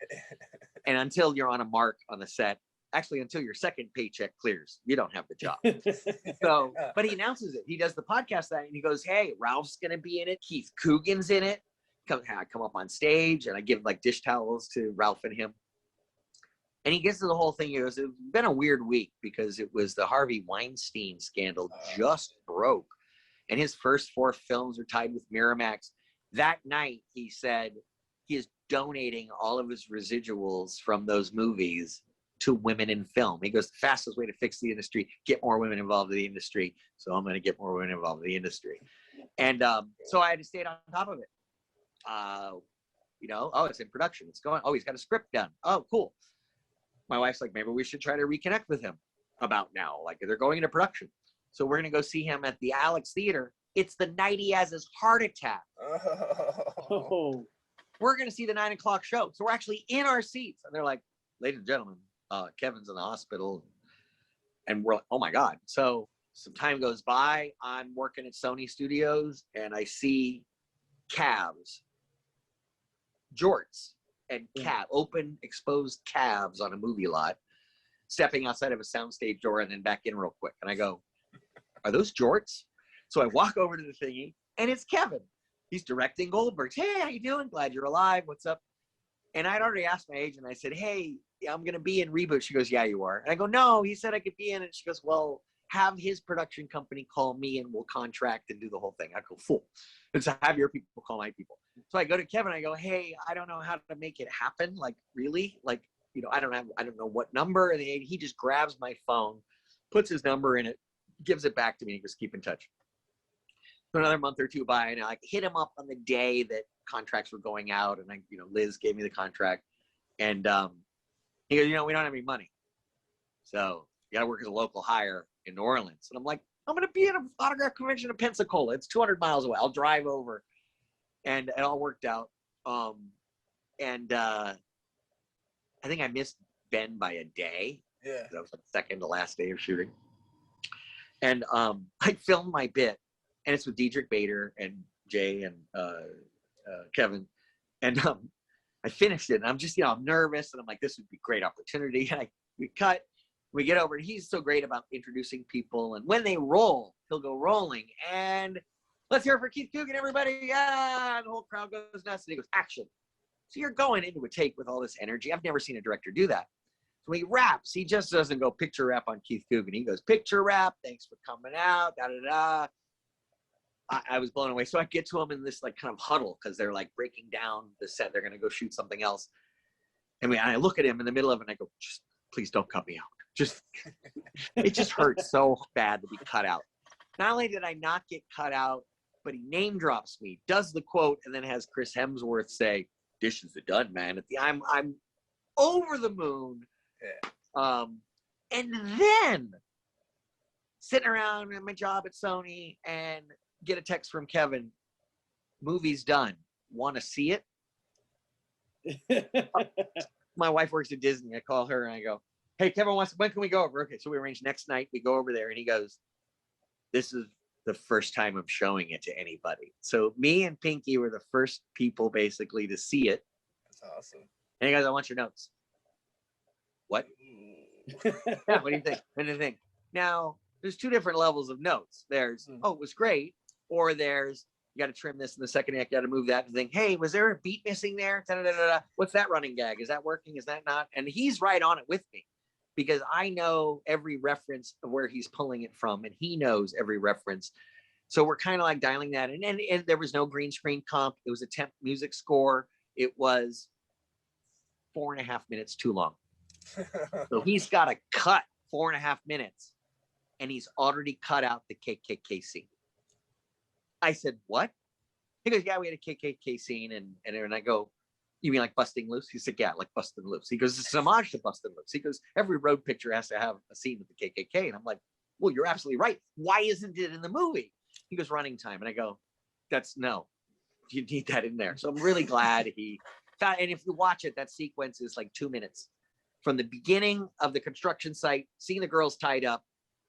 And until you're on a mark on the set, actually until your second paycheck clears, you don't have the job. So, but he announces it. He does the podcast and he goes, hey, Ralph's going to be in it. Keith Coogan's in it. I come up on stage and I give like dish towels to Ralph and him. And he gets to the whole thing. He goes, it's been a weird week because it was the Harvey Weinstein scandal just broke. And his first 4 films are tied with Miramax. That night, he said he is donating all of his residuals from those movies to women in film. He goes, the fastest way to fix the industry, get more women involved in the industry. So I'm going to get more women involved in the industry. And so I had to stay on top of it. It's in production. It's going, he's got a script done. Oh, cool. My wife's like, maybe we should try to reconnect with him about now. Like, they're going into production. So we're going to go see him at the Alex Theater. It's the night he has his heart attack. Oh. We're going to see the 9 o'clock show. So we're actually in our seats. And they're like, ladies and gentlemen, Kevin's in the hospital. And we're like, oh my God. So some time goes by. I'm working at Sony Studios, and I see calves, jorts, and open, exposed calves on a movie lot, stepping outside of a soundstage door and then back in real quick. And I go, are those jorts? So I walk over to the thingy, and it's Kevin. He's directing Goldberg's. Hey, how you doing? Glad you're alive. What's up? And I'd already asked my agent. I said, hey, I'm going to be in Reboot. She goes, yeah, you are. And I go, no, he said I could be in it. She goes, well, have his production company call me and we'll contract and do the whole thing. I go, fool. And so have your people call my people. So I go to Kevin. I go, hey, I don't know how to make it happen. Like, really? Like, I don't know what number. And he just grabs my phone, puts his number in it, gives it back to me, and goes, keep in touch. So another month or two by, and I hit him up on the day that contracts were going out, and Liz gave me the contract, and he goes, we don't have any money, so you got to work as a local hire in New Orleans. And I'm like, I'm gonna be at an autograph convention in Pensacola. It's 200 miles away. I'll drive over, and it all worked out. I think I missed Ben by a day. Yeah, that was the second to last day of shooting. And I filmed my bit, and it's with Diedrich Bader and Jay and Kevin. And I finished it, and I'm just, I'm nervous, and I'm like, this would be a great opportunity. And we cut, we get over, and he's so great about introducing people. And when they roll, he'll go rolling. And let's hear it for Keith Coogan, everybody. Yeah, and the whole crowd goes nuts. And he goes, action. So you're going into a take with all this energy. I've never seen a director do that. So when he raps, he just doesn't go picture rap on Keith Coogan. He goes, picture rap, thanks for coming out, da-da-da. I was blown away. So I get to him in this like kind of huddle because they're like breaking down the set. They're going to go shoot something else. And I look at him in the middle of it and I go, just please don't cut me out. It just hurts so bad to be cut out. Not only did I not get cut out, but he name drops me, does the quote, and then has Chris Hemsworth say, "Dishes are done, man." I'm over the moon. Yeah. And then sitting around at my job at Sony and get a text from Kevin, "Movie's done. Want to see it?" My wife works at Disney. I call her and I go, "Hey, Kevin wants, when can we go over?" Okay, so we arrange next night. We go over there and he goes, "This is the first time I'm showing it to anybody." So me and Pinky were the first people basically to see it. That's awesome. And he goes, "I want your notes." What? Yeah, what do you think? What do you think? Now, there's two different levels of notes. There's, "Oh, it was great," or there's, "You got to trim this in the second act, you got to move that," and think, "Hey, was there a beat missing there? Da-da-da-da-da. What's that running gag? Is that working? Is that not?" And he's right on it with me because I know every reference of where he's pulling it from, and he knows every reference. So we're kind of like dialing that in. And there was no green screen comp. It was a temp music score. It was 4.5 minutes too long. So he's got to cut 4.5 minutes, and he's already cut out the KKK scene. I said, "What?" He goes, "Yeah, we had a KKK scene." And I go, "You mean like Busting Loose?" He said, "Yeah, like Busting Loose." He goes, "It's an homage to Busting Loose." He goes, "Every road picture has to have a scene with the KKK." And I'm like, "Well, you're absolutely right. Why isn't it in the movie?" He goes, "Running time." And I go, "No, you need that in there." So I'm really glad he found, and if you watch it, that sequence is like 2 minutes. From the beginning of the construction site, seeing the girls tied up,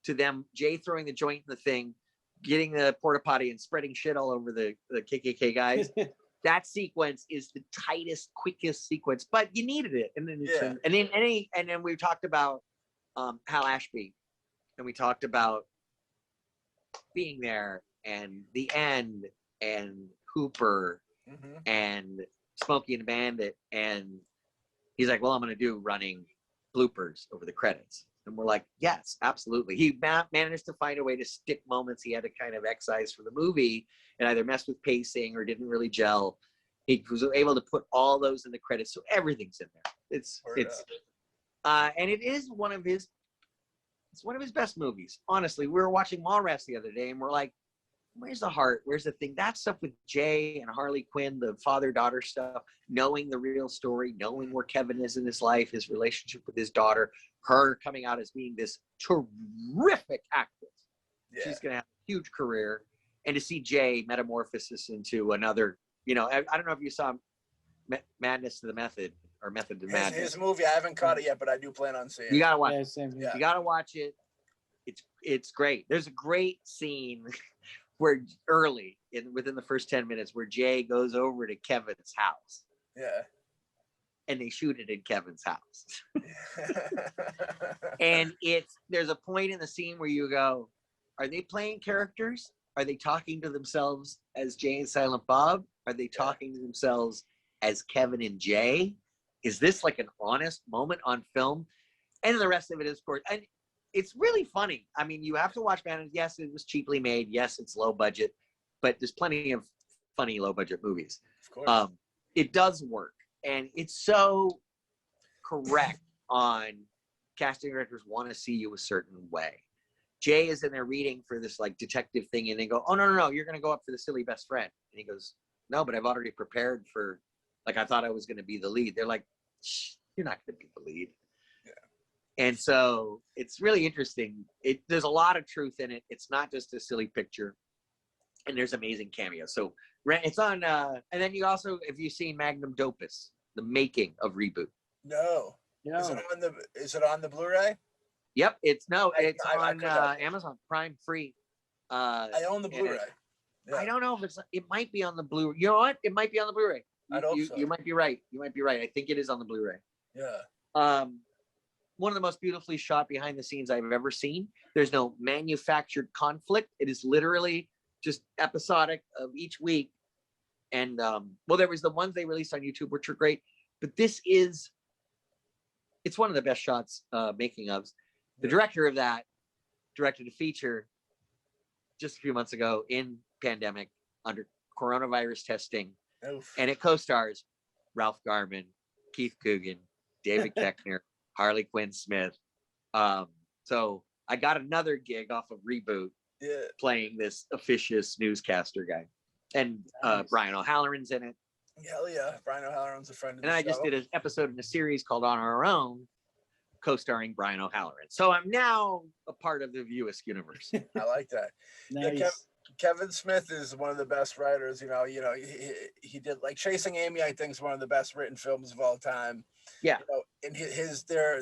to them, Jay throwing the joint in the thing, getting the porta potty and spreading shit all over the KKK guys. That sequence is the tightest, quickest sequence, but you needed it. And then and then we talked about Hal Ashby, and we talked about being there and the end and Hooper and Smokey and the Bandit, and he's like, "Well, I'm going to do running bloopers over the credits." And we're like, "Yes, absolutely." He managed to find a way to stick moments he had to kind of excise from the movie and either mess with pacing or didn't really gel. He was able to put all those in the credits, so everything's in there. And it is one of his best movies. Honestly, we were watching Mallrats the other day, and we're like, where's the heart? Where's the thing? That stuff with Jay and Harley Quinn, the father-daughter stuff, knowing the real story, knowing where Kevin is in his life, his relationship with his daughter, her coming out as being this terrific actress. Yeah. She's going to have a huge career. And to see Jay metamorphosis into another, I don't know if you saw Madness to the Method or Method to Madness. His movie, I haven't caught it yet, but I do plan on seeing it. You got to watch it. Yeah. You got to watch it. It's great. There's a great scene where within the first 10 minutes where Jay goes over to Kevin's house. Yeah. And they shoot it in Kevin's house. And there's a point in the scene where you go, are they playing characters? Are they talking to themselves as Jay and Silent Bob? Are they talking to themselves as Kevin and Jay? Is this like an honest moment on film? And the rest of it is, of course, and it's really funny. I mean, you have to watch Man. Yes, it was cheaply made. Yes, it's low budget, but there's plenty of funny low budget movies. Of course. It does work, and it's so correct on casting directors want to see you a certain way. Jay is in there reading for this like detective thing, and they go, "Oh no, you're going to go up for the silly best friend," and he goes, "No, but I've already prepared for. Like I thought I was going to be the lead." They're like, "Shh, you're not going to be the lead." And so it's really interesting. There's a lot of truth in it. It's not just a silly picture, and there's amazing cameos. So it's on. And then you also, if you've seen Magnum Opus, the making of Reboot. No. Is it on the Blu-ray? Yep. It's on Amazon Prime free. I own the Blu-ray. Yeah. I don't know if it might be on the Blu-ray. You know what? It might be on the Blu-ray. I hope so. You might be right. I think it is on the Blu-ray. Yeah. One of the most beautifully shot behind the scenes I've ever seen. There's no manufactured conflict. It is literally just episodic of each week. And there was the ones they released on YouTube, which are great, but it's one of the best shots making ofs. The director of that directed a feature just a few months ago in pandemic under coronavirus testing. Oof. And it co-stars Ralph Garman, Keith Coogan, David Koechner, Harley Quinn Smith. So I got another gig off of Reboot Yeah. playing this officious newscaster guy. And Nice. Brian O'Halloran's in it. Hell yeah. Brian O'Halloran's a friend of And the I show. just did an episode in a series called On Our Own, co-starring Brian O'Halloran. So I'm now a part of the Viewist universe. I like that. Nice. Yeah, Kevin Smith is one of the best writers. He did like Chasing Amy. I think is one of the best written films of all time. Yeah. And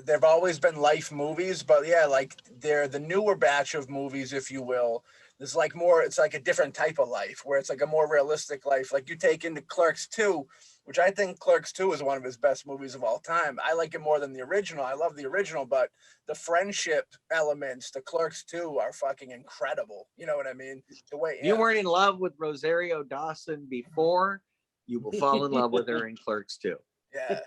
they've always been life movies, but yeah, like they're the newer batch of movies, if you will. There's like more. It's like a different type of life where it's like a more realistic life. Like you take into Clerks 2, which I think Clerks 2 is one of his best movies of all time. I like it more than the original. I love the original, but the friendship elements, the Clerks 2 are fucking incredible. You know what I mean? The way If you weren't in love with Rosario Dawson before, you will fall in love with her in Clerks 2. Yeah.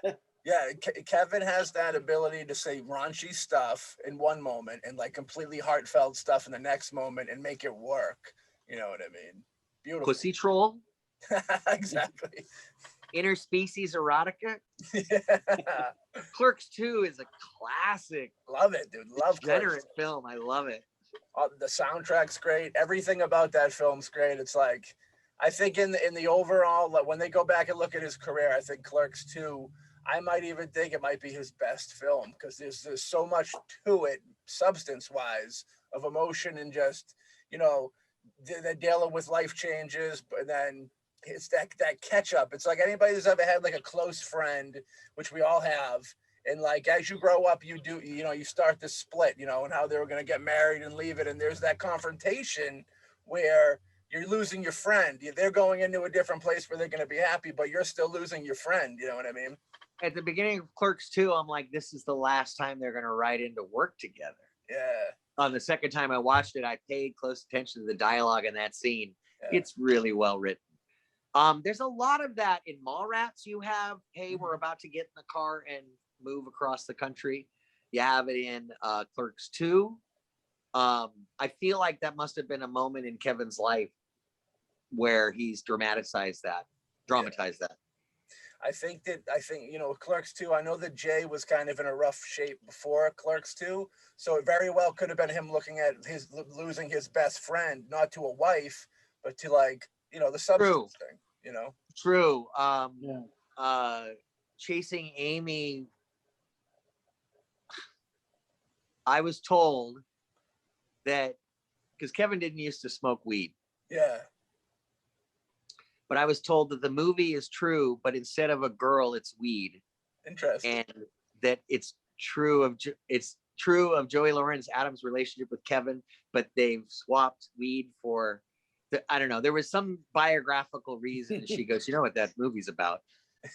Yeah, Kevin has that ability to say raunchy stuff in one moment and like completely heartfelt stuff in the next moment and make it work. You know what I mean? Beautiful. Pussy Troll, Exactly. Interspecies Erotica. Yeah. Clerks 2 is a classic, Love it, dude. Love degenerate Clerks. film. I love it. The soundtrack's great. Everything about that film's great. It's like, I think in the overall, like when they go back and look at his career, I think Clerks 2, I might even think it might be his best film because there's so much to it, substance-wise, of emotion and just, they're dealing with life changes, but then it's that catch-up. It's like anybody who's ever had like a close friend, which we all have, and like as you grow up, you start to split, and how they were going to get married and leave it, and there's that confrontation where you're losing your friend. They're going into a different place where they're going to be happy, but you're still losing your friend. You know what I mean? At the beginning of Clerks 2, I'm like, this is the last time they're going to ride into work together. Yeah. On the second time I watched it, I paid close attention to the dialogue in that scene. Yeah. It's really well written. There's a lot of that in Mallrats. You have, hey, we're about to get in the car and move across the country. You have it in Clerks 2. I feel like that must have been a moment in Kevin's life where he's dramatized that. I think Clerks 2, I know that Jay was kind of in a rough shape before Clerks 2, so it very well could have been him looking at losing his best friend, not to a wife, but to the substance thing, True. Yeah. Chasing Amy, I was told that, because Kevin didn't used to smoke weed. Yeah. But I was told that the movie is true, but instead of a girl, it's weed. Interesting. And that it's true of Joey Lawrence Adams' relationship with Kevin, but they've swapped weed for I don't know. There was some biographical reason. She goes, you know what that movie's about.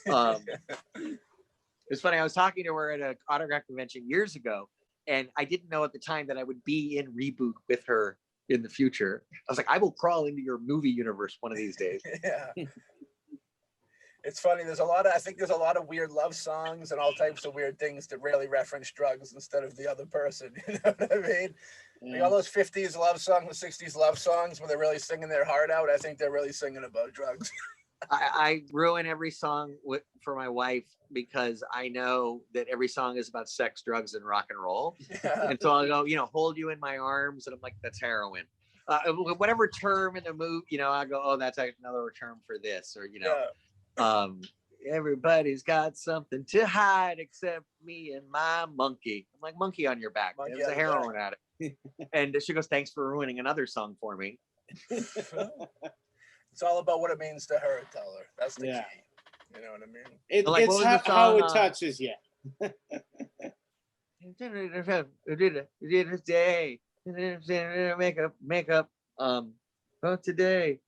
It's funny. I was talking to her at an autograph convention years ago, and I didn't know at the time that I would be in Reboot with her in the future. I was like, I will crawl into your movie universe one of these days. Yeah. It's funny. I think there's a lot of weird love songs and all types of weird things that really reference drugs instead of the other person. You know what I mean? Yeah. Like all those 50s love songs, the 60s love songs where they're really singing their heart out. I think they're really singing about drugs. I ruin every song for my wife because I know that every song is about sex, drugs, and rock and roll. Yeah. And so I'll go, hold you in my arms. And I'm like, that's heroin. Whatever term in the movie, I go, oh, that's another term for this. Or, everybody's got something to hide except me and my monkey. I'm like, monkey on your back. It was a heroin addict. And she goes, thanks for ruining another song for me. It's all about what it means to her, tell her. That's the key. You know what I mean? It's how it touches you. Day. Makeup. Today.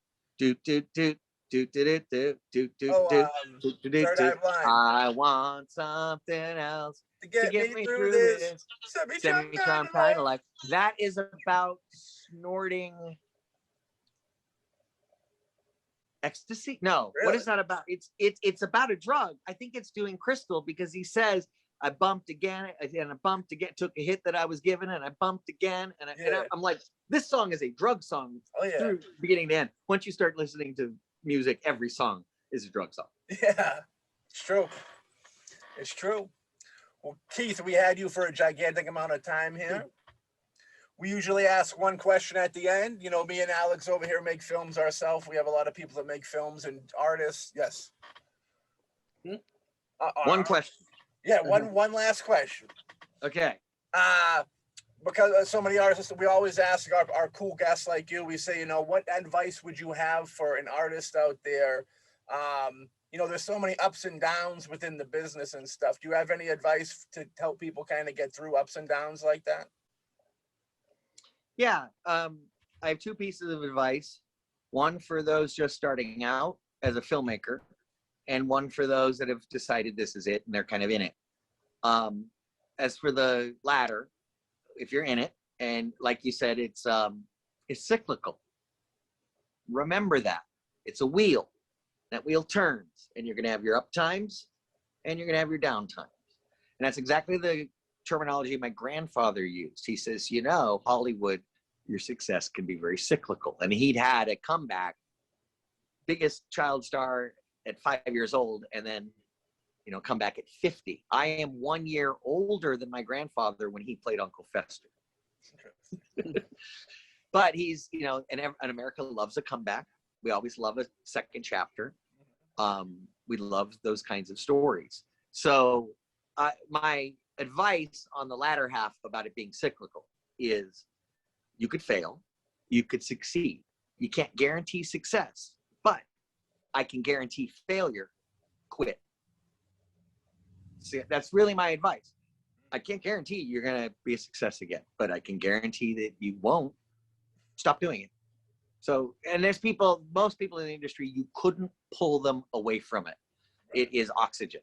I want something else to get me through this. Semi-charm kind of life. That is about snorting ecstasy. No, really? What is that about? It's about a drug. I think it's doing crystal because he says, I bumped again and I bumped again, took a hit that I was given and I bumped again. And I'm like, this song is a drug song through beginning to end. Once you start listening to music, every song is a drug song. Yeah, it's true. It's true. Well, Keith, we had you for a gigantic amount of time here. We usually ask one question at the end. You know, me and Alex over here make films ourselves. We have a lot of people that make films and artists. Yes. One question. Yeah, one last question. Okay. Because so many artists, we always ask our cool guests like you, we say, you know, what advice would you have for an artist out there? You know, there's so many ups and downs within the business and stuff. Do you have any advice to help people kind of get through ups and downs like that? Yeah. I have two pieces of advice. One for those just starting out as a filmmaker, and one for those that have decided this is it and they're kind of in it. As for the latter, if you're in it, and like you said, it's cyclical. Remember that. It's a wheel. That wheel turns, and you're going to have your up times and you're going to have your down times. And that's exactly the terminology my grandfather used. He says, you know, Hollywood, your success can be very cyclical. And he'd had a comeback, biggest child star at 5 years old, and then, you know, come back at 50. I am 1 year older than my grandfather when he played Uncle Fester. But he's, you know, and America loves a comeback. We always love a second chapter. We love those kinds of stories. So my advice on the latter half about it being cyclical is you could fail, you could succeed. You can't guarantee success, but I can guarantee failure. Quit. See, that's really my advice. I can't guarantee you're going to be a success again, but I can guarantee that you won't. Stop doing it. So, and there's people, most people in the industry, you couldn't pull them away from it. It is oxygen.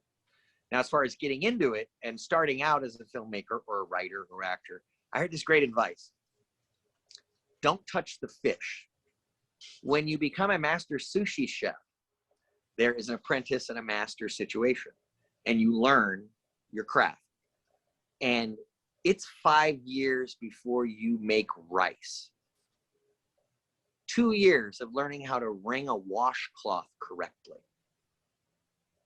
Now, as far as getting into it and starting out as a filmmaker or a writer or actor, I heard this great advice. Don't touch the fish. When you become a master sushi chef, there is an apprentice and a master situation, and you learn your craft. And it's 5 years before you make rice. 2 years of learning how to wring a washcloth correctly.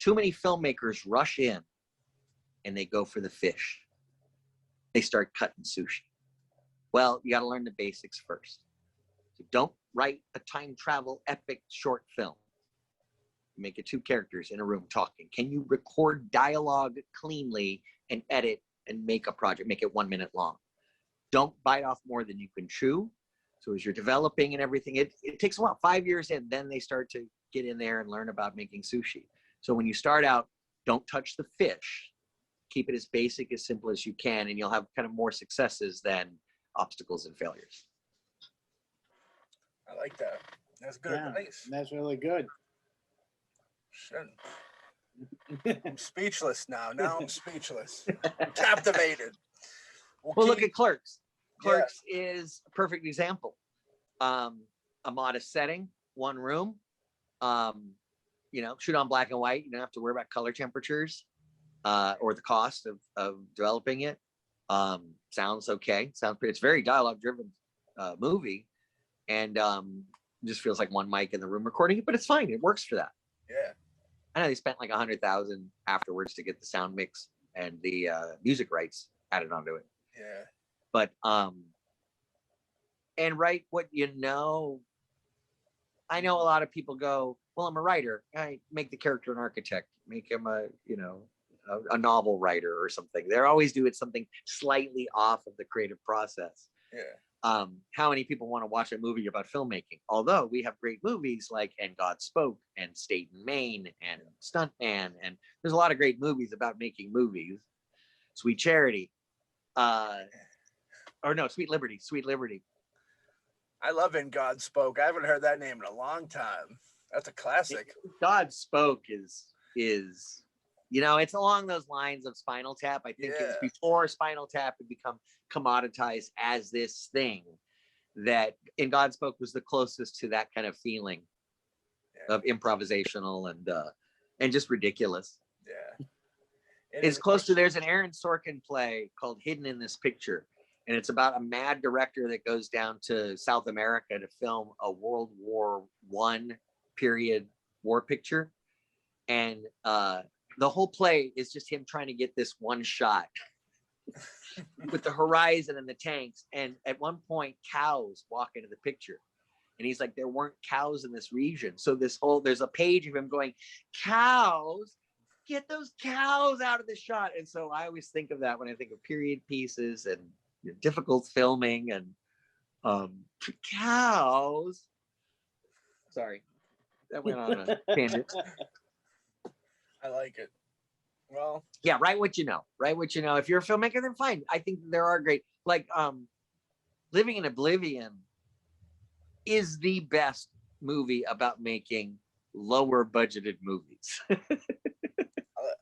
Too many filmmakers rush in and they go for the fish. They start cutting sushi. Well, you got to learn the basics first. So don't write a time travel epic short film. Make it two characters in a room talking. Can you record dialogue cleanly and edit and make a project, make it 1 minute long? Don't bite off more than you can chew. So as you're developing and everything, it takes a while. 5 years in, then they start to get in there and learn about making sushi. So when you start out, don't touch the fish. Keep it as basic, as simple as you can, and you'll have kind of more successes than obstacles and failures. I like that. That's good advice. That's really good. Shit. I'm speechless now. Now I'm speechless. I'm captivated. Well, look at Clerks. Clerks is a perfect example. A modest setting, one room. You know, shoot on black and white. You don't have to worry about color temperatures or the cost of developing it. Sounds okay. Sounds pretty. It's very dialogue-driven movie, and just feels like one mic in the room recording it, but it's fine. It works for that. Yeah. I know they spent like $100,000 afterwards to get the sound mix and the music rights added onto it. Yeah. But and write what you know. I know a lot of people go, well, I'm a writer. I make the character an architect, make him a, you know, a novel writer or something. They're always doing something slightly off of the creative process. Yeah. How many people want to watch a movie about filmmaking? Although we have great movies like And God Spoke and State and Maine and Stuntman, and there's a lot of great movies about making movies. Sweet Charity. Or no, Sweet Liberty. Sweet Liberty. I love In God Spoke. I haven't heard that name in a long time. That's a classic. God Spoke is you know, it's along those lines of Spinal Tap. I think it was before Spinal Tap had become commoditized as this thing, that In God Spoke was the closest to that kind of feeling of improvisational and just ridiculous. Yeah. It's close to, there's an Aaron Sorkin play called Hidden in This Picture. And it's about a mad director that goes down to South America to film a World War I period war picture. And the whole play is just him trying to get this one shot with the horizon and the tanks. And at one point, cows walk into the picture. And he's like, there weren't cows in this region. So there's a page of him going, cows, get those cows out of the shot. And so I always think of that when I think of period pieces and difficult filming and cows. Sorry, that went on a tangent. I like it. Well, yeah, write what you know. Write what you know. If you're a filmmaker, then fine. I think there are great, like Living in Oblivion is the best movie about making lower budgeted movies.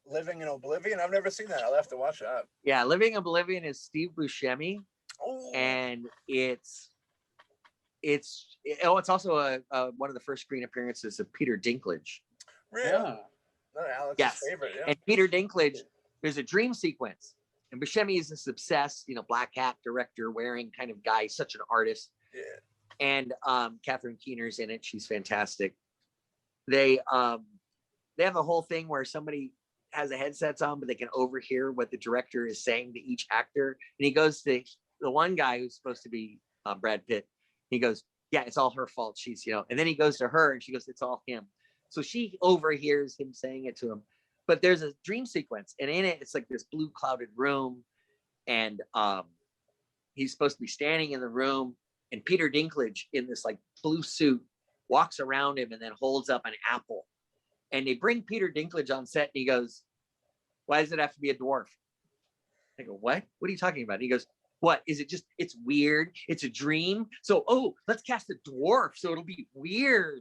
Living in Oblivion? I've never seen that. I'll have to watch that. Yeah, Living in Oblivion is Steve Buscemi. Oh. And it's also one of the first screen appearances of Peter Dinklage. Really? Yeah. No, Alex's Yes. favorite, yeah. And Peter Dinklage, there's a dream sequence. And Buscemi is this obsessed, black hat director wearing kind of guy, such an artist. Yeah. And Catherine Keener's in it. She's fantastic. They have a whole thing where somebody has the headsets on, but they can overhear what the director is saying to each actor. And he goes to the one guy who's supposed to be Brad Pitt. He goes, yeah, it's all her fault. She's, and then he goes to her and she goes, it's all him. So she overhears him saying it to him. But there's a dream sequence, and in it, it's like this blue clouded room, and he's supposed to be standing in the room, and Peter Dinklage in this like blue suit walks around him and then holds up an apple. And they bring Peter Dinklage on set, and he goes, why does it have to be a dwarf? I go, what? What are you talking about? And he goes, what? Is it just, it's weird. It's a dream. So, let's cast a dwarf so it'll be weird.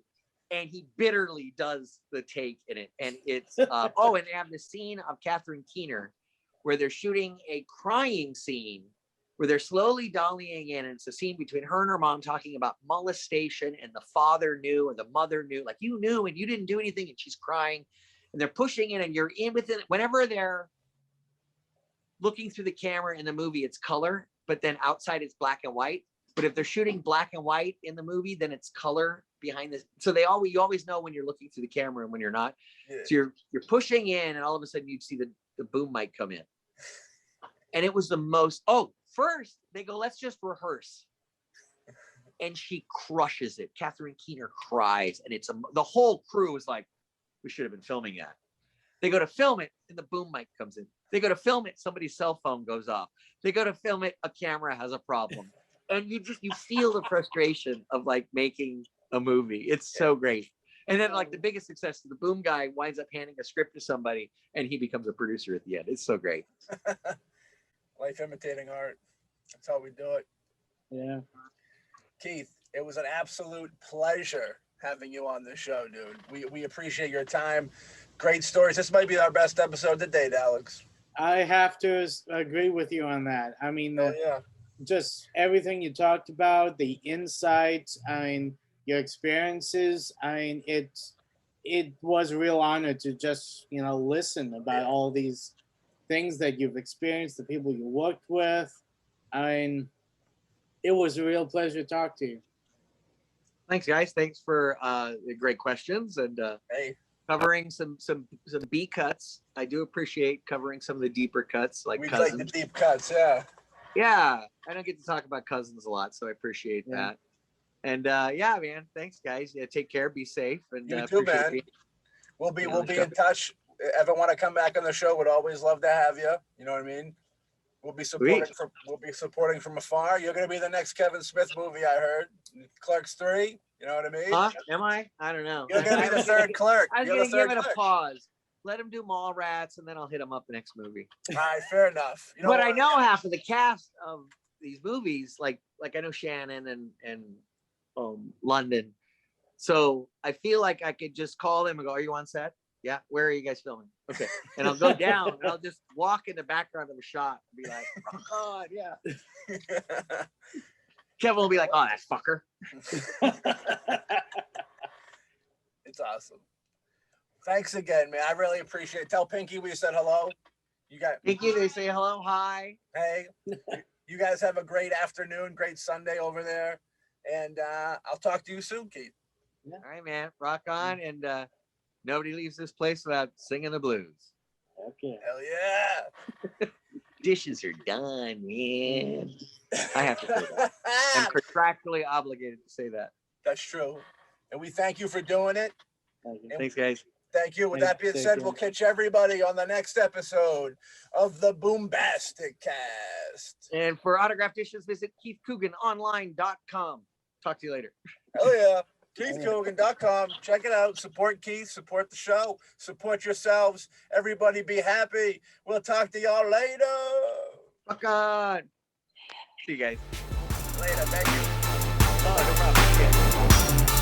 And he bitterly does the take in it. And it's, and they have the scene of Catherine Keener where they're shooting a crying scene where they're slowly dollying in. And it's a scene between her and her mom talking about molestation, and the father knew or the mother knew, like, you knew and you didn't do anything, and she's crying. And they're pushing in, and you're in with it. Whenever they're looking through the camera in the movie, it's color, but then outside it's black and white. But if they're shooting black and white in the movie, then it's color behind this. So you always know when you're looking through the camera and when you're not. Yeah. So you're pushing in, and all of a sudden you'd see the boom mic come in. And it was the most, first they go, let's just rehearse. And she crushes it. Catherine Keener cries, and the whole crew is like, we should have been filming that. They go to film it, and the boom mic comes in. They go to film it, somebody's cell phone goes off. They go to film it, a camera has a problem. And you feel the frustration of like making a movie. It's so great. And then like the biggest success, the boom guy winds up handing a script to somebody, and he becomes a producer at the end. It's so great. Life imitating art. That's how we do it. Yeah. Keith, it was an absolute pleasure having you on this show, dude. We appreciate your time. Great stories. This might be our best episode to date, Alex. I have to agree with you on that. I mean, just everything you talked about, the insights, your experiences. It was a real honor to just, listen about all these things that you've experienced, the people you worked with. It was a real pleasure to talk to you. Thanks, guys. Thanks for the great questions and covering some B cuts. I do appreciate covering some of the deeper cuts, like Cousins. Like the deep cuts, yeah. Yeah, I don't get to talk about Cousins a lot, so I appreciate that. And man, thanks, guys. Yeah, take care, be safe, and you too, man. We'll be in touch. Ever want to come back on the show? Would always love to have you. You know what I mean? We'll be supporting from afar. You're gonna be the next Kevin Smith movie, I heard. Clerks 3. You know what I mean? Huh? Am I? I don't know. You're gonna be the third clerk. I'm gonna give it a pause. Let him do Mallrats, and then I'll hit him up the next movie. All right, fair enough. But I know half of the cast of these movies, like I know Shannon and London. So I feel like I could just call them and go, "Are you on set? Yeah. Where are you guys filming? Okay." And I'll go down and I'll just walk in the background of a shot and be like, "Oh God, yeah." Kevin will be like, "Oh, that fucker." It's awesome. Thanks again, man. I really appreciate it. Tell Pinky we said hello. You got Pinky, they say hello, hi. Hey, you guys have a great afternoon, great Sunday over there. And I'll talk to you soon, Keith. Yeah. All right, man. Rock on. And nobody leaves this place without singing the blues. Okay. Hell yeah. dishes are done, man. I have to say that. I'm contractually obligated to say that. That's true. And we thank you for doing it. Thanks, guys. Thank you. With Thanks, that being take said, care. we'll catch everybody on the next episode of the BoomBastiCAST. And for autograph dishes, visit keithcooganonline.com. Talk to you later. Hell yeah. KeithCoogan.com. Check it out. Support Keith. Support the show. Support yourselves. Everybody be happy. We'll talk to y'all later. Fuck on. See you guys. Later. Thank you. Oh, no problem. Yeah.